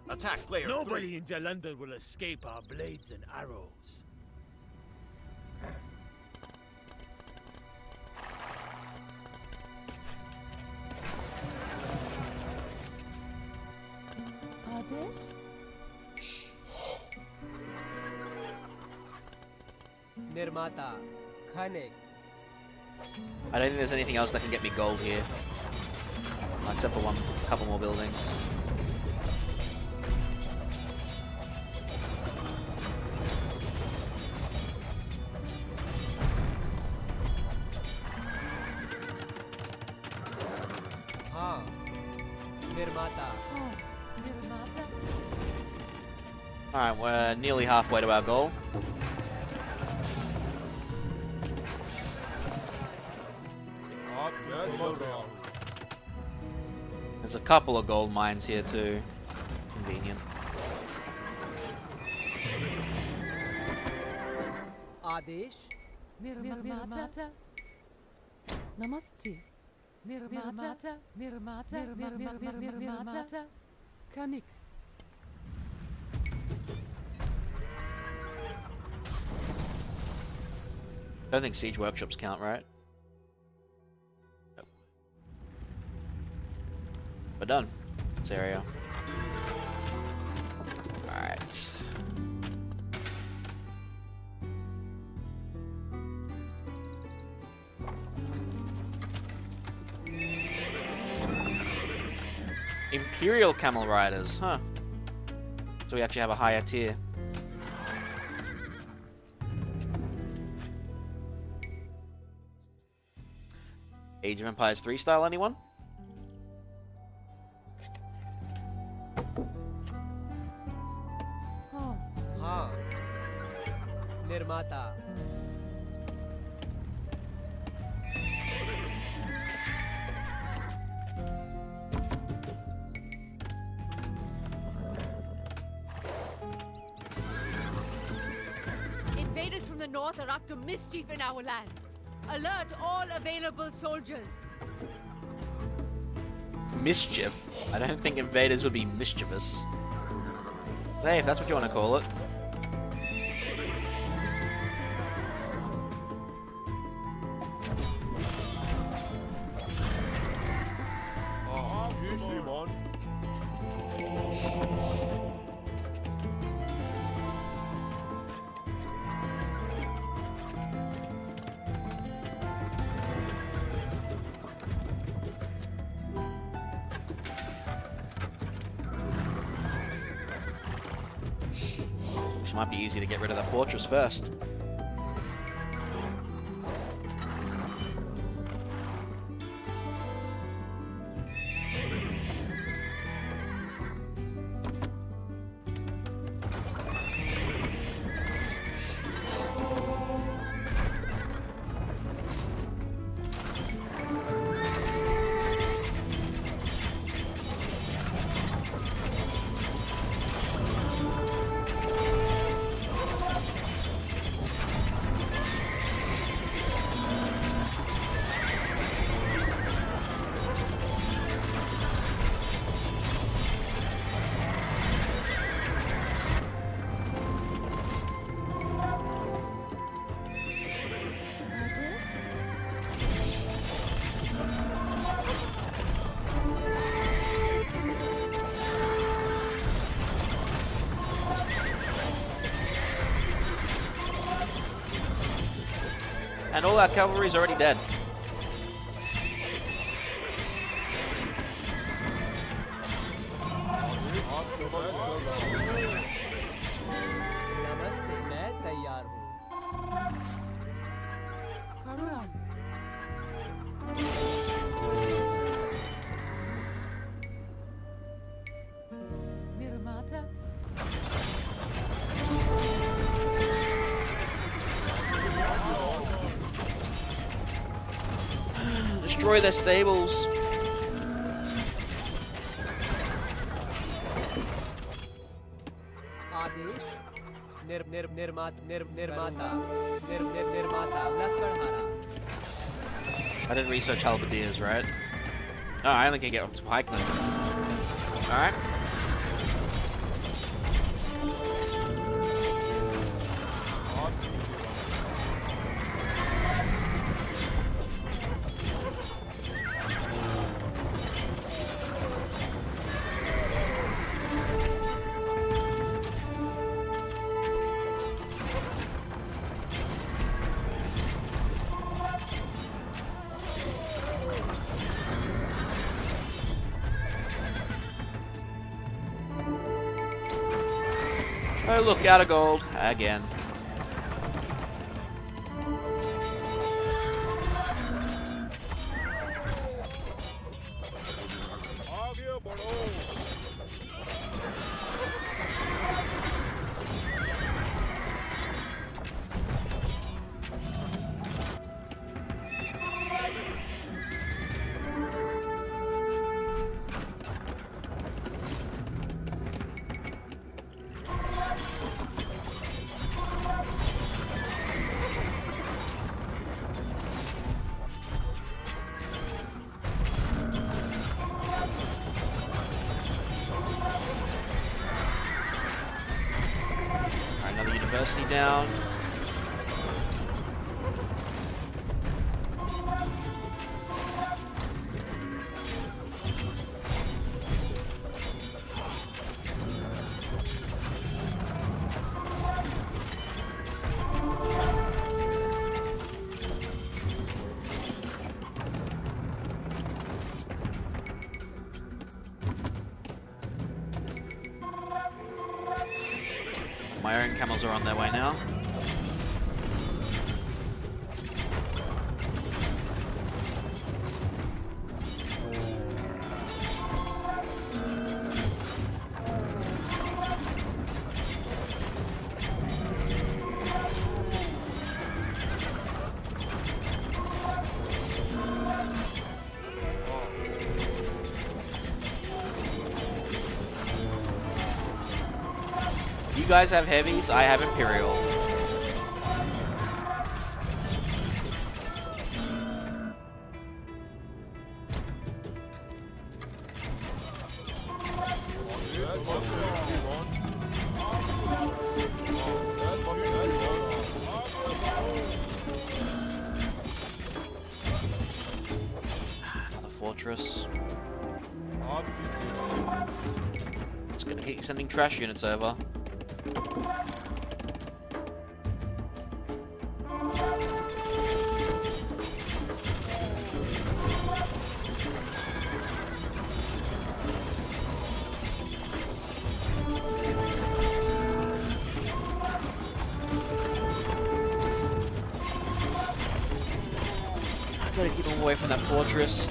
Attack player Nobody in Jalandhar will escape our blades and arrows. Nirmata, Khanik. I don't think there's anything else that can get me gold here. Except for a couple more buildings. Ha. Nirmata. Alright, we're nearly halfway to our goal. There's a couple of gold mines here too. Convenient. Adesh. Nirmata. Namaste. Nirmata. Nirmata. Khanik. I don't think siege workshops count, right? Nope. We're done. This area. Alright. Imperial Camel Riders, huh? So we actually have a higher tier. Age of Empires 3 style, anyone? Ha. Nirmata. Invaders from the north are up to mischief in our land. Alert all available soldiers. Mischief? I don't think invaders would be mischievous. But hey, if that's what you want to call it. Might be easy to get rid of the fortress first. And all our cavalry's already dead. नमस्ते मैं तैयार हूँ Nirmata? Destroy their stables. आदेश निर्माता लकड़हारा I didn't research halberdiers, right? Oh, I only can get up to pikemen. Alright. Oh, look, out of gold. Again. Another university down. My own camels are on their way now. You guys have heavies, I have Imperial. Another fortress. Just gonna keep sending trash units over. Gotta keep them away from that fortress.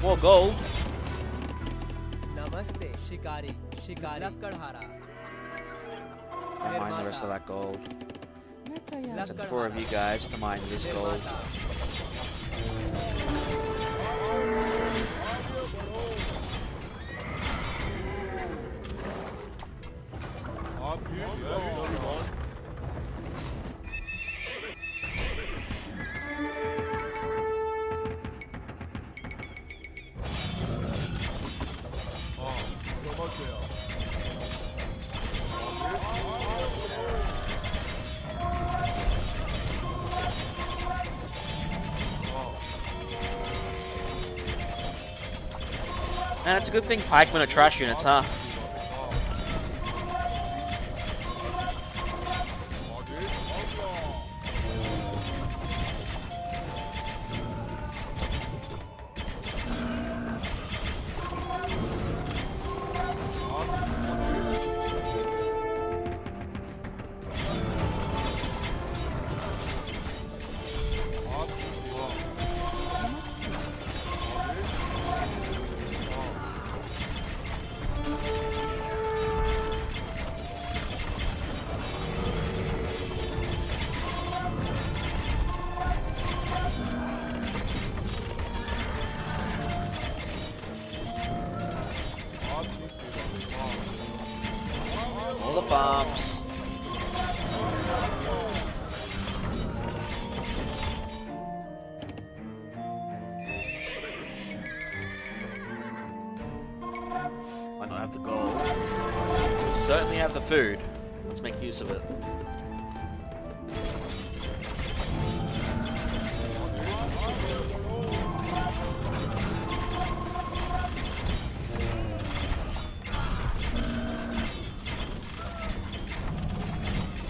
more gold. Namaste, Shikari. Shikari. Lakkadhara. I'll mine the rest of that gold. Send 4 of you guys to mine this gold. And it's a good thing pikemen are trash units, huh? All the farms. Might not have the gold. We certainly have the food. Let's make use of it.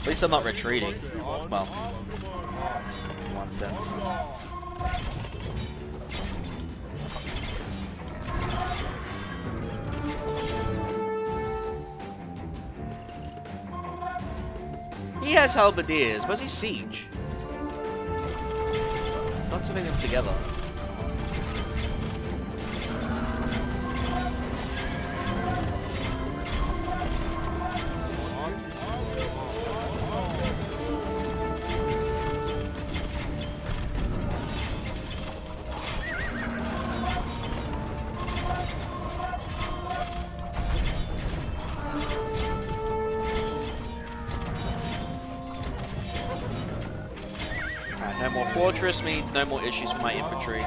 At least I'm not retreating. Well, in one sense. He has halberdiers. Where's his siege? He's not sitting them together. No more fortress means no more issues for my infantry.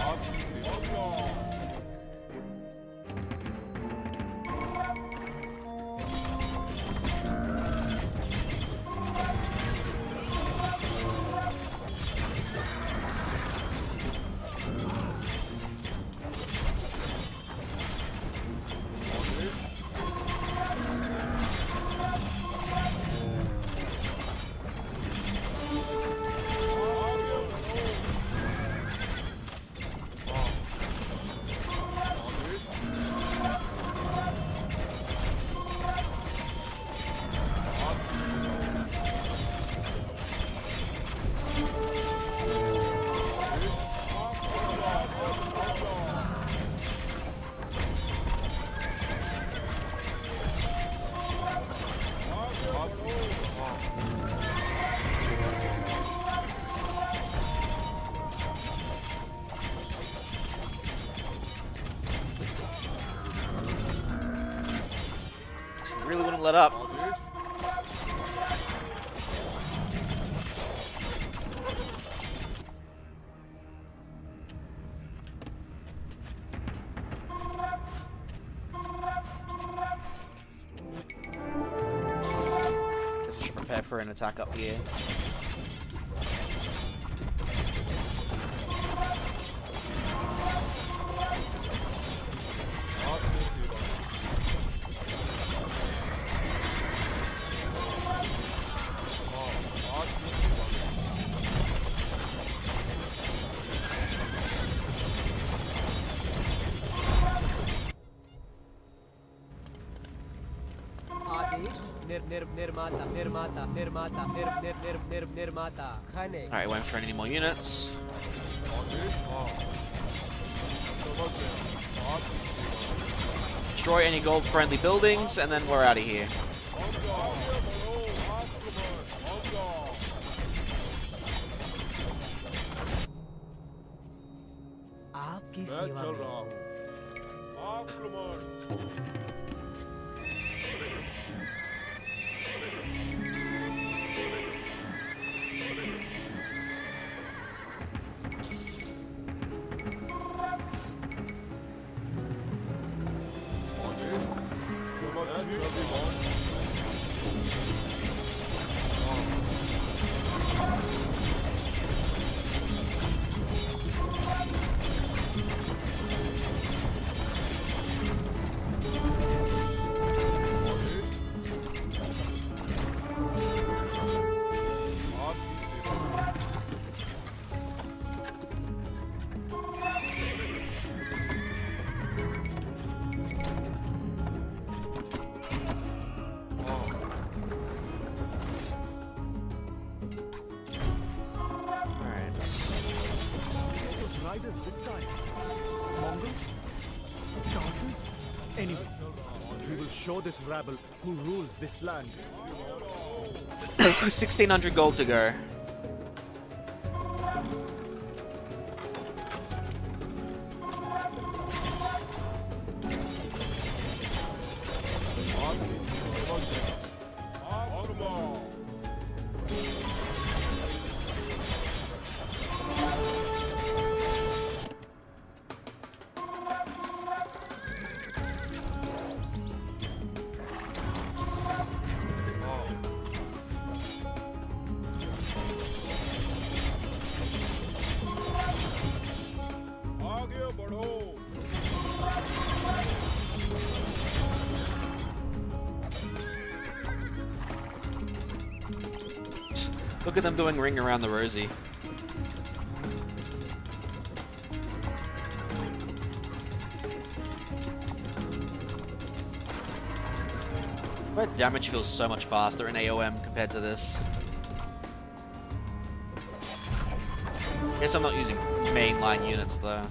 Really wouldn't let up. Guess I should prepare for an attack up here. Alright, won't train any more units. Destroy any gold-friendly buildings, and then we're out of here. आपकी सेवा में Riders this time? Mongols? Tartars? Anyway, we will show this rabble who rules this land. 1600 gold to go. Look at them doing ring around the rosy. But damage feels so much faster in AOM compared to this. Guess I'm not using mainline units though.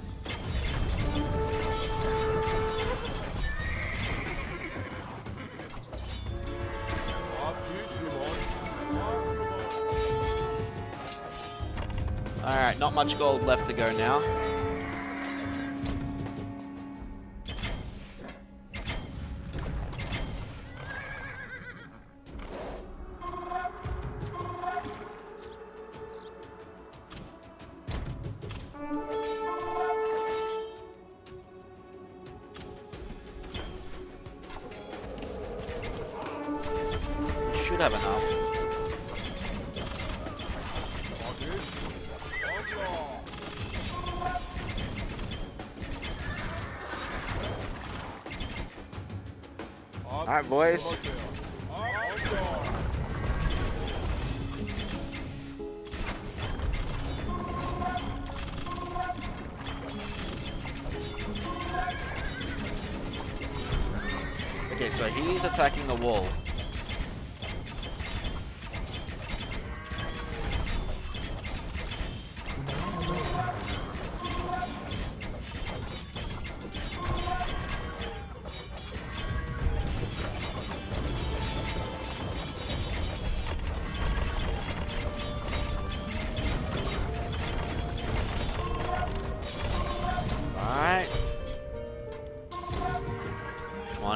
Alright, not much gold left to go now. Should have enough. Alright, boys. Okay, so he's attacking the wall.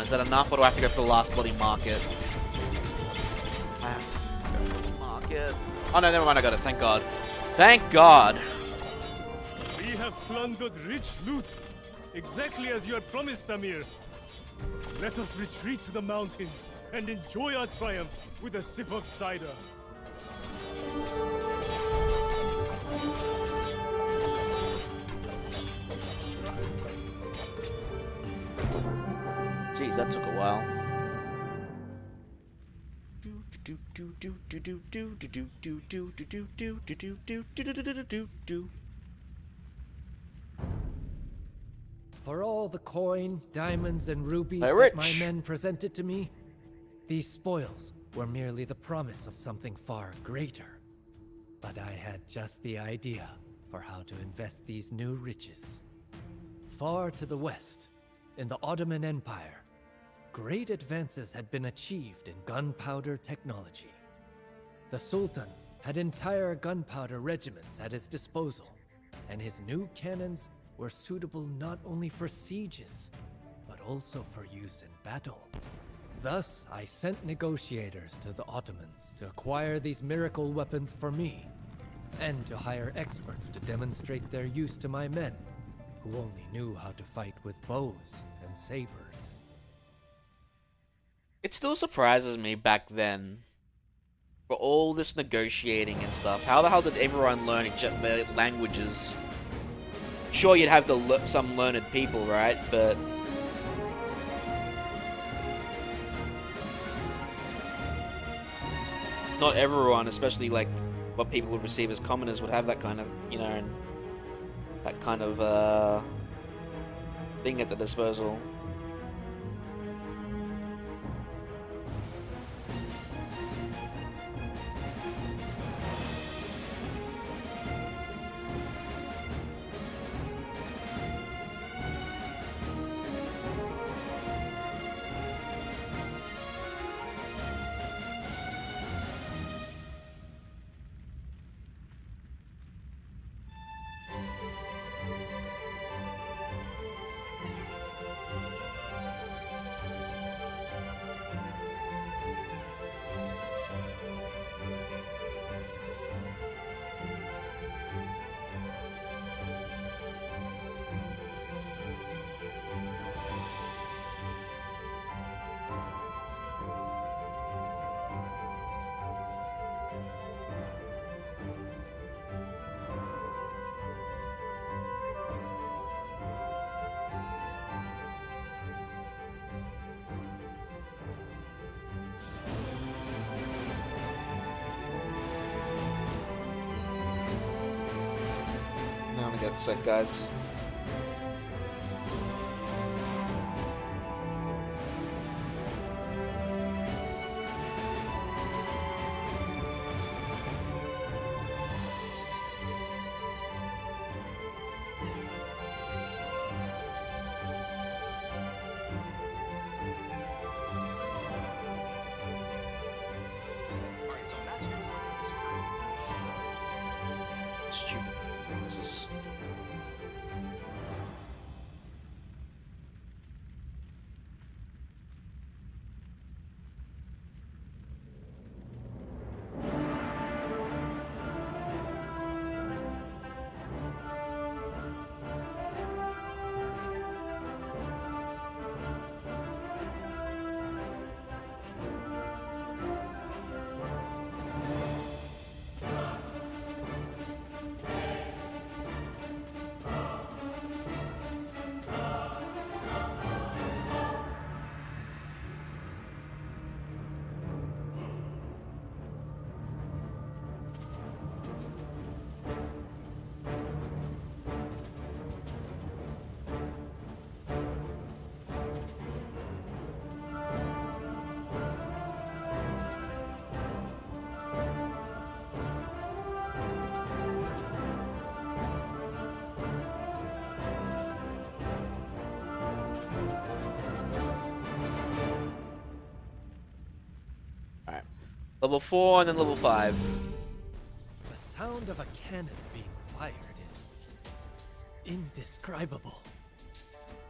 Is that enough, or do I have to go for the last bloody market? I have to go for the market. Oh no, never mind, I got it, thank God. Thank God! We have plundered rich loot, exactly as you had promised, Amir. Let us retreat to the mountains and enjoy our triumph with a sip of cider. Jeez, that took a while. For all the coin, diamonds, and rubies They're that my rich. men presented to me, these spoils were merely the promise of something far greater. But I had just the idea for how to invest these new riches. Far to the west, in the Ottoman Empire, great advances had been achieved in gunpowder technology. The Sultan had entire gunpowder regiments at his disposal, and his new cannons were suitable not only for sieges, but also for use in battle. Thus, I sent negotiators to the Ottomans to acquire these miracle weapons for me, and to hire experts to demonstrate their use to my men, who only knew how to fight with bows and sabers. It still surprises me back then, for all this negotiating and stuff. How the hell did everyone learn their languages? Sure, you'd have some learned people, right? But not everyone, especially like what people would receive as commoners, would have that kind of, you know, that kind of thing at the disposal. Get set, guys. Stupid. This is... Level 4 and then level 5. The sound of a cannon being fired is indescribable.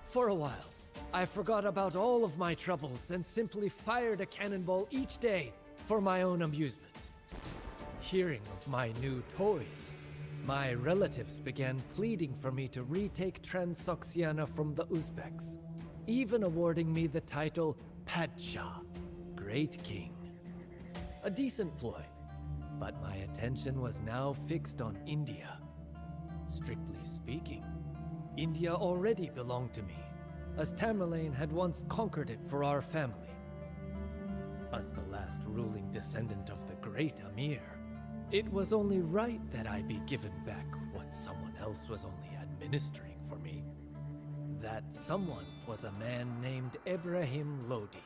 For a while, I forgot about all of my troubles and simply fired a cannonball each day for my own amusement. Hearing of my new toys, my relatives began pleading for me to retake Transoxiana from the Uzbeks, even awarding me the title Padshah, Great King. A decent ploy, but my attention was now fixed on India. Strictly speaking, India already belonged to me, as Tamerlane had once conquered it for our family. As the last ruling descendant of the great Amir, it was only right that I be given back what someone else was only administering for me. That someone was a man named Ibrahim Lodi,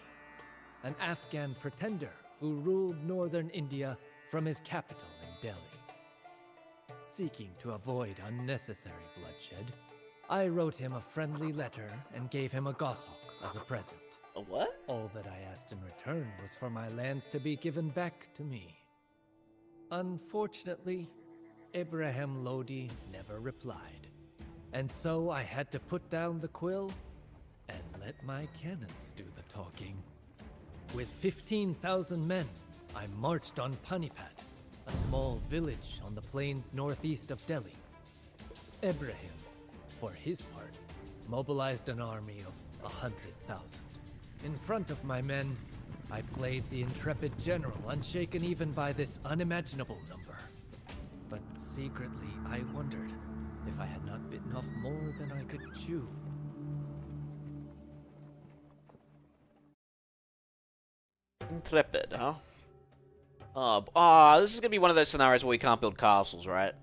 an Afghan pretender who ruled northern India from his capital in Delhi. Seeking to avoid unnecessary bloodshed, I wrote him a friendly letter and gave him a goshawk as a present. A what? All that I asked in return was for my lands to be given back to me. Unfortunately, Abraham Lodi never replied. And so I had to put down the quill and let my cannons do the talking. With 15,000 men, I marched on Panipat, a small village on the plains northeast of Delhi. Abraham, for his part, mobilized an army of 100,000. In front of my men, I played the intrepid general, unshaken even by this unimaginable number. But secretly, I wondered if I had not bitten off more than I could chew. Intrepid, huh? This is gonna be one of those scenarios where we can't build castles, right?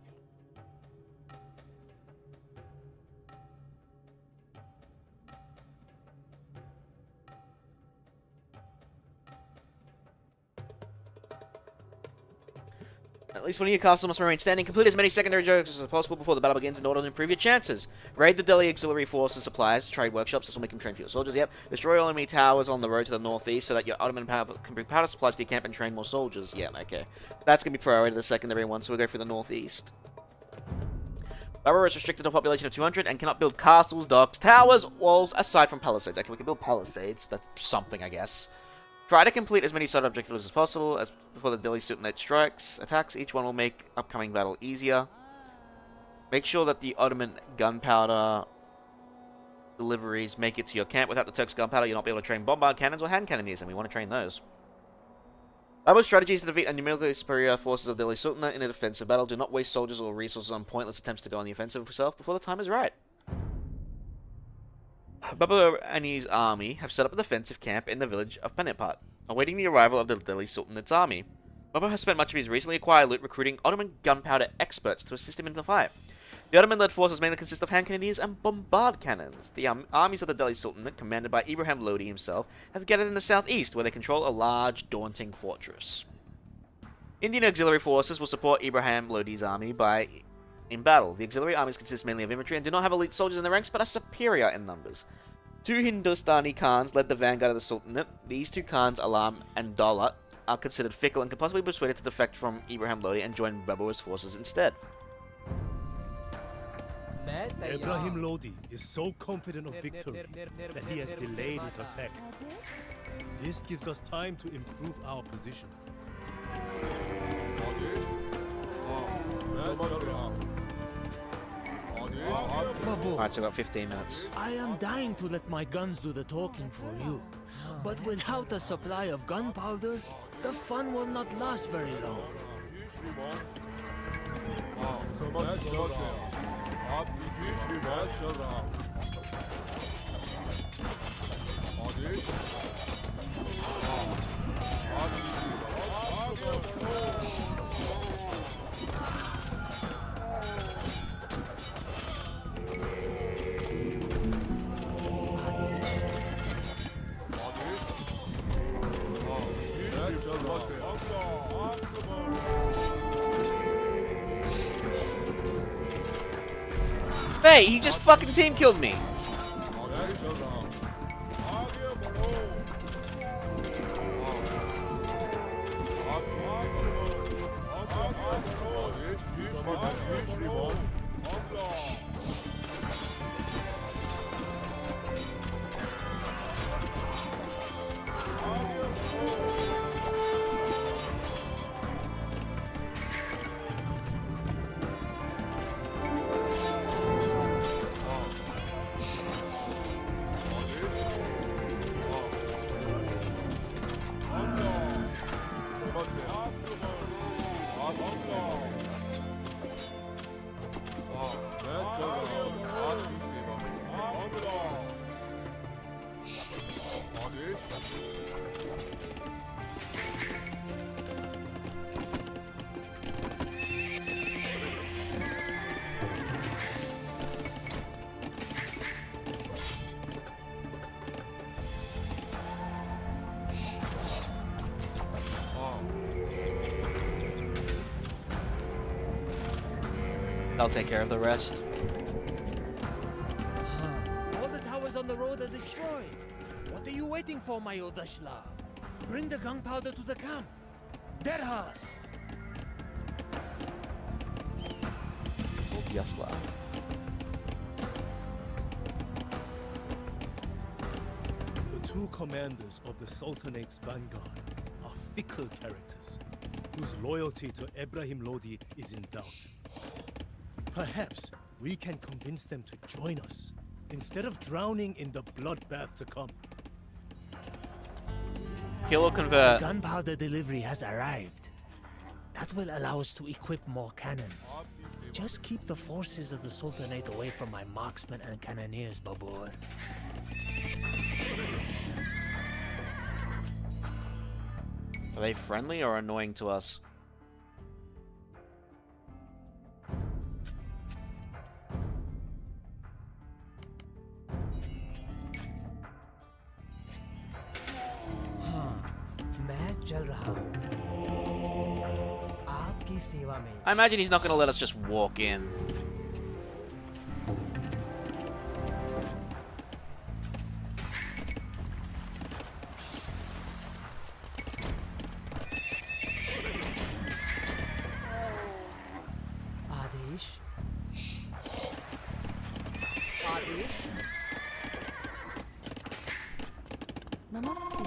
At least one of your castles must remain standing. Complete as many secondary objectives as possible before the battle begins in order to improve your chances. Raid the Delhi auxiliary forces, supplies, trade workshops. This will make them train for your soldiers. Yep. Destroy all enemy towers on the road to the northeast so that your Ottoman power can bring powder supplies to your camp and train more soldiers. Yep, okay. That's going to be priority, the secondary one, so we'll go for the northeast. Babur is restricted to a population of 200 and cannot build castles, docks, towers, walls, aside from palisades. Okay, we can build palisades. That's something, I guess. Try to complete as many side objectives as possible before the Delhi Sultanate attacks. Each one will make upcoming battle easier. Make sure that the Ottoman gunpowder deliveries make it to your camp. Without the Turks' gunpowder, you'll not be able to train bombard cannons or hand cannoneers, and we want to train those. Babur's strategies to defeat numerically superior forces of Delhi Sultanate in a defensive battle. Do not waste soldiers or resources on pointless attempts to go on the offensive yourself before the time is right. Babur and his army have set up a defensive camp in the village of Panipat, awaiting the arrival of the Delhi Sultanate's army. Babur has spent much of his recently acquired loot recruiting Ottoman gunpowder experts to assist him in the fight. The Ottoman-led forces mainly consist of hand cannoneers and bombard cannons. The armies of the Delhi Sultanate, commanded by Ibrahim Lodi himself, have gathered in the southeast, where they control a large, daunting fortress. Indian auxiliary forces will support Ibrahim Lodi's army in battle. The auxiliary armies consist mainly of infantry and do not have elite soldiers in their ranks, but are superior in numbers. Two Hindustani Khans led the vanguard of the Sultanate. These two Khans, Alam and Daulat, are considered fickle and can possibly be persuaded to defect from Ibrahim Lodi and join Babur's forces instead. Ibrahim Lodi is so confident of victory that he has delayed his attack. This gives us time to improve our position. Alright, so we've got 15 minutes. I am dying to let my guns do the talking for you. But without a supply of gunpowder, the fun will not last very long. Hey, he just fucking team killed me. I'll take care of the rest. on the road are destroyed. What are you waiting for, my Odashla? Bring the gunpowder to the camp. Derhal! Yasla. The two commanders of the Sultanate's vanguard are fickle characters, whose loyalty to Ibrahim Lodi is in doubt. Perhaps we can convince them to join us, instead of drowning in the bloodbath to come. Kill or convert. Gunpowder delivery has arrived. That will allow us to equip more cannons. Just keep the forces of the Sultanate away from my marksmen and cannoneers, Babur. Are they friendly or annoying to us? मैं चल रहा हूँ आपकी सेवा में I imagine he's not going to let us just walk in. Adesh Adesh Namaste.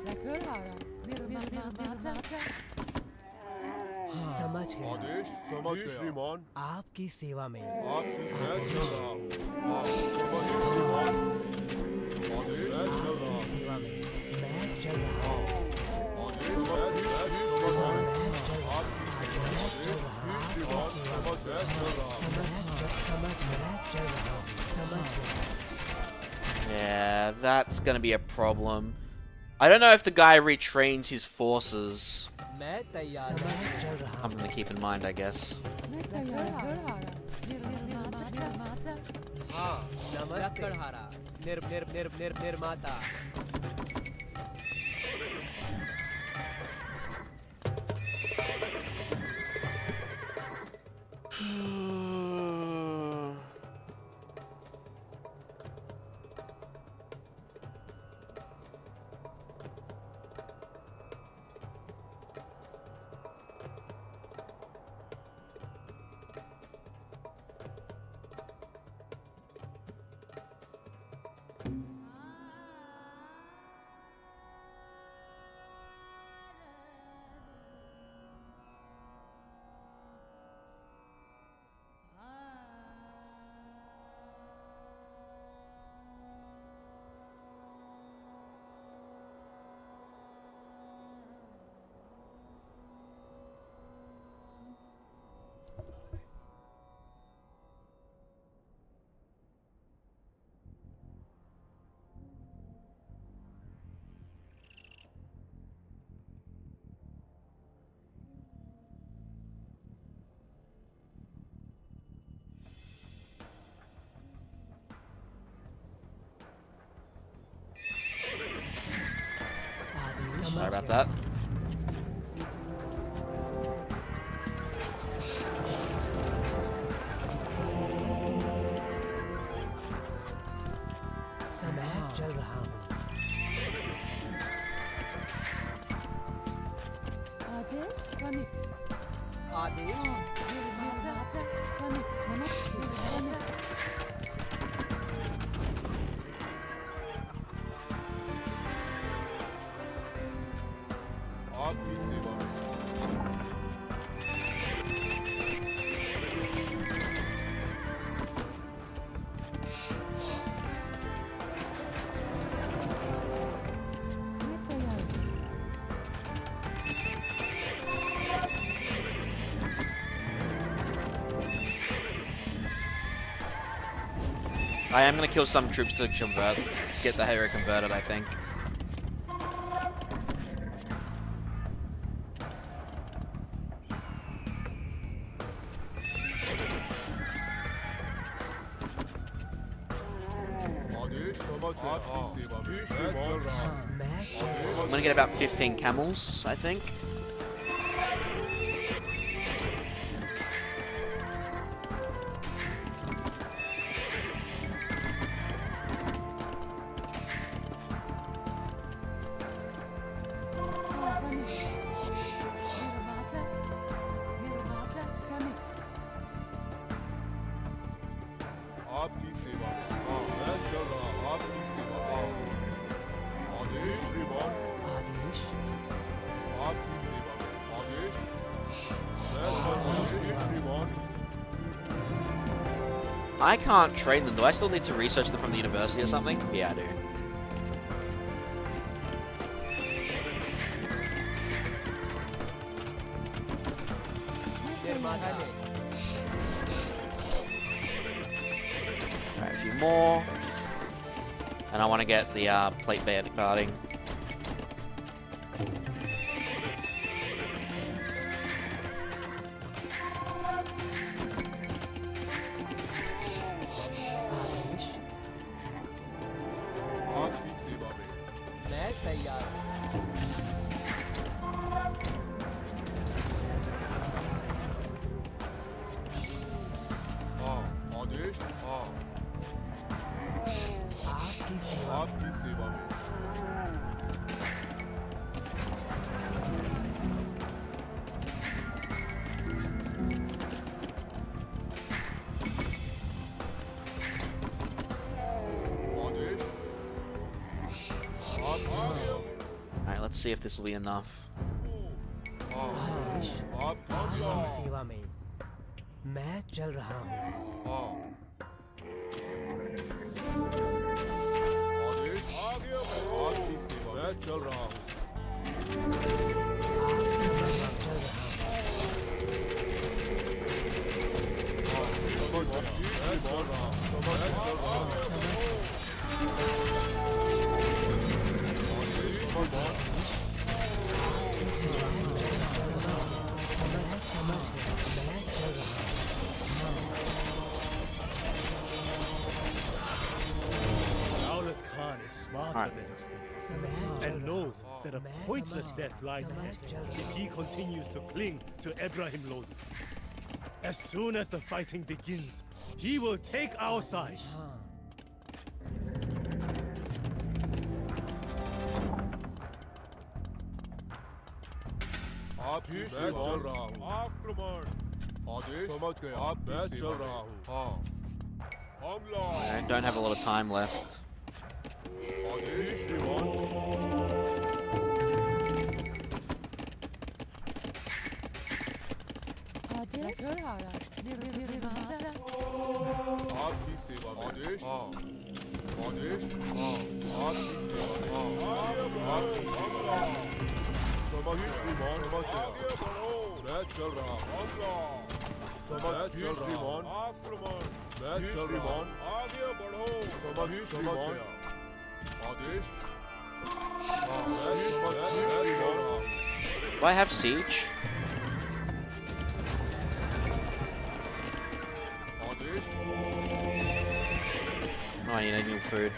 Rakarara. Nirmata. समझ गया आदेश समझ गया श्रीमान आपकी सेवा में आपकी सेवा चल रहा हूँ समझ श्रीमान आदेश मैं चल रहा हूँ सेवा में मैं चल रहा हूँ आदेश मैं समझ रहा हूँ आपकी सेवा श्रीमान समझ मैं चल रहा हूँ Yeah, that's going to be a problem. I don't know if the guy retrains his forces. मैं तैयार चल रहा Something to keep in mind, I guess. हाँ नमस्ते निर्माता Sorry about that. समय चल रहा हूँ Adesh, come in. Adesh Nirmata. Come in. Namaste. आपकी सेवा I am going to kill some troops to convert. Let's get the hero converted, I think. आदेश समझ गया आपकी सेवा में मैं चल रहा हूँ I'm going to get about 15 camels, I think. आपकी सेवा में हाँ मैं चल रहा हूँ आपकी सेवा में आदेश श्रीमान आदेश आपकी सेवा में आदेश मैं चल रहा हूँ श्रीमान I can't train them. Do I still need to research them from the university or something? Yeah, I do. Alright, a few more. And I want to get the plate band carding. आपकी सेवा में मैं तैयार हाँ आदेश हाँ आपकी सेवा आपकी सेवा में आदेश आपकी Alright, let's see if this will be enough. हाँ आदेश आपकी आपकी सेवा में मैं चल रहा हूँ हाँ आदेश आपकी सेवा मैं चल रहा हूँ आपकी सेवा में चल रहा हूँ समझ गया मैं चल रहा हूँ मैं चल रहा हूँ समझ गया मैं चल रहा Dowlat Khan is smarter Alright. than expected, हूँ and knows that a pointless death lies ahead if he continues to cling to Ibrahim Lodi. As soon as the fighting begins, he will take our side. आपकी मैं चल रहा हूँ आक्रमण आदेश समझ गया आप मैं चल रहा हूँ हाँ हमला I don't have a lot of time left. आदेश श्रीमान आपकी सेवा में आदेश हाँ आदेश हाँ आपकी सेवा में हाँ आपकी सेवा में समझ श्रीमान समझ गया मैं चल रहा हूँ समझ श्रीमान आक्रमण मैं चल रहा हूँ आगे बढ़ो समझ श्रीमान आदेश हाँ मैं समझ रहा हूँ Do I have siege? Adesh No, I need new food.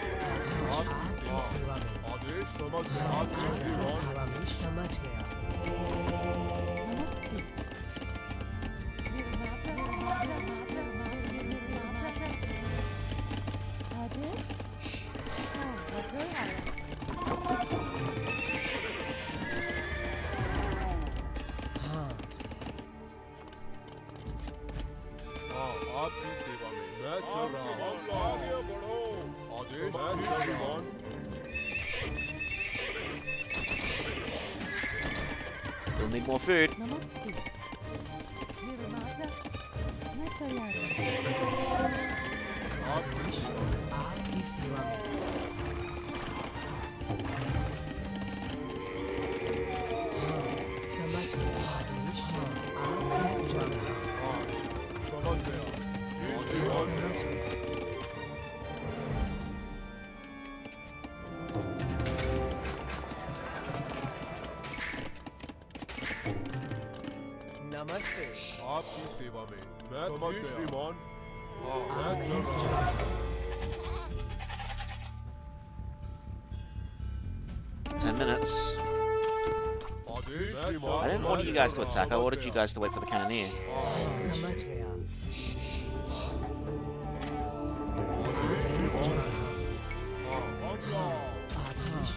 आपकी सेवा में आदेश समझ गया आपकी श्रीमान सेवा में समझ गया हाँ हाँ आपकी सेवा में मैं चल रहा हूँ आगे बढ़ो आदेश मैं चल रहा हूँ Still need more food. आपकी सेवा में हाँ समझ गया आदेश आपकी सेवा में हाँ समझ गया जी श्रीमान समझ गया नमस्ते आपकी सेवा में मैं समझ गया श्रीमान हाँ मैं आपकी चल सेवा रहा में 10 minutes. हूँ आदेश श्रीमान I didn't order you guys to attack. I ordered you guys to wait for the cannoneer. समझ गया आदेश श्रीमान हाँ हमला आदेश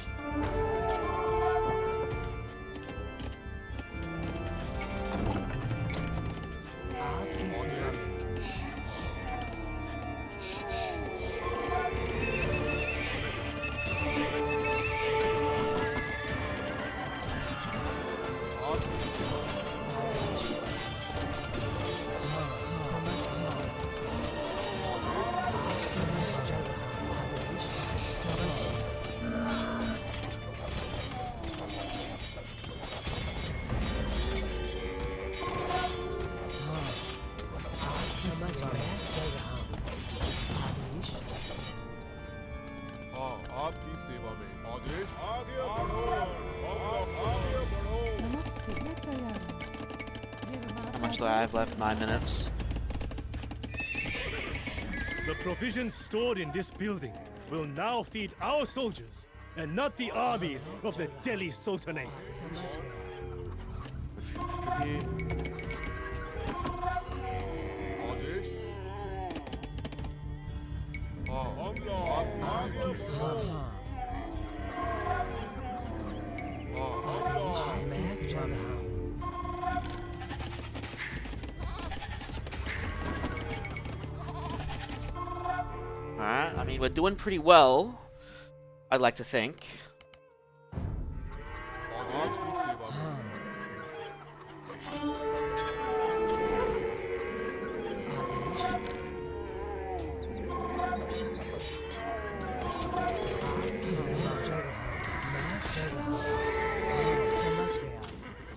much do I have left? 9 minutes. The provisions stored in this building will now feed our soldiers and not the armies of the Delhi Sultanate. Alright, I mean, we're doing pretty well, I'd like to think.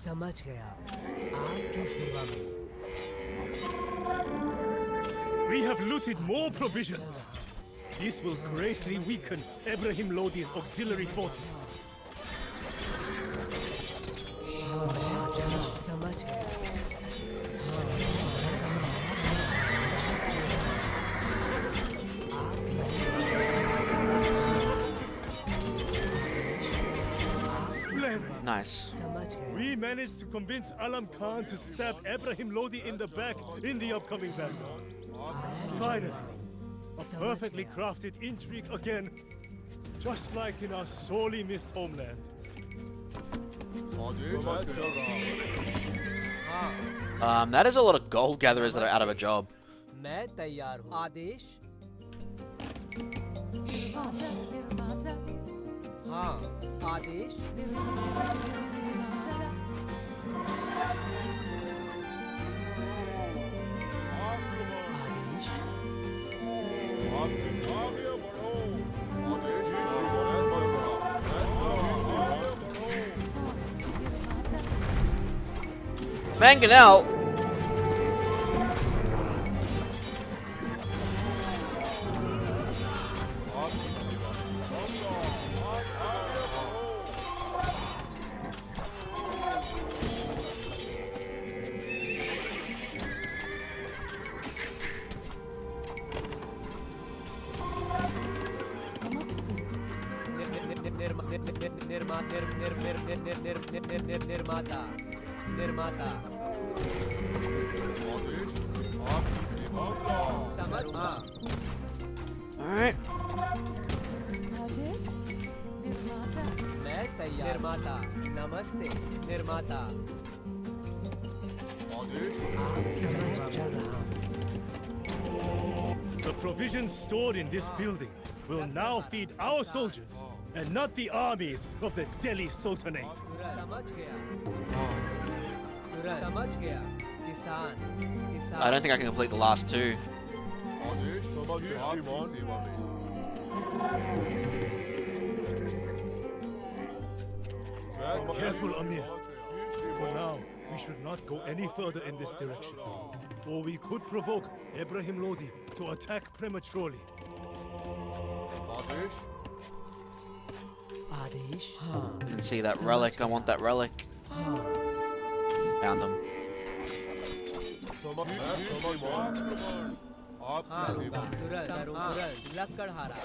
समझ गया आपकी सेवा में We have looted more provisions. This will greatly weaken Ibrahim Lodi's auxiliary forces. समझ गया Splendid. Nice. We managed to convince Alam Khan to stab Ibrahim Lodi in the back in the upcoming battle. Finally, a perfectly crafted intrigue again, just like in our sorely missed homeland. That is a lot of gold gatherers that are out of a job. मैं तैयार हूँ आदेश हाँ आदेश Mangonel. निर्माता समझ हाँ Alright. मैं तैयार निर्माता नमस्ते निर्माता The provisions stored in this building will now feed our soldiers and not the armies of the Delhi Sultanate. समझ गया किसान I don't think I can complete the last two. Careful, Amir. For now, we should not go any further in this direction, or we could provoke Ibrahim Lodi to attack prematurely. Adesh Didn't see that relic. I want that relic. Found him. लकड़हारा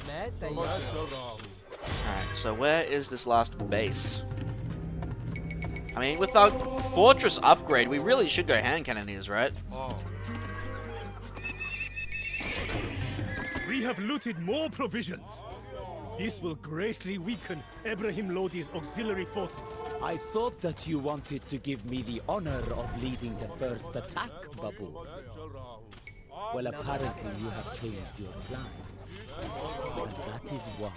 मैं तैयार Alright, so where is this last base? I mean, with our fortress upgrade, we really should go hand cannoneers, right? We have looted more provisions. This will greatly weaken Ibrahim Lodi's auxiliary forces. I thought that you wanted to give me the honor of leading the first attack, Babur. Well, apparently you have changed your plans. And that is why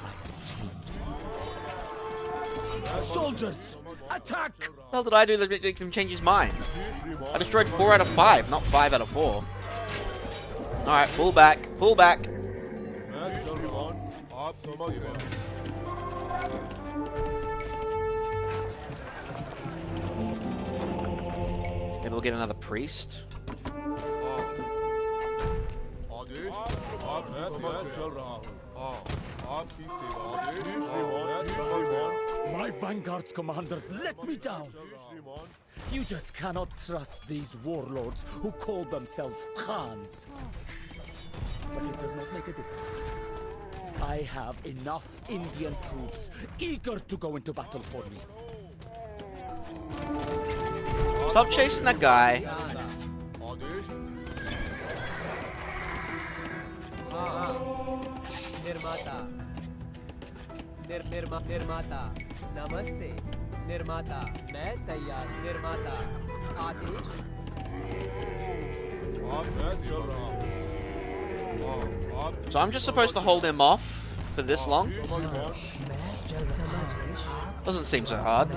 I have changed. Soldiers, attack! What the hell did I do that makes him change his mind? I destroyed 4 out of 5, not 5 out of 4. Alright, pull back, pull back. Maybe we'll get another priest. My vanguard's commanders let me down. You just cannot trust these warlords who call themselves Khans. But it does not make a difference. I have enough Indian troops eager to go into battle for me. Stop chasing that guy. Nirmata. Nirmata. Namaste. Nirmata. मैं तैयार. Nirmata. Adesh. So I'm just supposed to hold him off for this long? Doesn't seem so hard.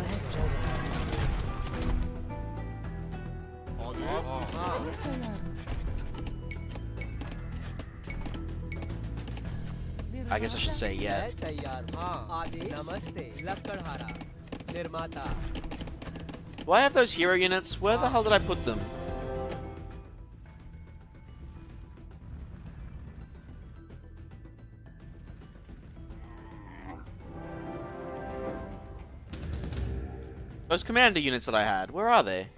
I guess I should say yeah. Do I have those hero units? Where the hell did I put them? Those commander units that I had, where are they?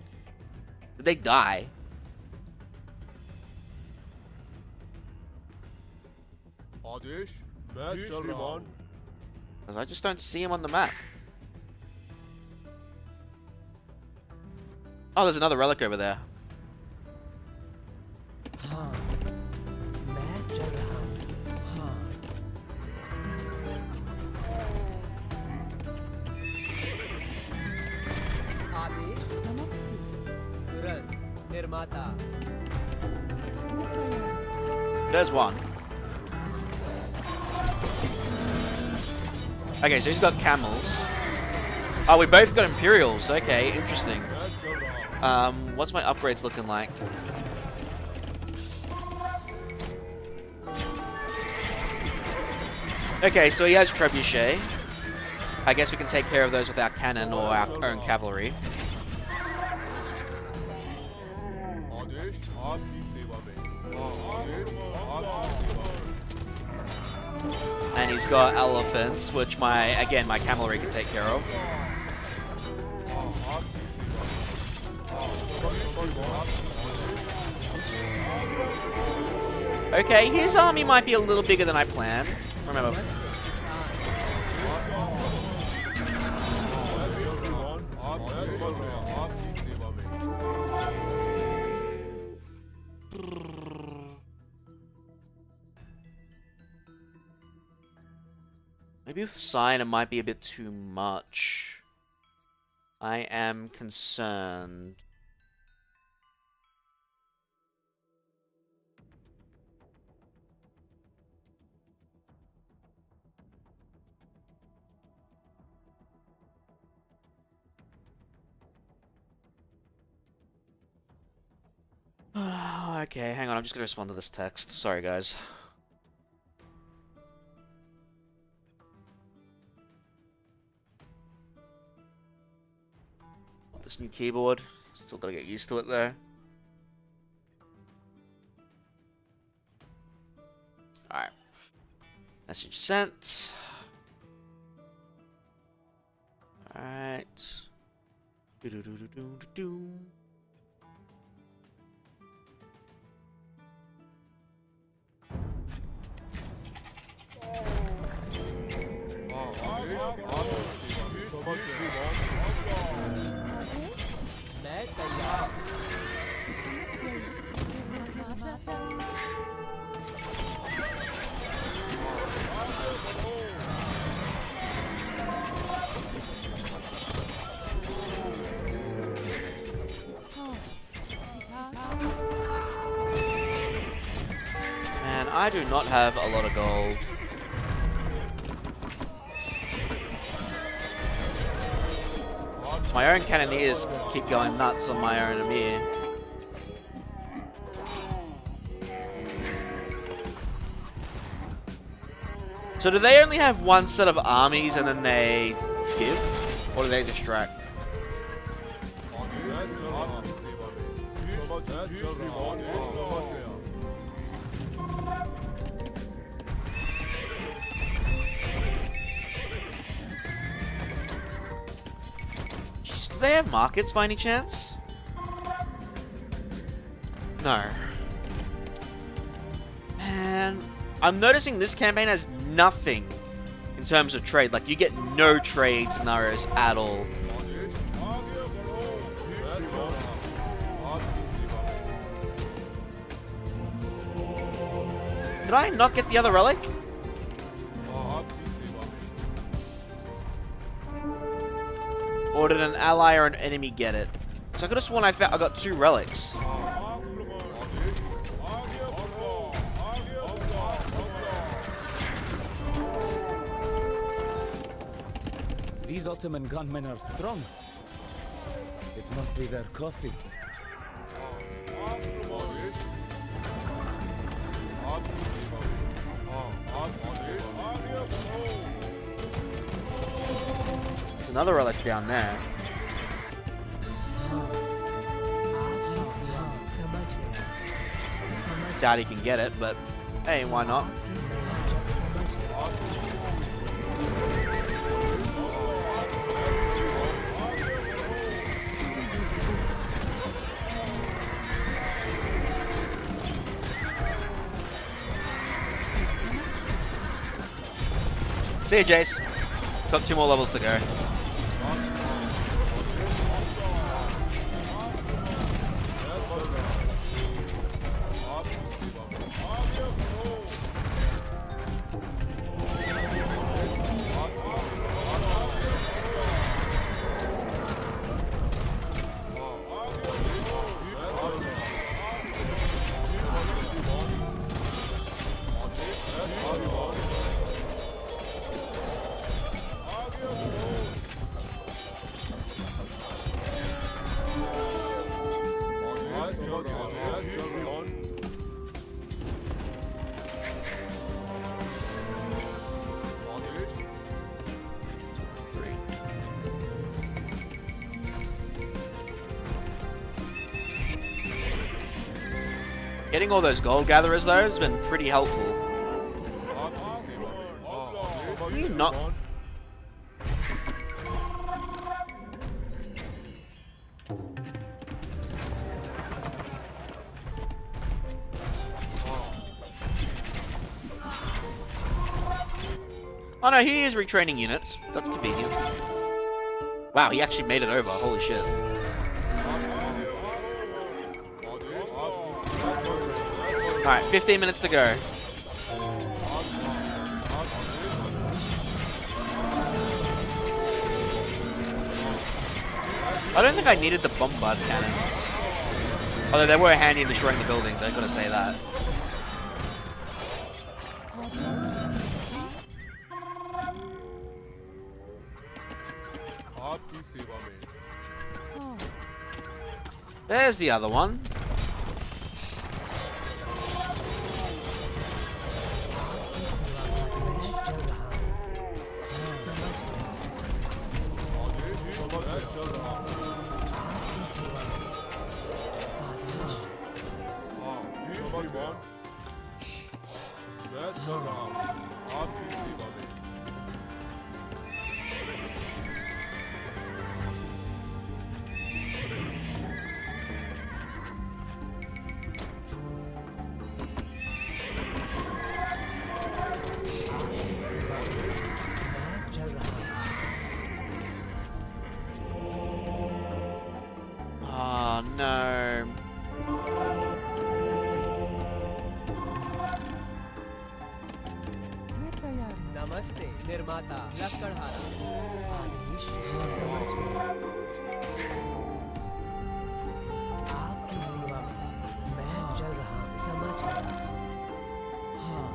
Did they die? Because I just don't see him on the map. Oh, there's another relic over there. There's one. Okay, so he's got camels. Oh, we both got Imperials. Okay, interesting. What's my upgrades looking like? Okay, so he has Trebuchet. I guess we can take care of those with our cannon or our own cavalry. And he's got elephants, which my cavalry can take care of. Okay, his army might be a little bigger than I planned. Remember. Maybe with Sign it might be a bit too much. I am concerned. Okay, hang on, I'm just gonna respond to this text. Sorry, guys. This new keyboard. Still gotta get used to it though. Alright. Message sent. Alright. Do-do-do-do-do-do-do. Man, I do not have a lot of gold. My own cannoneers keep going nuts on my own Amir. So do they only have one set of armies and then they give? Or do they distract? Do they have markets by any chance? No. Man, I'm noticing this campaign has nothing in terms of trade. Like, you get no trade scenarios at all. Did I not get the other relic? Or did an ally or an enemy get it? So I could have sworn I got 2 relics. These Ottoman gunmen are strong. It must be their coffee. There's another relic down there. Doubt he can get it, but hey, why not? See you, Jace. Got 2 more levels to go. Getting all those gold gatherers though has been pretty helpful. Are you not? Oh no, he is retraining units. That's convenient. Wow, he actually made it over. Holy shit. Alright, 15 minutes to go. I don't think I needed the bombard cannons. Although they were handy in destroying the buildings, I gotta say that. There's the other one. Oh no. नमस्ते निर्माता लकड़हारा आदेश समझ आपकी सेवा में मैं चल रहा हूं समझ गया हाँ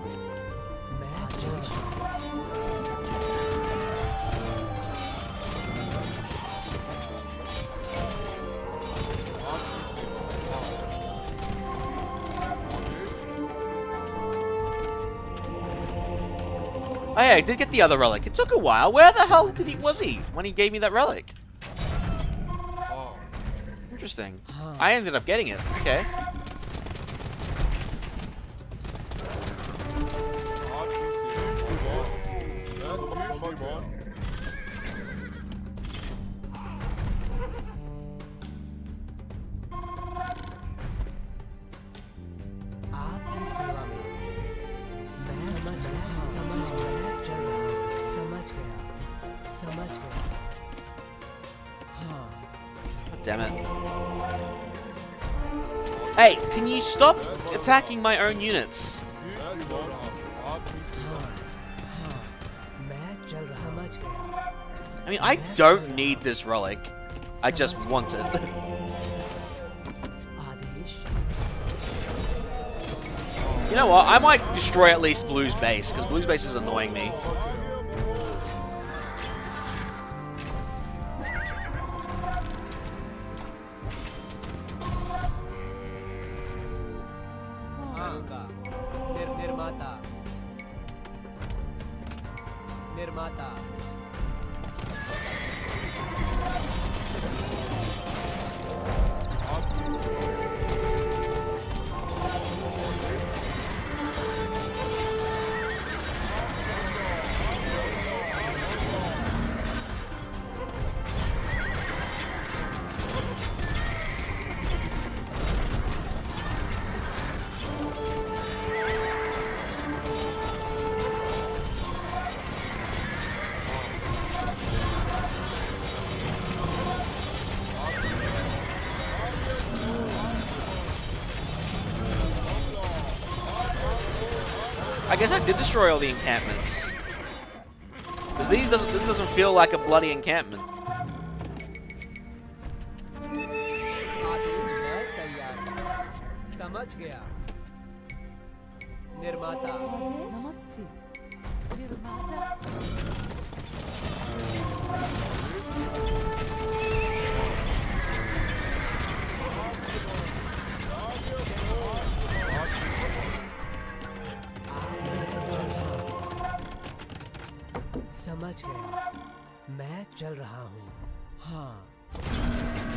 मैं चल रहा Oh yeah, I did get the other relic. It took a while. Where the hell was he when he gave me that relic? Interesting. I ended up getting it. Okay. Damn it. Hey, can you stop attacking my own units? मैं चल रहा समझ गया I mean, I don't need this relic. I just want it. Adesh You know what? I might destroy at least Blue's base, because Blue's base is annoying me. निर्माता निर्माता I guess I did destroy all the encampments. Because this doesn't feel like a bloody encampment. आदेश मैं तैयार समझ गया निर्माता नमस्ते निर्माता समझ गया मैं चल रहा हूँ हाँ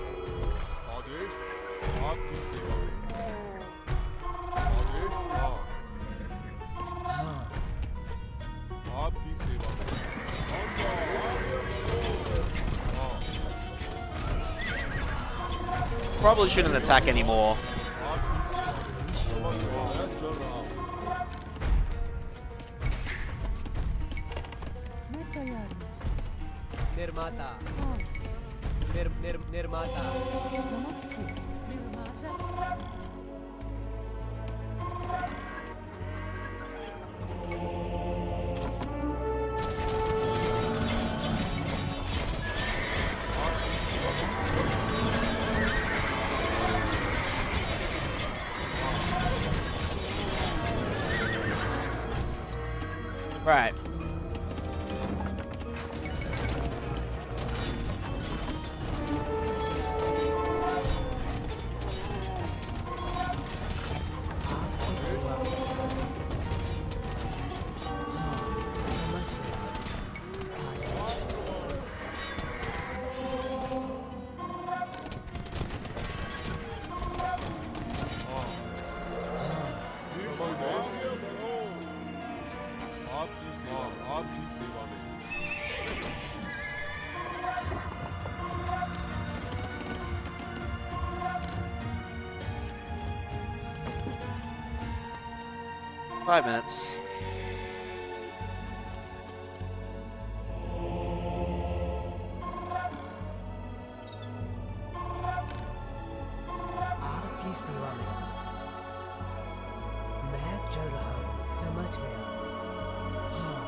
आदेश आपकी सेवा में आदेश हाँ आपकी सेवा में Probably shouldn't attack anymore. मैं चल रहा हूँ मैं तैयार निर्माता हूँ निर्माता नमस्ते निर्माता Right. आपकी सेवा में Five minutes. आपकी सेवा में मैं चल रहा हूँ समझ गया हाँ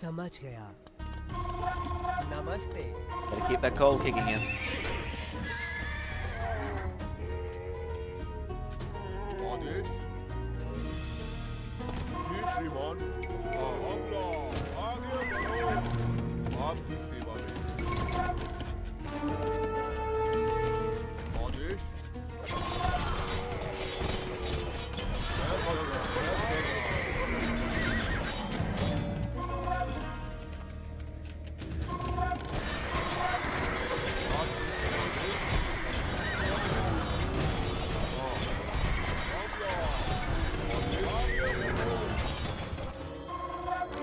समझ गया नमस्ते Gotta keep that cold kicking in. आदेश जी श्रीमान आगे बढ़ो आपकी सेवा में आदेश मैं बढ़ रहा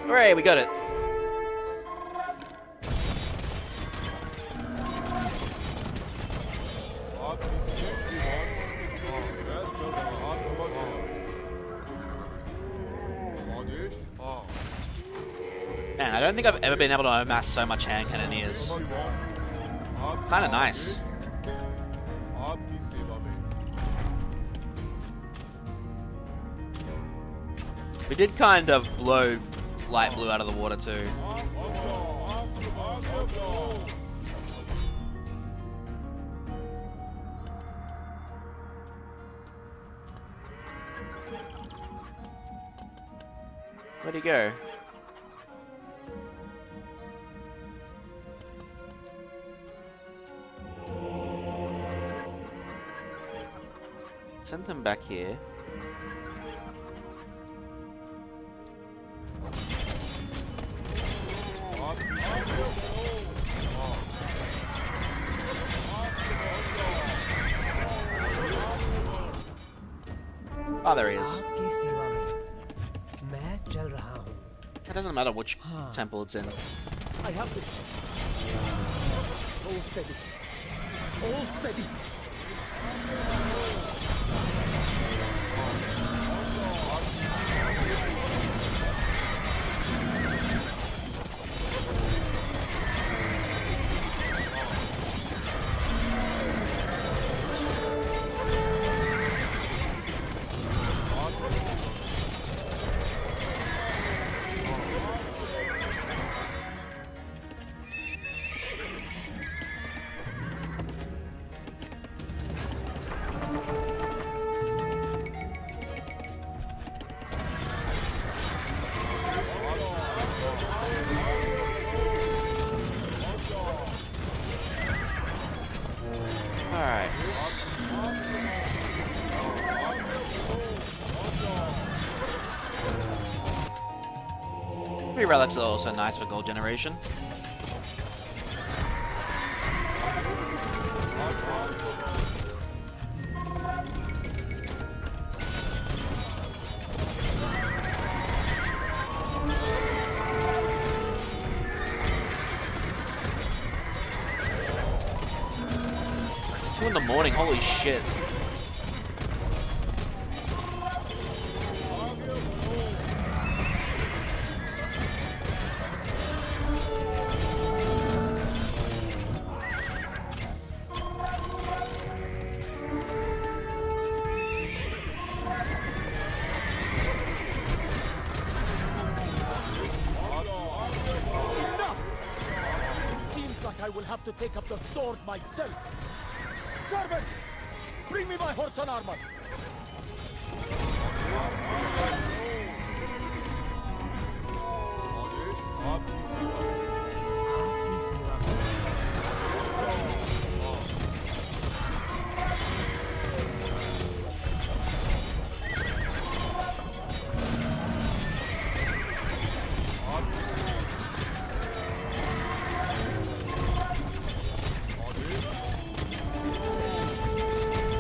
Hooray, we got it. don't think I've ever been able to amass so much hand cannoneers. Kind of nice. We did kind of blow light blue out of the water too. Where'd he go? Send him back here. Oh, there he is. आपकी सेवा में मैं चल रहा हूँ. It doesn't matter which temple it's in. I have to. Hold steady. Hold steady. Alright. 3 relics are also nice for gold generation. It's 2 in the morning, holy shit. I will have to take up the sword myself. Servants, bring me my horse and armor. आपकी सेवा में.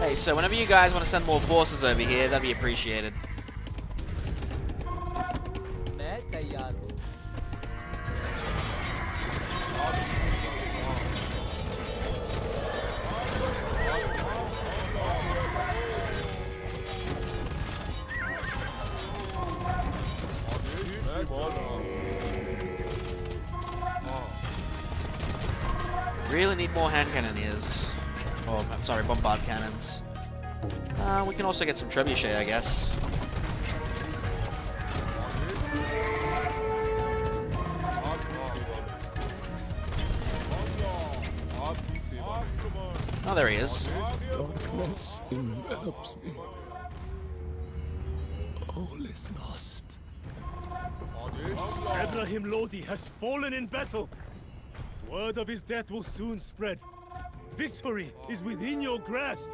Hey, so whenever you guys want to send more forces over here, that'd be appreciated. मैं तैयार हूँ. Really need more hand cannoneers. Oh, I'm sorry, bombard cannons. We can also get some trebuchet, I guess. Oh, there he is. Darkness envelops me. All is lost. Ibrahim Lodi has fallen in battle. Word of his death will soon spread. Victory is within your grasp.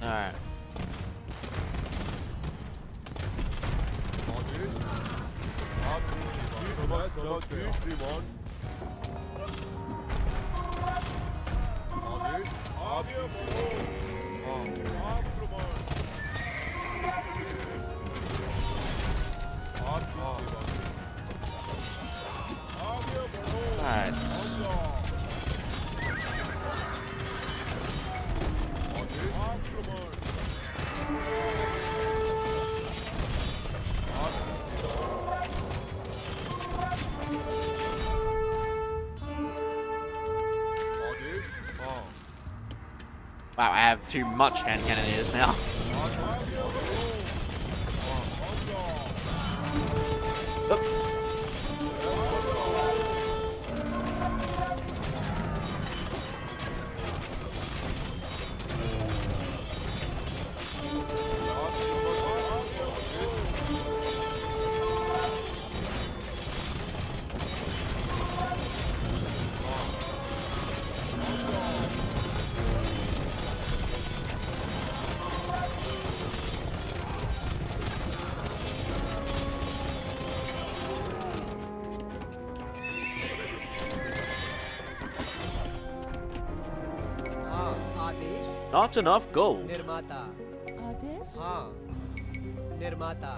Alright. Alright. Wow, I have too much hand cannoneers now. Oop. हाँ आदेश Not enough gold. निर्माता आदेश हाँ निर्माता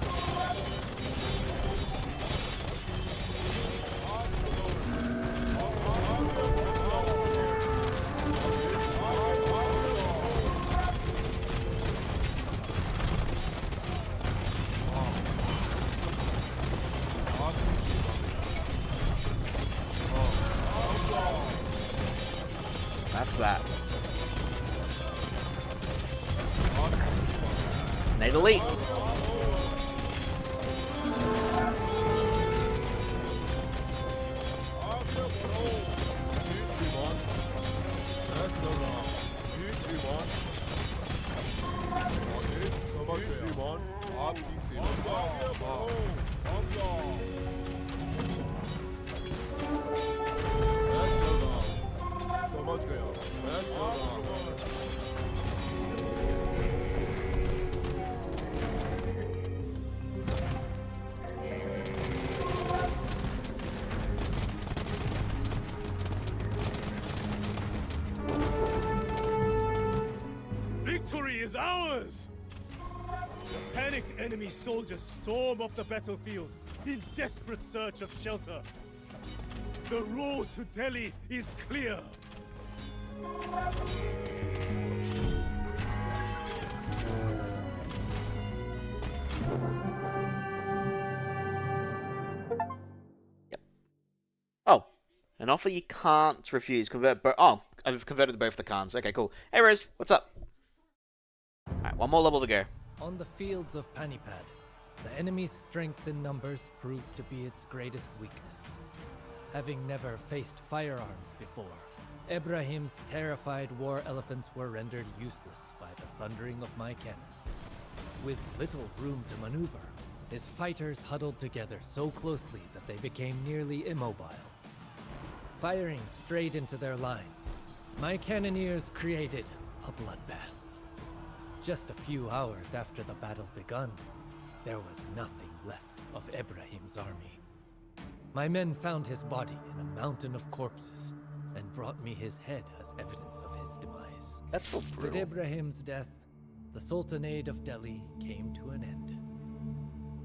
That's that. Need a leap. Victory is ours! The panicked enemy soldiers storm off the battlefield in desperate search of shelter. The road to Delhi is clear. Oh, an offer you can't refuse. Oh, I've converted both the Khans. Okay, cool. Hey, Rose, what's up? Alright, one more level to go. On the fields of Panipad, the enemy's strength in numbers proved to be its greatest weakness. Having never faced firearms before, Ibrahim's terrified war elephants were rendered useless by the thundering of my cannons. With little room to maneuver, his fighters huddled together so closely that they became nearly immobile. Firing straight into their lines, my cannoneers created a bloodbath. Just a few hours after the battle begun, there was nothing left of Ibrahim's army. My men found his body in a mountain of corpses and brought me his head as evidence of his demise. That's so With brutal. Ibrahim's death, the Sultanate of Delhi came to an end.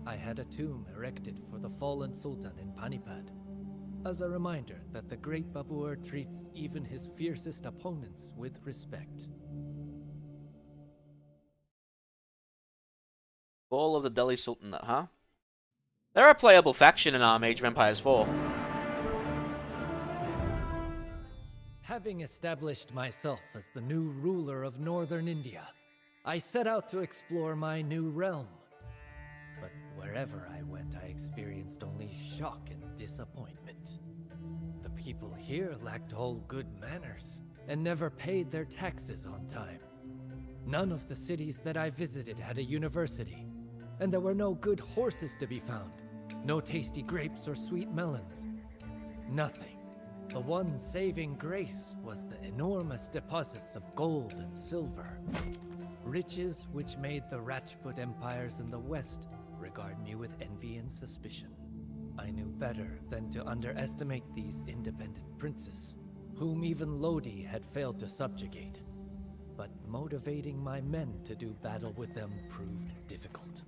I had a tomb erected for the fallen Sultan in Panipad, as a reminder that the great Babur treats even his fiercest opponents with respect. Fall of the Delhi Sultanate, huh? They're a playable faction in Age of Empires 4. Having established myself as the new ruler of northern India, I set out to explore my new realm. But wherever I went, I experienced only shock and disappointment. The people here lacked all good manners and never paid their taxes on time. None of the cities that I visited had a university, and there were no good horses to be found, no tasty grapes or sweet melons. Nothing. The one saving grace was the enormous deposits of gold and silver. Riches which made the Rajput empires in the west regard me with envy and suspicion. I knew better than to underestimate these independent princes, whom even Lodi had failed to subjugate. But motivating my men to do battle with them proved difficult.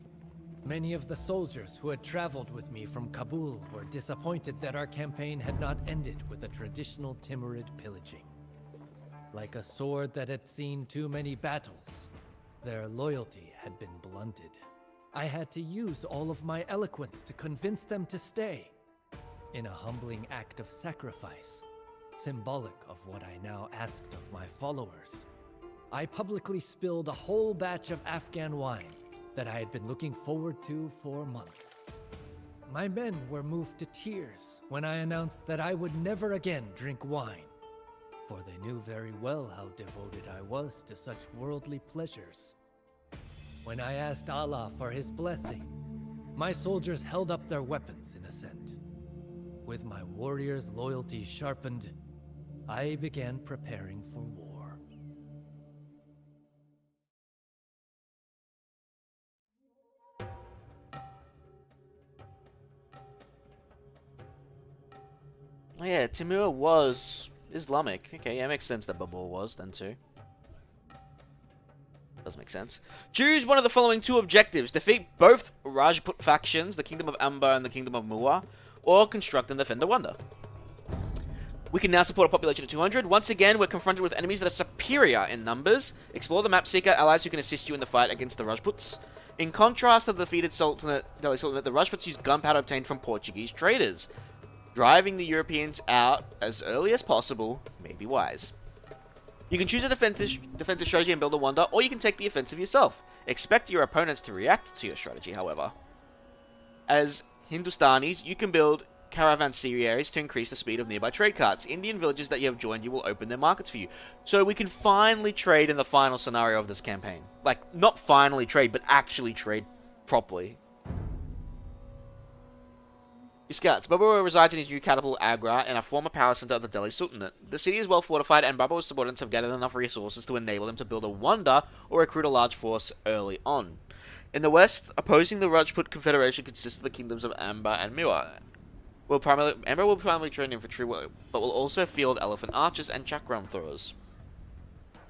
Many of the soldiers who had traveled with me from Kabul were disappointed that our campaign had not ended with a traditional Timurid pillaging. Like a sword that had seen too many battles, their loyalty had been blunted. I had to use all of my eloquence to convince them to stay. In a humbling act of sacrifice, symbolic of what I now asked of my followers, I publicly spilled a whole batch of Afghan wine that I had been looking forward to for months. My men were moved to tears when I announced that I would never again drink wine, for they knew very well how devoted I was to such worldly pleasures. When I asked Allah for his blessing, my soldiers held up their weapons in assent. With my warriors' loyalty sharpened, I began preparing for war. Oh yeah, Timur was Islamic. Okay, yeah, makes sense that Babur was then too. Does make sense. Choose one of the following two objectives. Defeat both Rajput factions, the Kingdom of Amber and the Kingdom of Muar, or construct and defend a wonder. We can now support a population of 200. Once again, we're confronted with enemies that are superior in numbers. Explore the map, seek out allies who can assist you in the fight against the Rajputs. In contrast to the defeated Delhi Sultanate, the Rajputs used gunpowder obtained from Portuguese traders. Driving the Europeans out as early as possible may be wise. You can choose a defensive strategy and build a wonder, or you can take the offensive yourself. Expect your opponents to react to your strategy, however. As Hindustanis, you can build caravanseries to increase the speed of nearby trade carts. Indian villages that you have joined you will open their markets for you. So we can finally trade in the final scenario of this campaign. Like, not finally trade, but actually trade properly. Your scouts. Babur resides in his new capital, Agra, and a former power center of the Delhi Sultanate. The city is well fortified, and Babur's subordinates have gathered enough resources to enable them to build a wonder or recruit a large force early on. In the west, opposing the Rajput Confederation consists of the kingdoms of Amber and Muar. Amber will primarily train infantry, but will also field elephant archers and chakram throwers.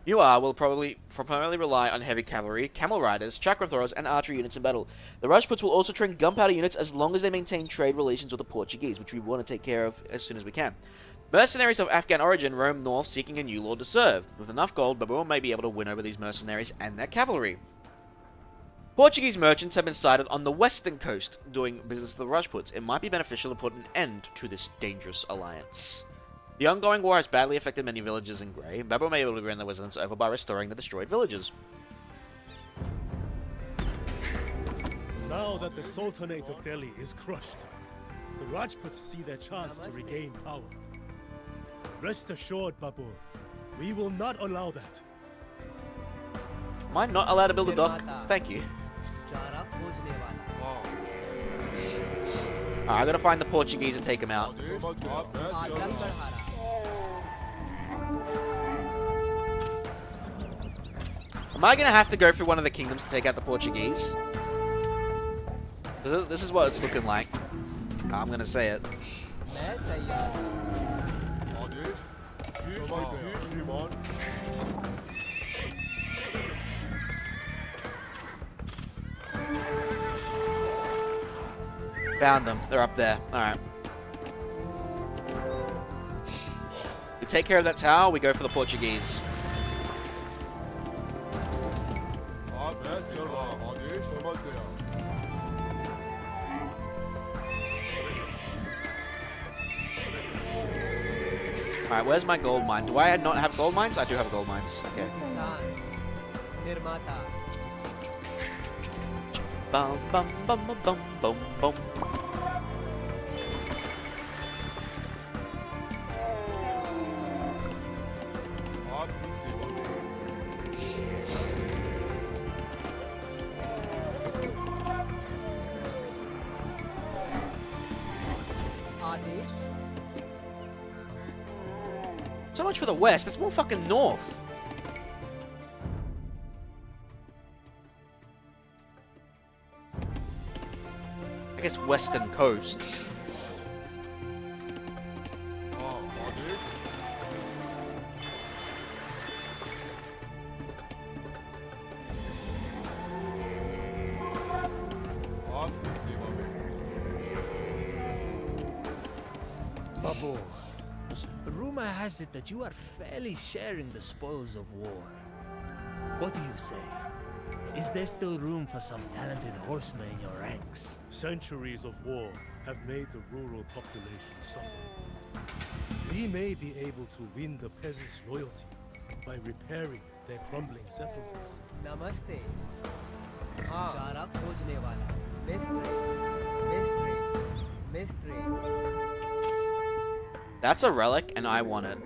Muar will primarily rely on heavy cavalry, camel riders, chakram throwers, and archery units in battle. The Rajputs will also train gunpowder units as long as they maintain trade relations with the Portuguese, which we want to take care of as soon as we can. Mercenaries of Afghan origin roam north seeking a new lord to serve. With enough gold, Babur may be able to win over these mercenaries and their cavalry. Portuguese merchants have been sighted on the western coast doing business with the Rajputs. It might be beneficial to put an end to this dangerous alliance. The ongoing war has badly affected many villages in Grey. Babur may be able to win the residents over by restoring the destroyed villages. Now that the Sultanate of Delhi is crushed, the Rajputs see their chance to regain power. Rest assured, Babur, we will not allow that. Am I not allowed to build a dock? Thank you. I gotta find the Portuguese and take them out. Am I gonna have to go through one of the kingdoms to take out the Portuguese? This is what it's looking like. I'm gonna say it. Found them. They're up there. Alright. We take care of that tower, we go for the Portuguese. Alright, where's my gold mine? Do I not have gold mines? I do have gold mines. Okay. Bum bum bum bum bum bum bum. So much for the west. That's more fucking north. I guess western coast. Babur, rumor has it that you are fairly sharing the spoils of war. What do you say? Is there still room for some talented horsemen in your ranks? Centuries of war have made the rural population suffer. We may be able to win the peasants' loyalty by repairing their crumbling settlements. नमस्ते हाँ चारा खोजने वाला mystery mystery That's a relic, and I want it.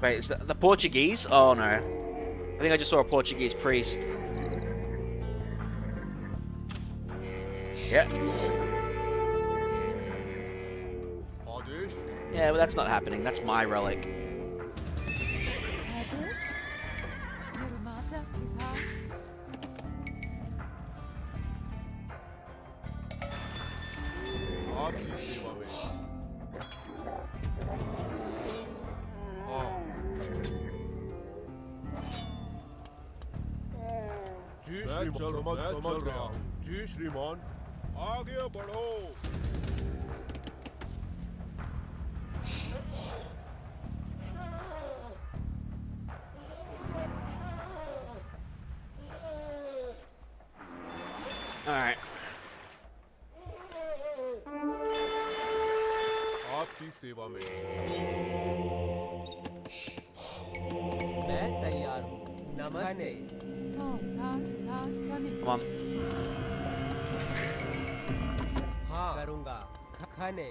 Wait, is that the Portuguese? Oh no. I think I just saw a Portuguese priest. Yeah. Adesh. Yeah, but that's not happening. That's my relic. आपकी सेवा में हाँ जी श्रीमान मैं समझ रहा हूँ जी श्रीमान आगे बढ़ो Alright. आपकी सेवा में मैं तैयार हूँ नमस्ते Come on. हाँ करूँगा खाने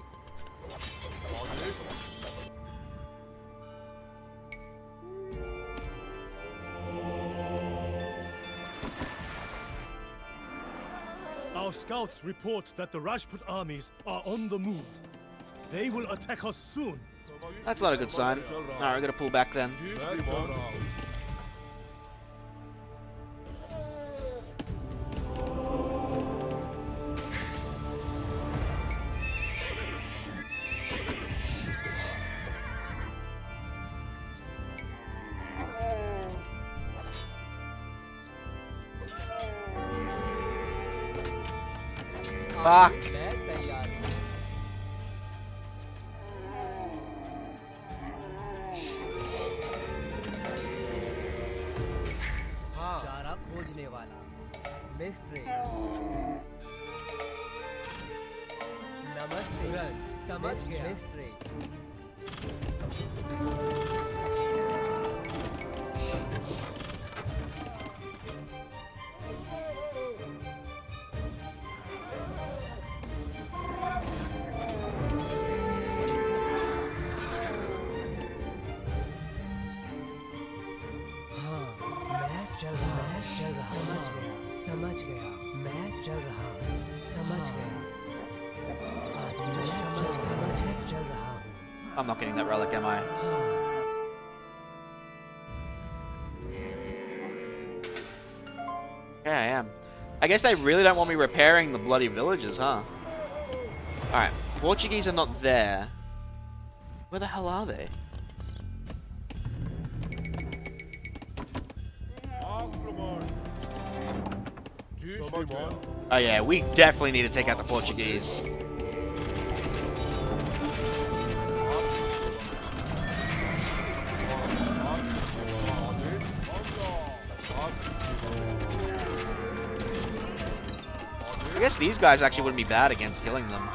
Our scouts report that the Rajput armies are on the move. They will attack us soon. That's not a good sign. Alright, we're gonna pull back then. जी श्रीमान Fuck. मैं तैयार हूँ हाँ चारा खोजने वाला मिस्ट्री नमस्ते समझ गया मिस्ट्री हाँ मैं चल रहा समझ गया मैं चल रहा हूँ समझ गया आदमी समझ चल रहा हूँ I'm not getting that relic, am I? Yeah, I am. I guess they really don't want me repairing the bloody villages, huh? Alright, Portuguese are not there. Where the hell are they? आक्रमण जी श्रीमान Oh yeah, we definitely need to take out the Portuguese. I guess these guys actually wouldn't be bad against killing them.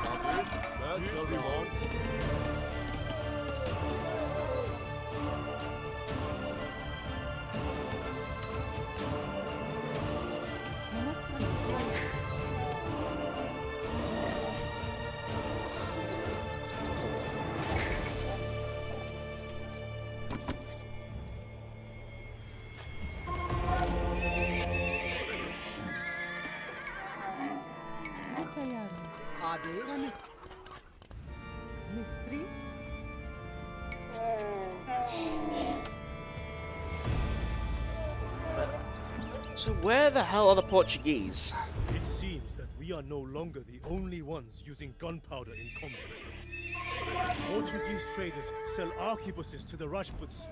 आदेश मिस्त्री So where the hell are the Portuguese? It seems that we are no longer the only ones using gunpowder in combat. Portuguese traders sell arquebuses to the Rajputs.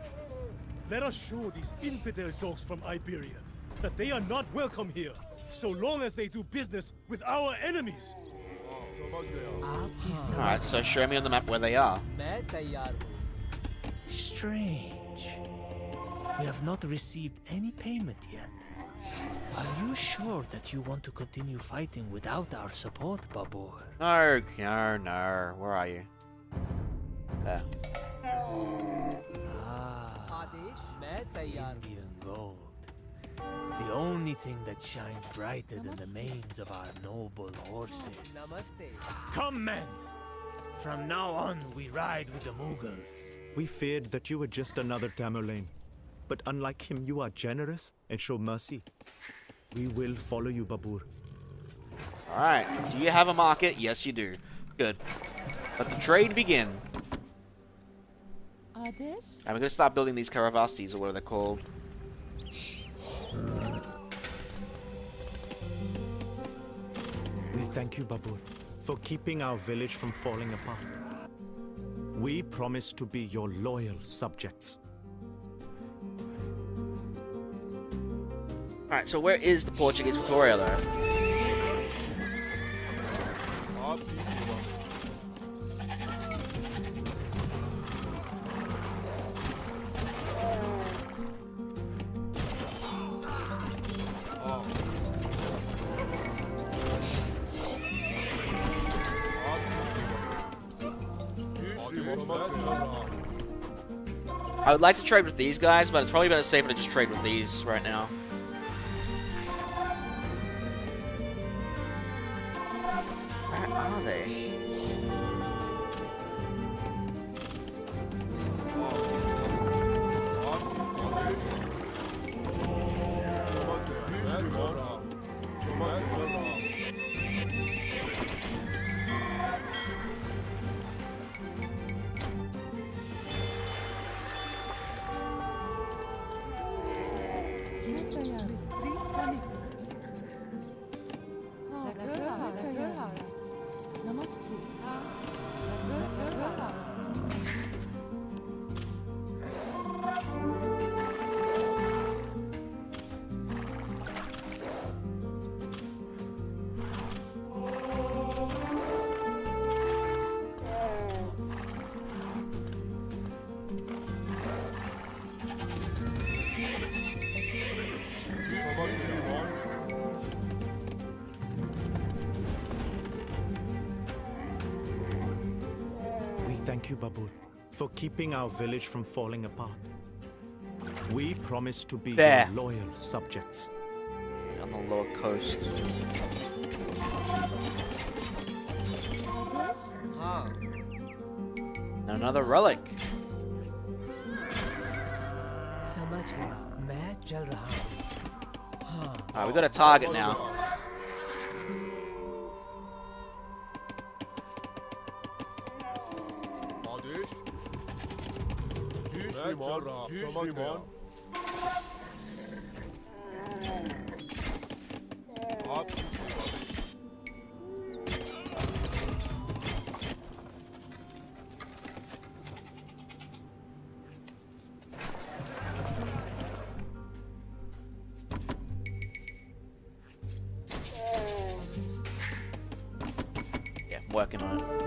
Let us show these infidel dogs from Iberia that they are not welcome here, so long as they do business with our enemies. Alright, so show me on the map where they are. मैं तैयार हूँ Strange. We have not received any payment yet. Are you sure that you want to continue fighting without our support, Babur? No, no, no. Where are you? There. Ah, Indian gold. The only thing that shines brighter than the manes of our noble horses. Come, men! From now on, we ride with the Mughals. We feared that you were just another Tamerlane. But unlike him, you are generous and show mercy. We will follow you, Babur. Alright. Do you have a market? Yes, you do. Good. Let the trade begin. And we're going to start building these Caravastis, or whatever they're called. We thank you, Babur, for keeping our village from falling apart. We promise to be your loyal subjects. Alright, so where is the Portuguese Victoria, though? I would like to trade with these guys, but it's probably better safer to just trade with these right now. Where are they? Thank you, Babur, for keeping our village from falling apart. We promise to be your loyal subjects. On the lower coast. Another relic. Alright, we got a target now. Yeah, I'm working on it.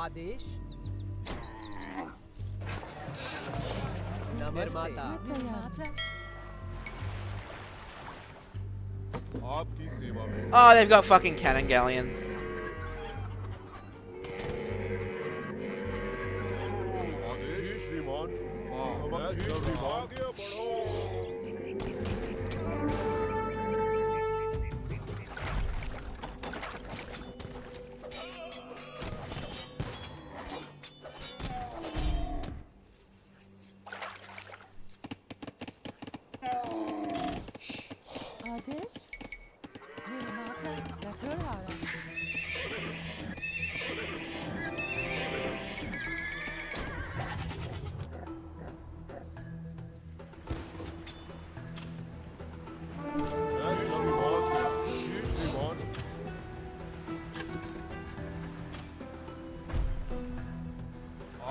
आदेश निर्माता Oh, they've got fucking cannon galleon.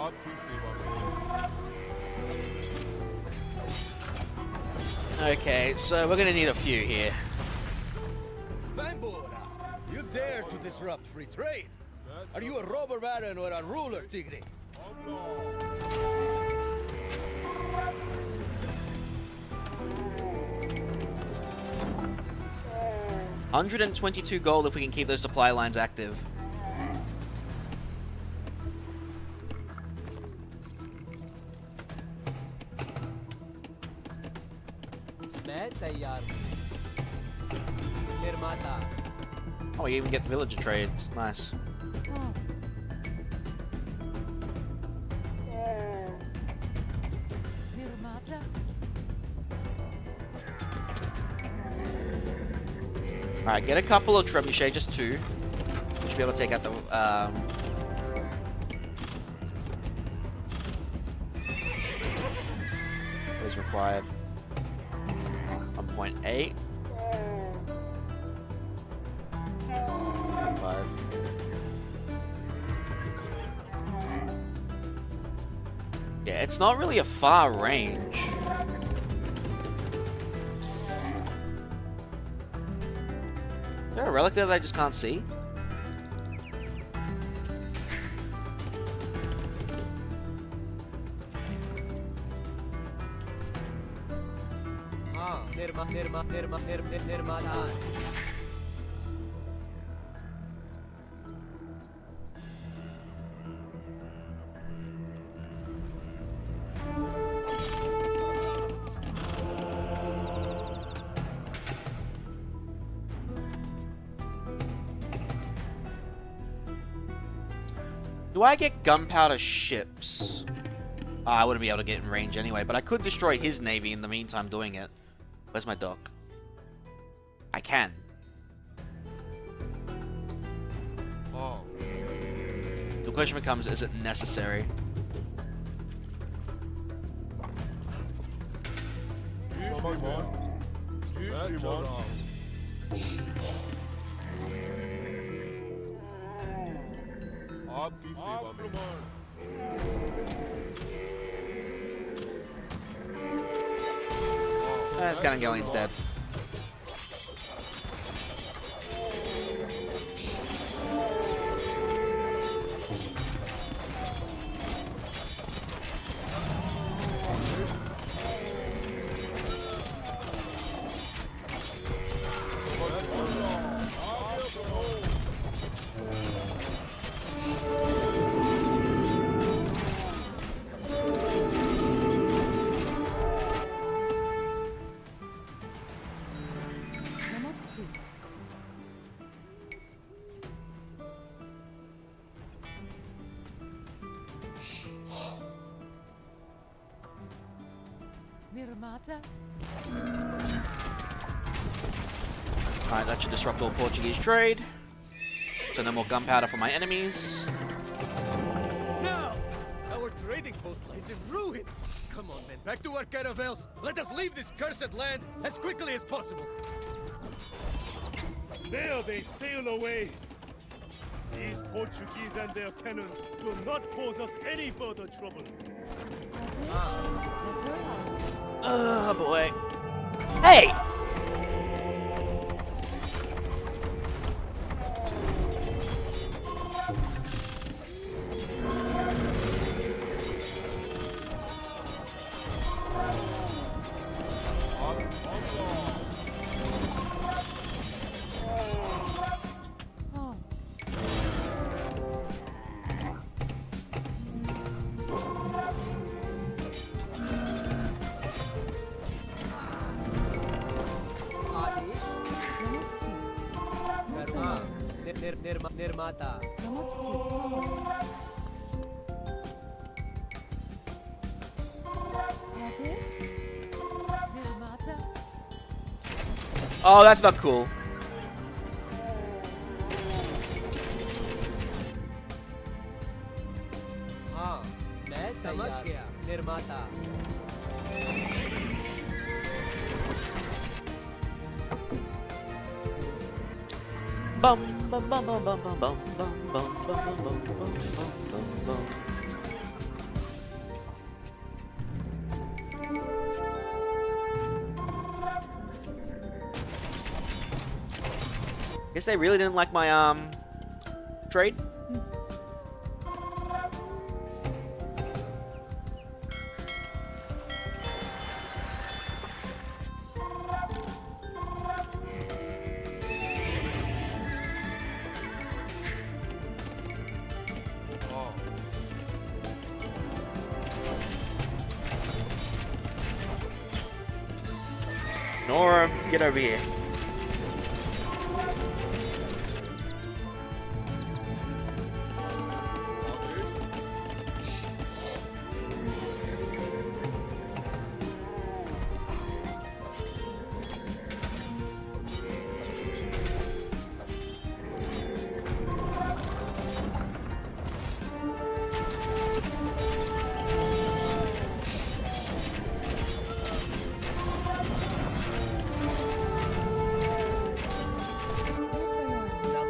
आपकी सेवा में Okay, so we're gonna need a few here. Babur, you dare to disrupt free trade? Are you a robber baron or a ruler, Tigre? 122 gold if we can keep those supply lines active. मैं तैयार हूँ। निर्माता Oh, we even get the villager trades. Nice. Alright, get a couple of trebuchet, just two. Should be able to take out the what is required? 1.8. 5. Yeah, it's not really a far range. Is there a relic there that I just can't see? निर्माता Do I get gunpowder ships? I wouldn't be able to get in range anyway, but I could destroy his navy in the meantime doing it. Where's my dock? I can. हाँ The question becomes, is it necessary? जी श्रीमान जी श्रीमान आपकी सेवा में Scanningelion's dead. Alright, that should disrupt all Portuguese trade. So no more gunpowder for my enemies. Now! Our trading post lies in ruins! Come on, men, back to our caravels! Let us leave this cursed land as quickly as possible! There they sail away. These Portuguese and their cannons will not cause us any further trouble. Oh boy. Hey! निर्माता Oh, that's not cool. हाँ मैं समझ गया निर्माता Bum bum bum bum bum bum bum bum bum bum bum bum bum bum bum. Guess they really didn't like my trade. Nora, get over here.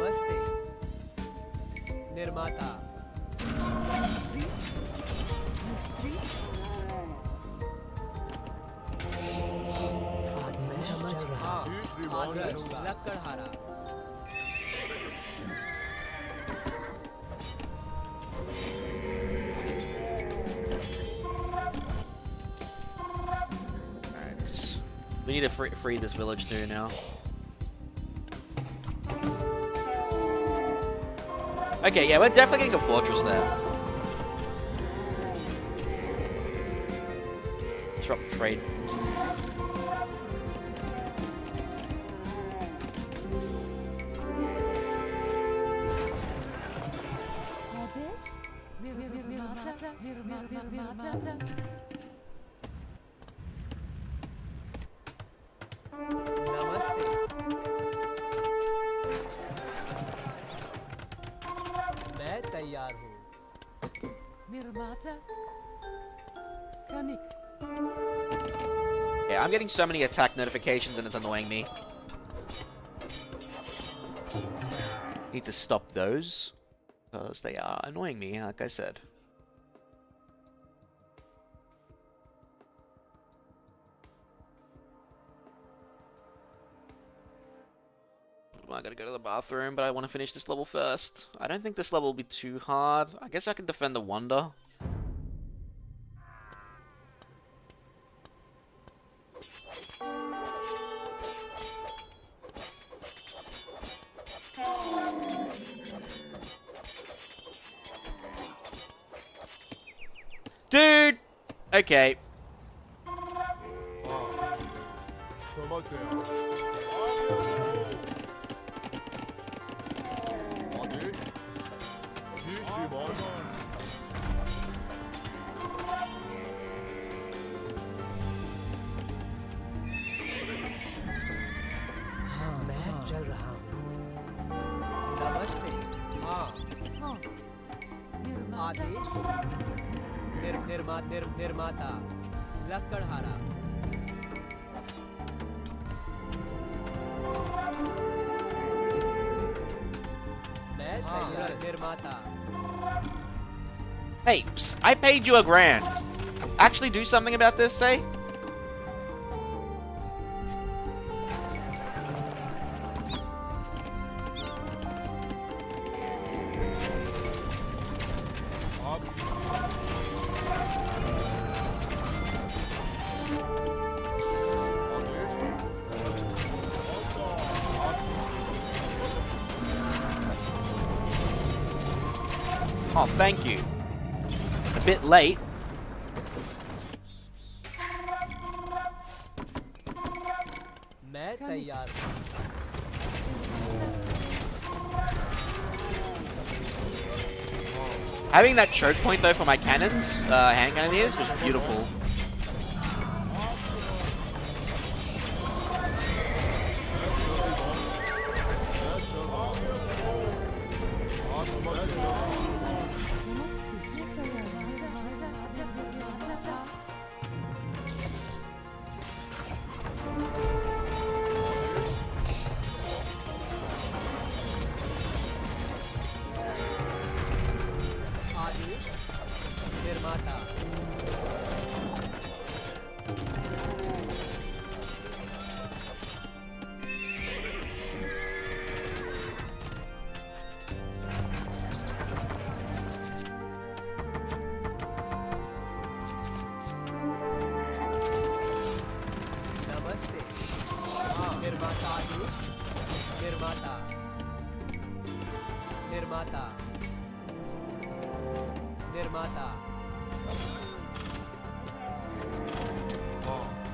नमस्ते निर्माता आदेश समझ रहा लकड़हारा We need to free this village too now. Okay, yeah, we're definitely getting a fortress there. Disrupt trade. नमस्ते मैं तैयार हूँ निर्माता कनिक Yeah, I'm getting so many attack notifications and it's annoying me. Need to stop those because they are annoying me, like I said. I gotta go to the bathroom, but I want to finish this level first. I don't think this level will be too hard. I guess I can defend the Wonder. Dude! Okay. हाँ मैं चल रहा हूँ नमस्ते हाँ आदेश निर्माता लकड़हारा मैं तैयार निर्माता Hey, psst, I paid you $1,000. Actually do something about this, say? Oh, thank you. It's a bit late. मैं तैयार हूँ Having that choke point though for my cannons, hand cannoneers, was beautiful. आदेश निर्माता निर्माता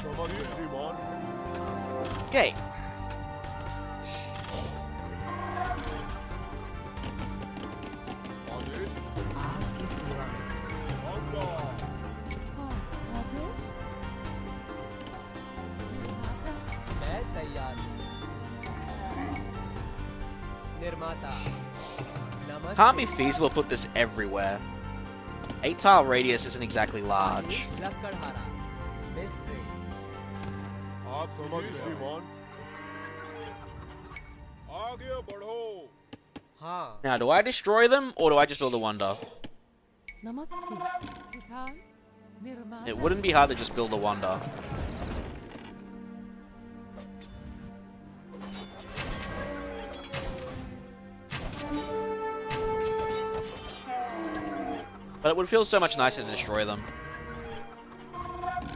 Somebody, Shriman. Okay. Adesh. आपकी सेवा में Amla. आदेश निर्माता मैं तैयार हूँ निर्माता नमस्ते Can't be feasible to put this everywhere. 8-tile radius isn't exactly large. लकड़हारा मिस्त्री आप समझिए श्रीमान आगे बढ़ो हाँ Now, do I destroy them or do I just build a wonder? नमस्ते किसान निर्माता It wouldn't be hard to just build a wonder. But it would feel so much nicer to destroy them.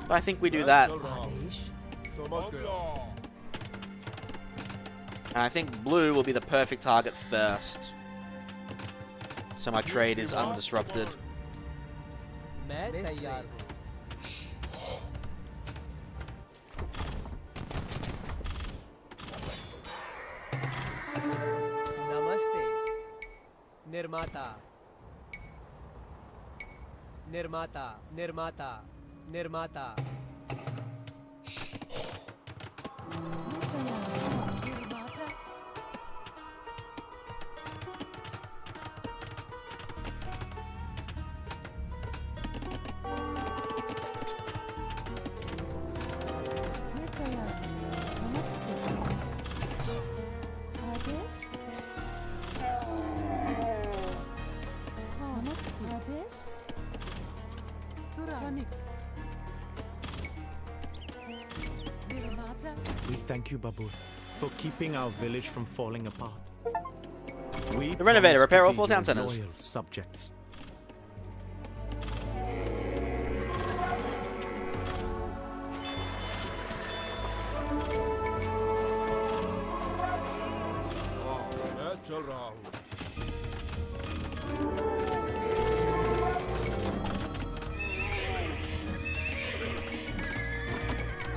But I think we do that. आदेश समझ गया And I think blue will be the perfect target first. So my trade is undisrupted. मैं तैयार हूँ नमस्ते निर्माता निर्माता निर्माता निर्माता निर्माता मैं तैयार हूँ। नमस्ते आदेश नमस्ते आदेश तुरंत निर्माता We thank you, Babur, for keeping our village from falling apart. We The renovator, promise repair to all be 4 town your centers. loyal subjects. मैं चल रहा हूँ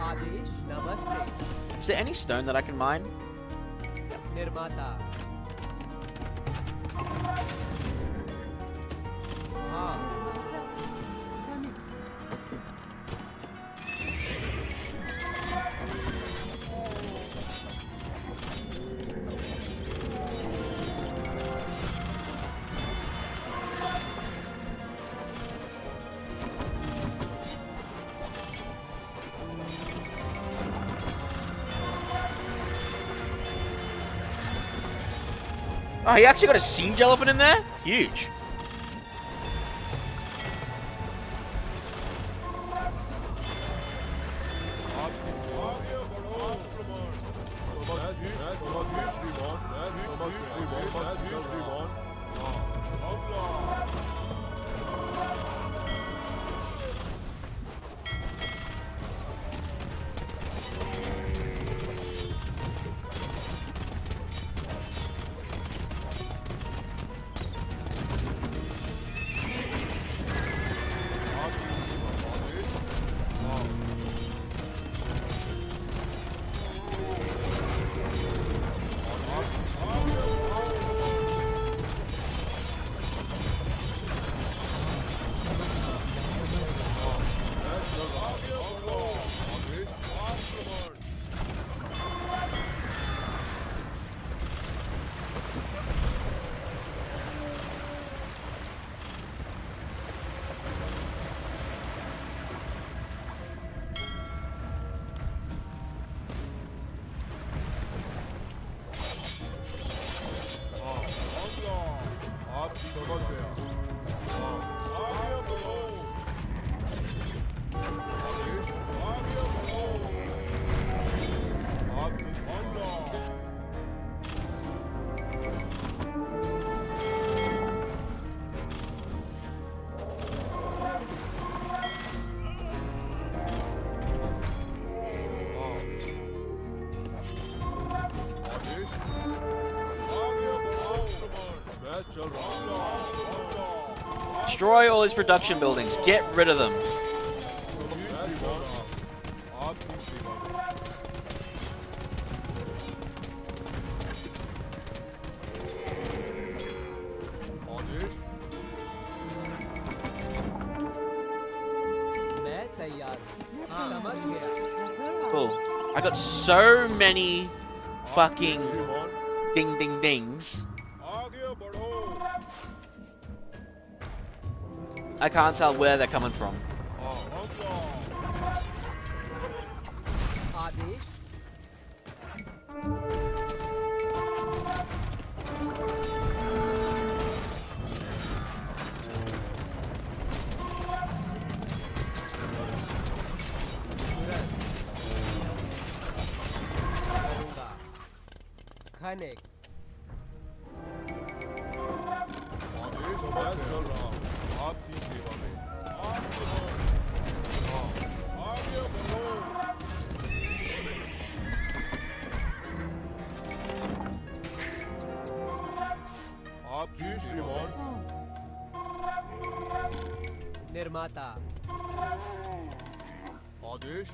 आदेश नमस्ते Is there any stone that I can mine? निर्माता हाँ निर्माता कमिक Oh, he actually got a siege elephant in there? Huge. आगे बढ़ो समझिए श्रीमान समझिए श्रीमान अगला Destroy all these production buildings. Get rid of them. मैं तैयार हूँ समझ गया Cool. I got so many fucking ding ding dings. I can't tell where they're coming from. आदेश करूँगा खनिक मैं चल रहा हूँ आपकी सेवा में आगे बढ़ो आपकी श्रीमान निर्माता आदेश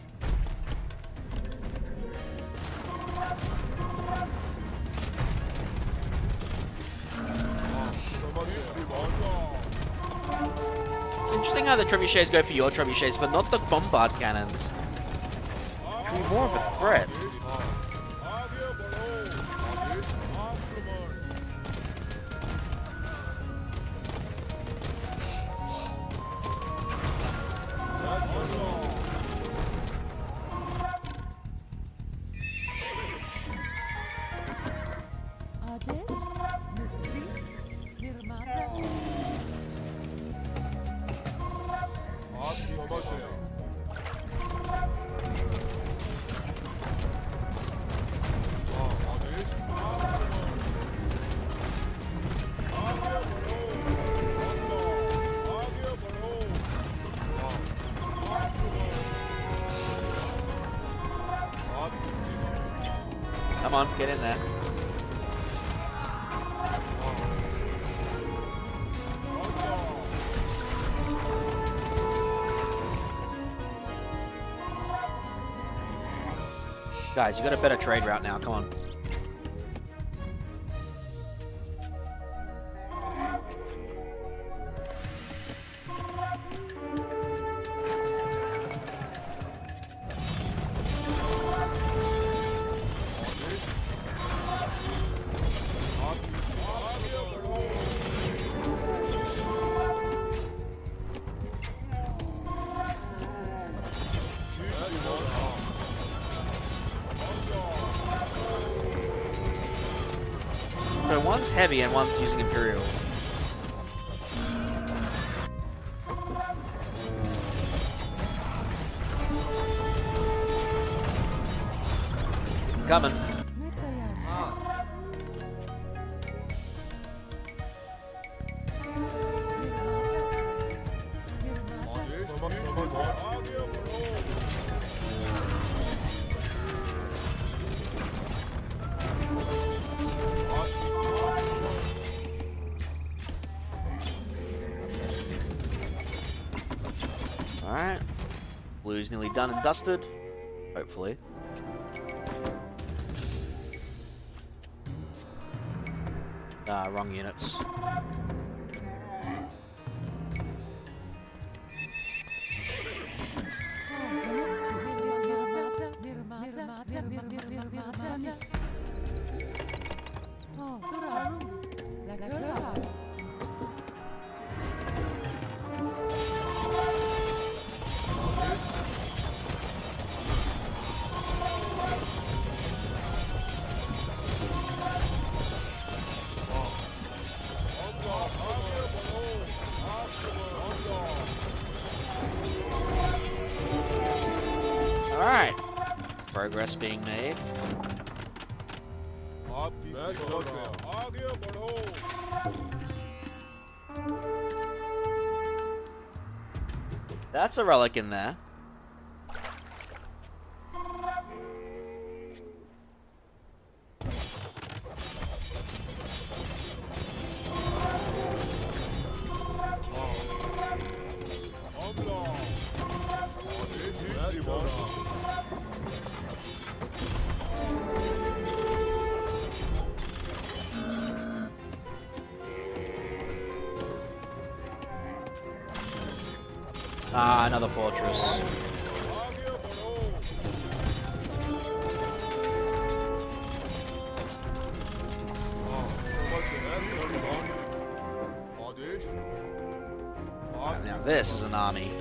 समझिए श्रीमान It's interesting how the trebuchets go for your trebuchets, but not the bombard cannons. Should be more of a threat. आगे बढ़ो आदेश आक्रमण मैं चल रहा हूँ आदेश मिस्त्री निर्माता आपकी समझ गया हाँ आदेश आगे बढ़ो आगे बढ़ो हाँ आक्रमण आपकी सेवा Come on, get in there. Guys, you got a better trade route now. Come on. So one's heavy and one's using Imperial. Coming. मैं तैयार हूँ हाँ निर्माता आदेश समझ आगे बढ़ो Alright. Blue's nearly done and dusted. Hopefully. Ah, wrong units. Alright. Progress being made. आपकी सेवा में आगे बढ़ो That's a relic in there. Ah, another fortress. Now this is an army.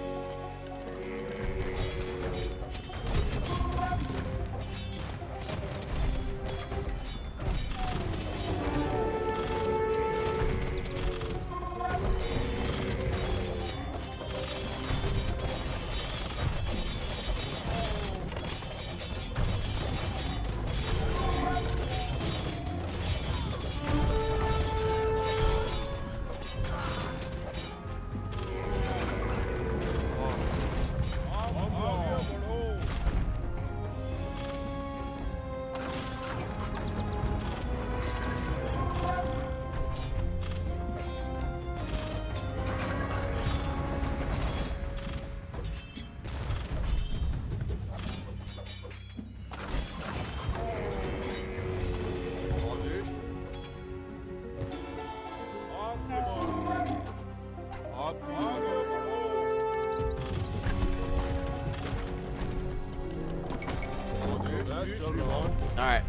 Alright.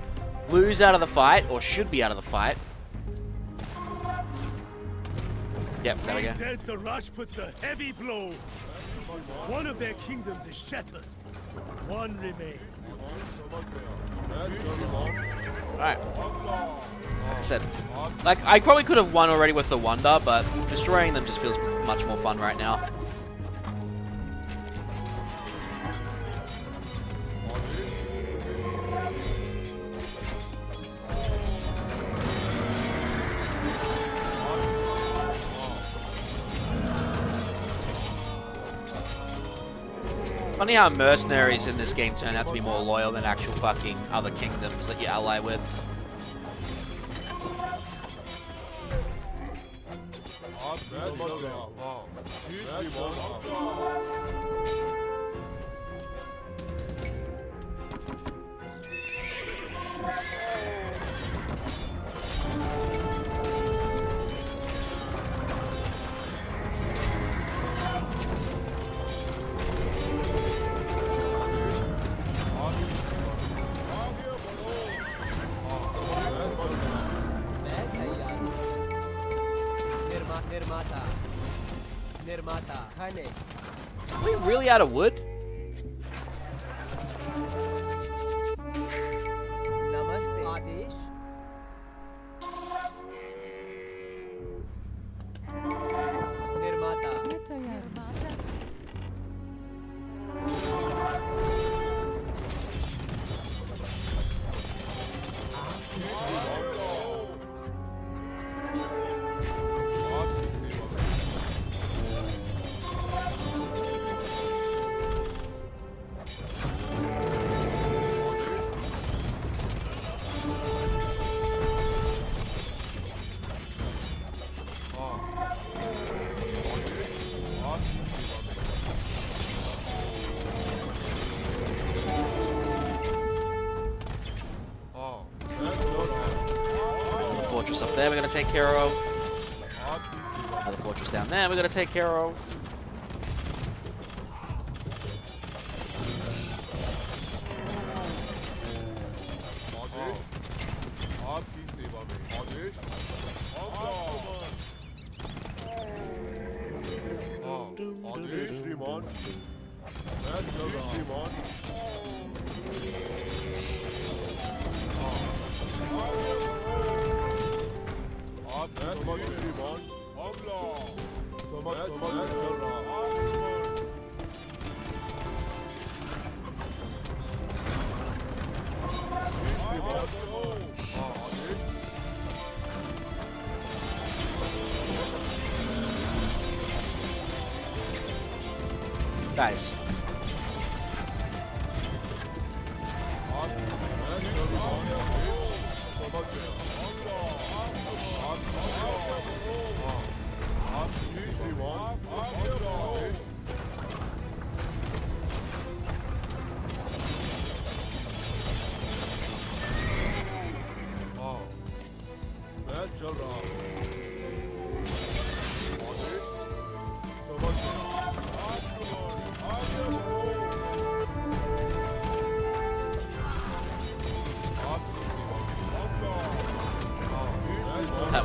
Blue's out of the fight, or should be out of the fight. Yep, there we go. Dealt the Rajputs a heavy blow. One of their kingdoms is shattered. One remains. Alright. Like I said, like, I probably could have won already with the Wonder, but destroying them just feels much more fun right now. Funny how mercenaries in this game turn out to be more loyal than actual fucking other kingdoms that you ally with. Are we really out of wood? Namaste. Adesh. Nirmata. Fortress up there we're going to take care of. Another fortress down there we're going to take care of. Guys.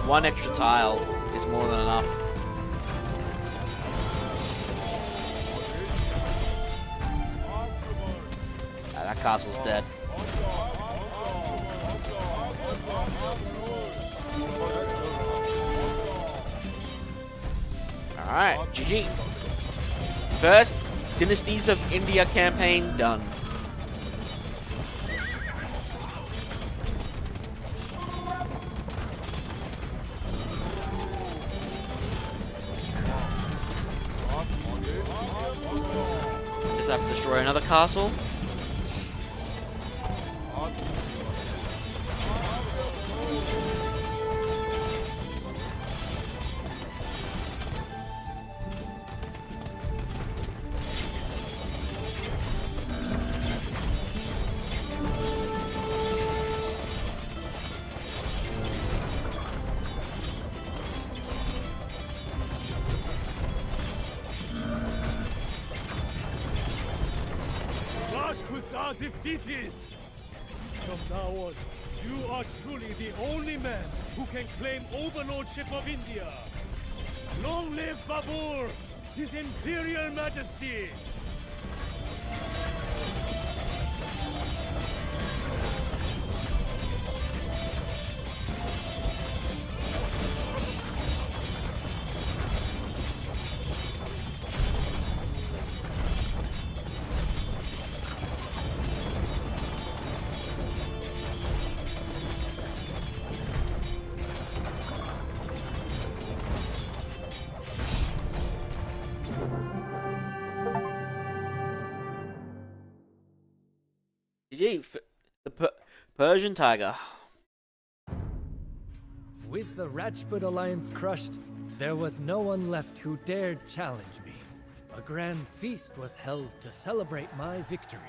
one extra tile is more than enough. That castle's dead. Alright, GG. First Dynasties of India campaign done. Just have to destroy another castle. Rajputs are defeated! From now on, you are truly the only man who can claim overlordship of India! Long live Babur, His Imperial Majesty! GG. The Persian Tiger. With the Rajput alliance crushed, there was no one left who dared challenge me. A grand feast was held to celebrate my victory.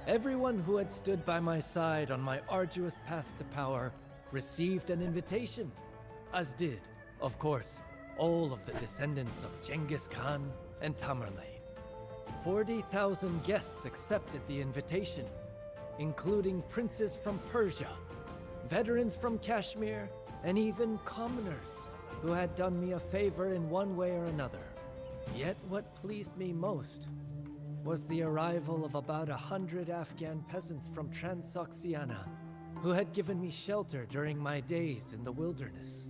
Everyone who had stood by my side on my arduous path to power received an invitation, as did, of course, all of the descendants of Genghis Khan and Tamerlane. 40,000 guests accepted the invitation, including princes from Persia, veterans from Kashmir, and even commoners who had done me a favor in one way or another. Yet what pleased me most was the arrival of about 100 Afghan peasants from Transoxiana who had given me shelter during my days in the wilderness.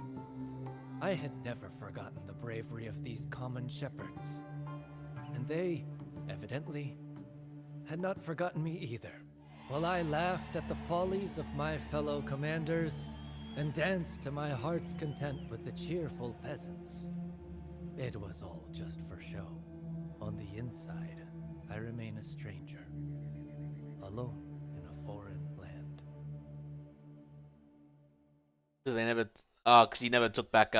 I had never forgotten the bravery of these common shepherds, and they, evidently, had not forgotten me either. While I laughed at the follies of my fellow commanders and danced to my heart's content with the cheerful peasants. It was all just for show. On the inside, I remain a stranger, alone in a foreign land. Because they never... Oh, because he never took back,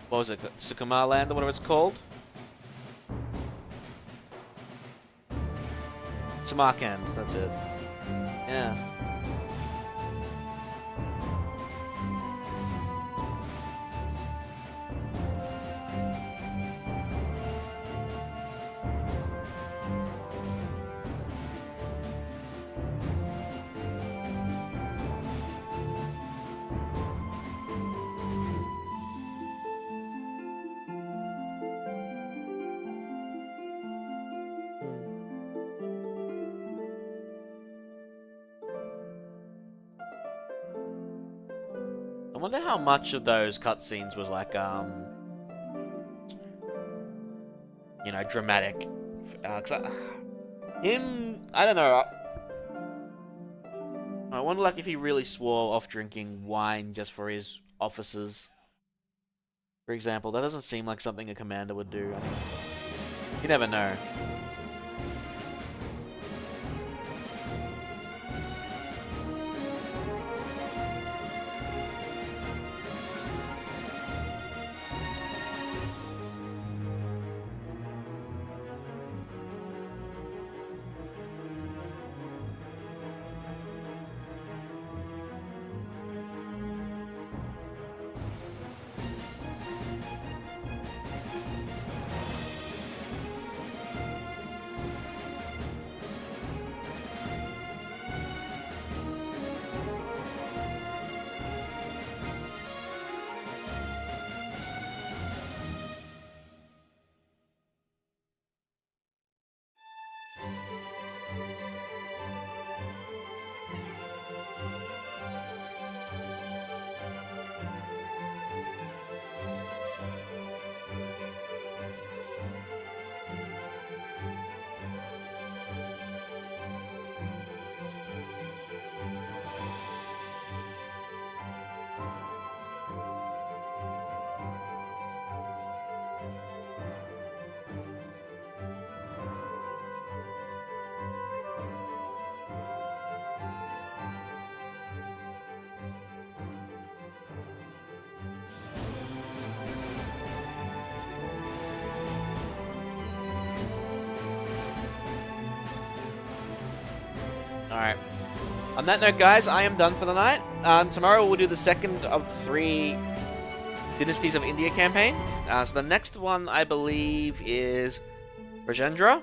what was it? Sukumar land or whatever it's called? Samarkand, that's it. Yeah. I wonder how much of those cutscenes was like, you know, dramatic. I don't know. I wonder, like, if he really swore off drinking wine just for his officers. For example, that doesn't seem like something a commander would do. I mean, you never know. Alright. On that note, guys, I am done for the night. Tomorrow we'll do the second of 3 Dynasties of India campaign. So the next one, I believe, is Rajendra,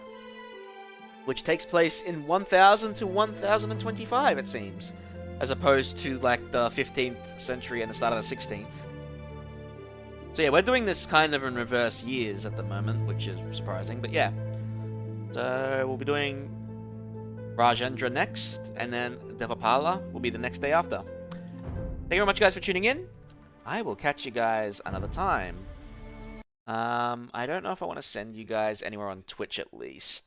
which takes place in 1000 to 1025, it seems, as opposed to like the 15th century and the start of the 16th. So yeah, we're doing this kind of in reverse years at the moment, which is surprising, but yeah. So we'll be doing Rajendra next, and then Devapala will be the next day after. Thank you very much, guys, for tuning in. I will catch you guys another time. I don't know if I want to send you guys anywhere on Twitch at least.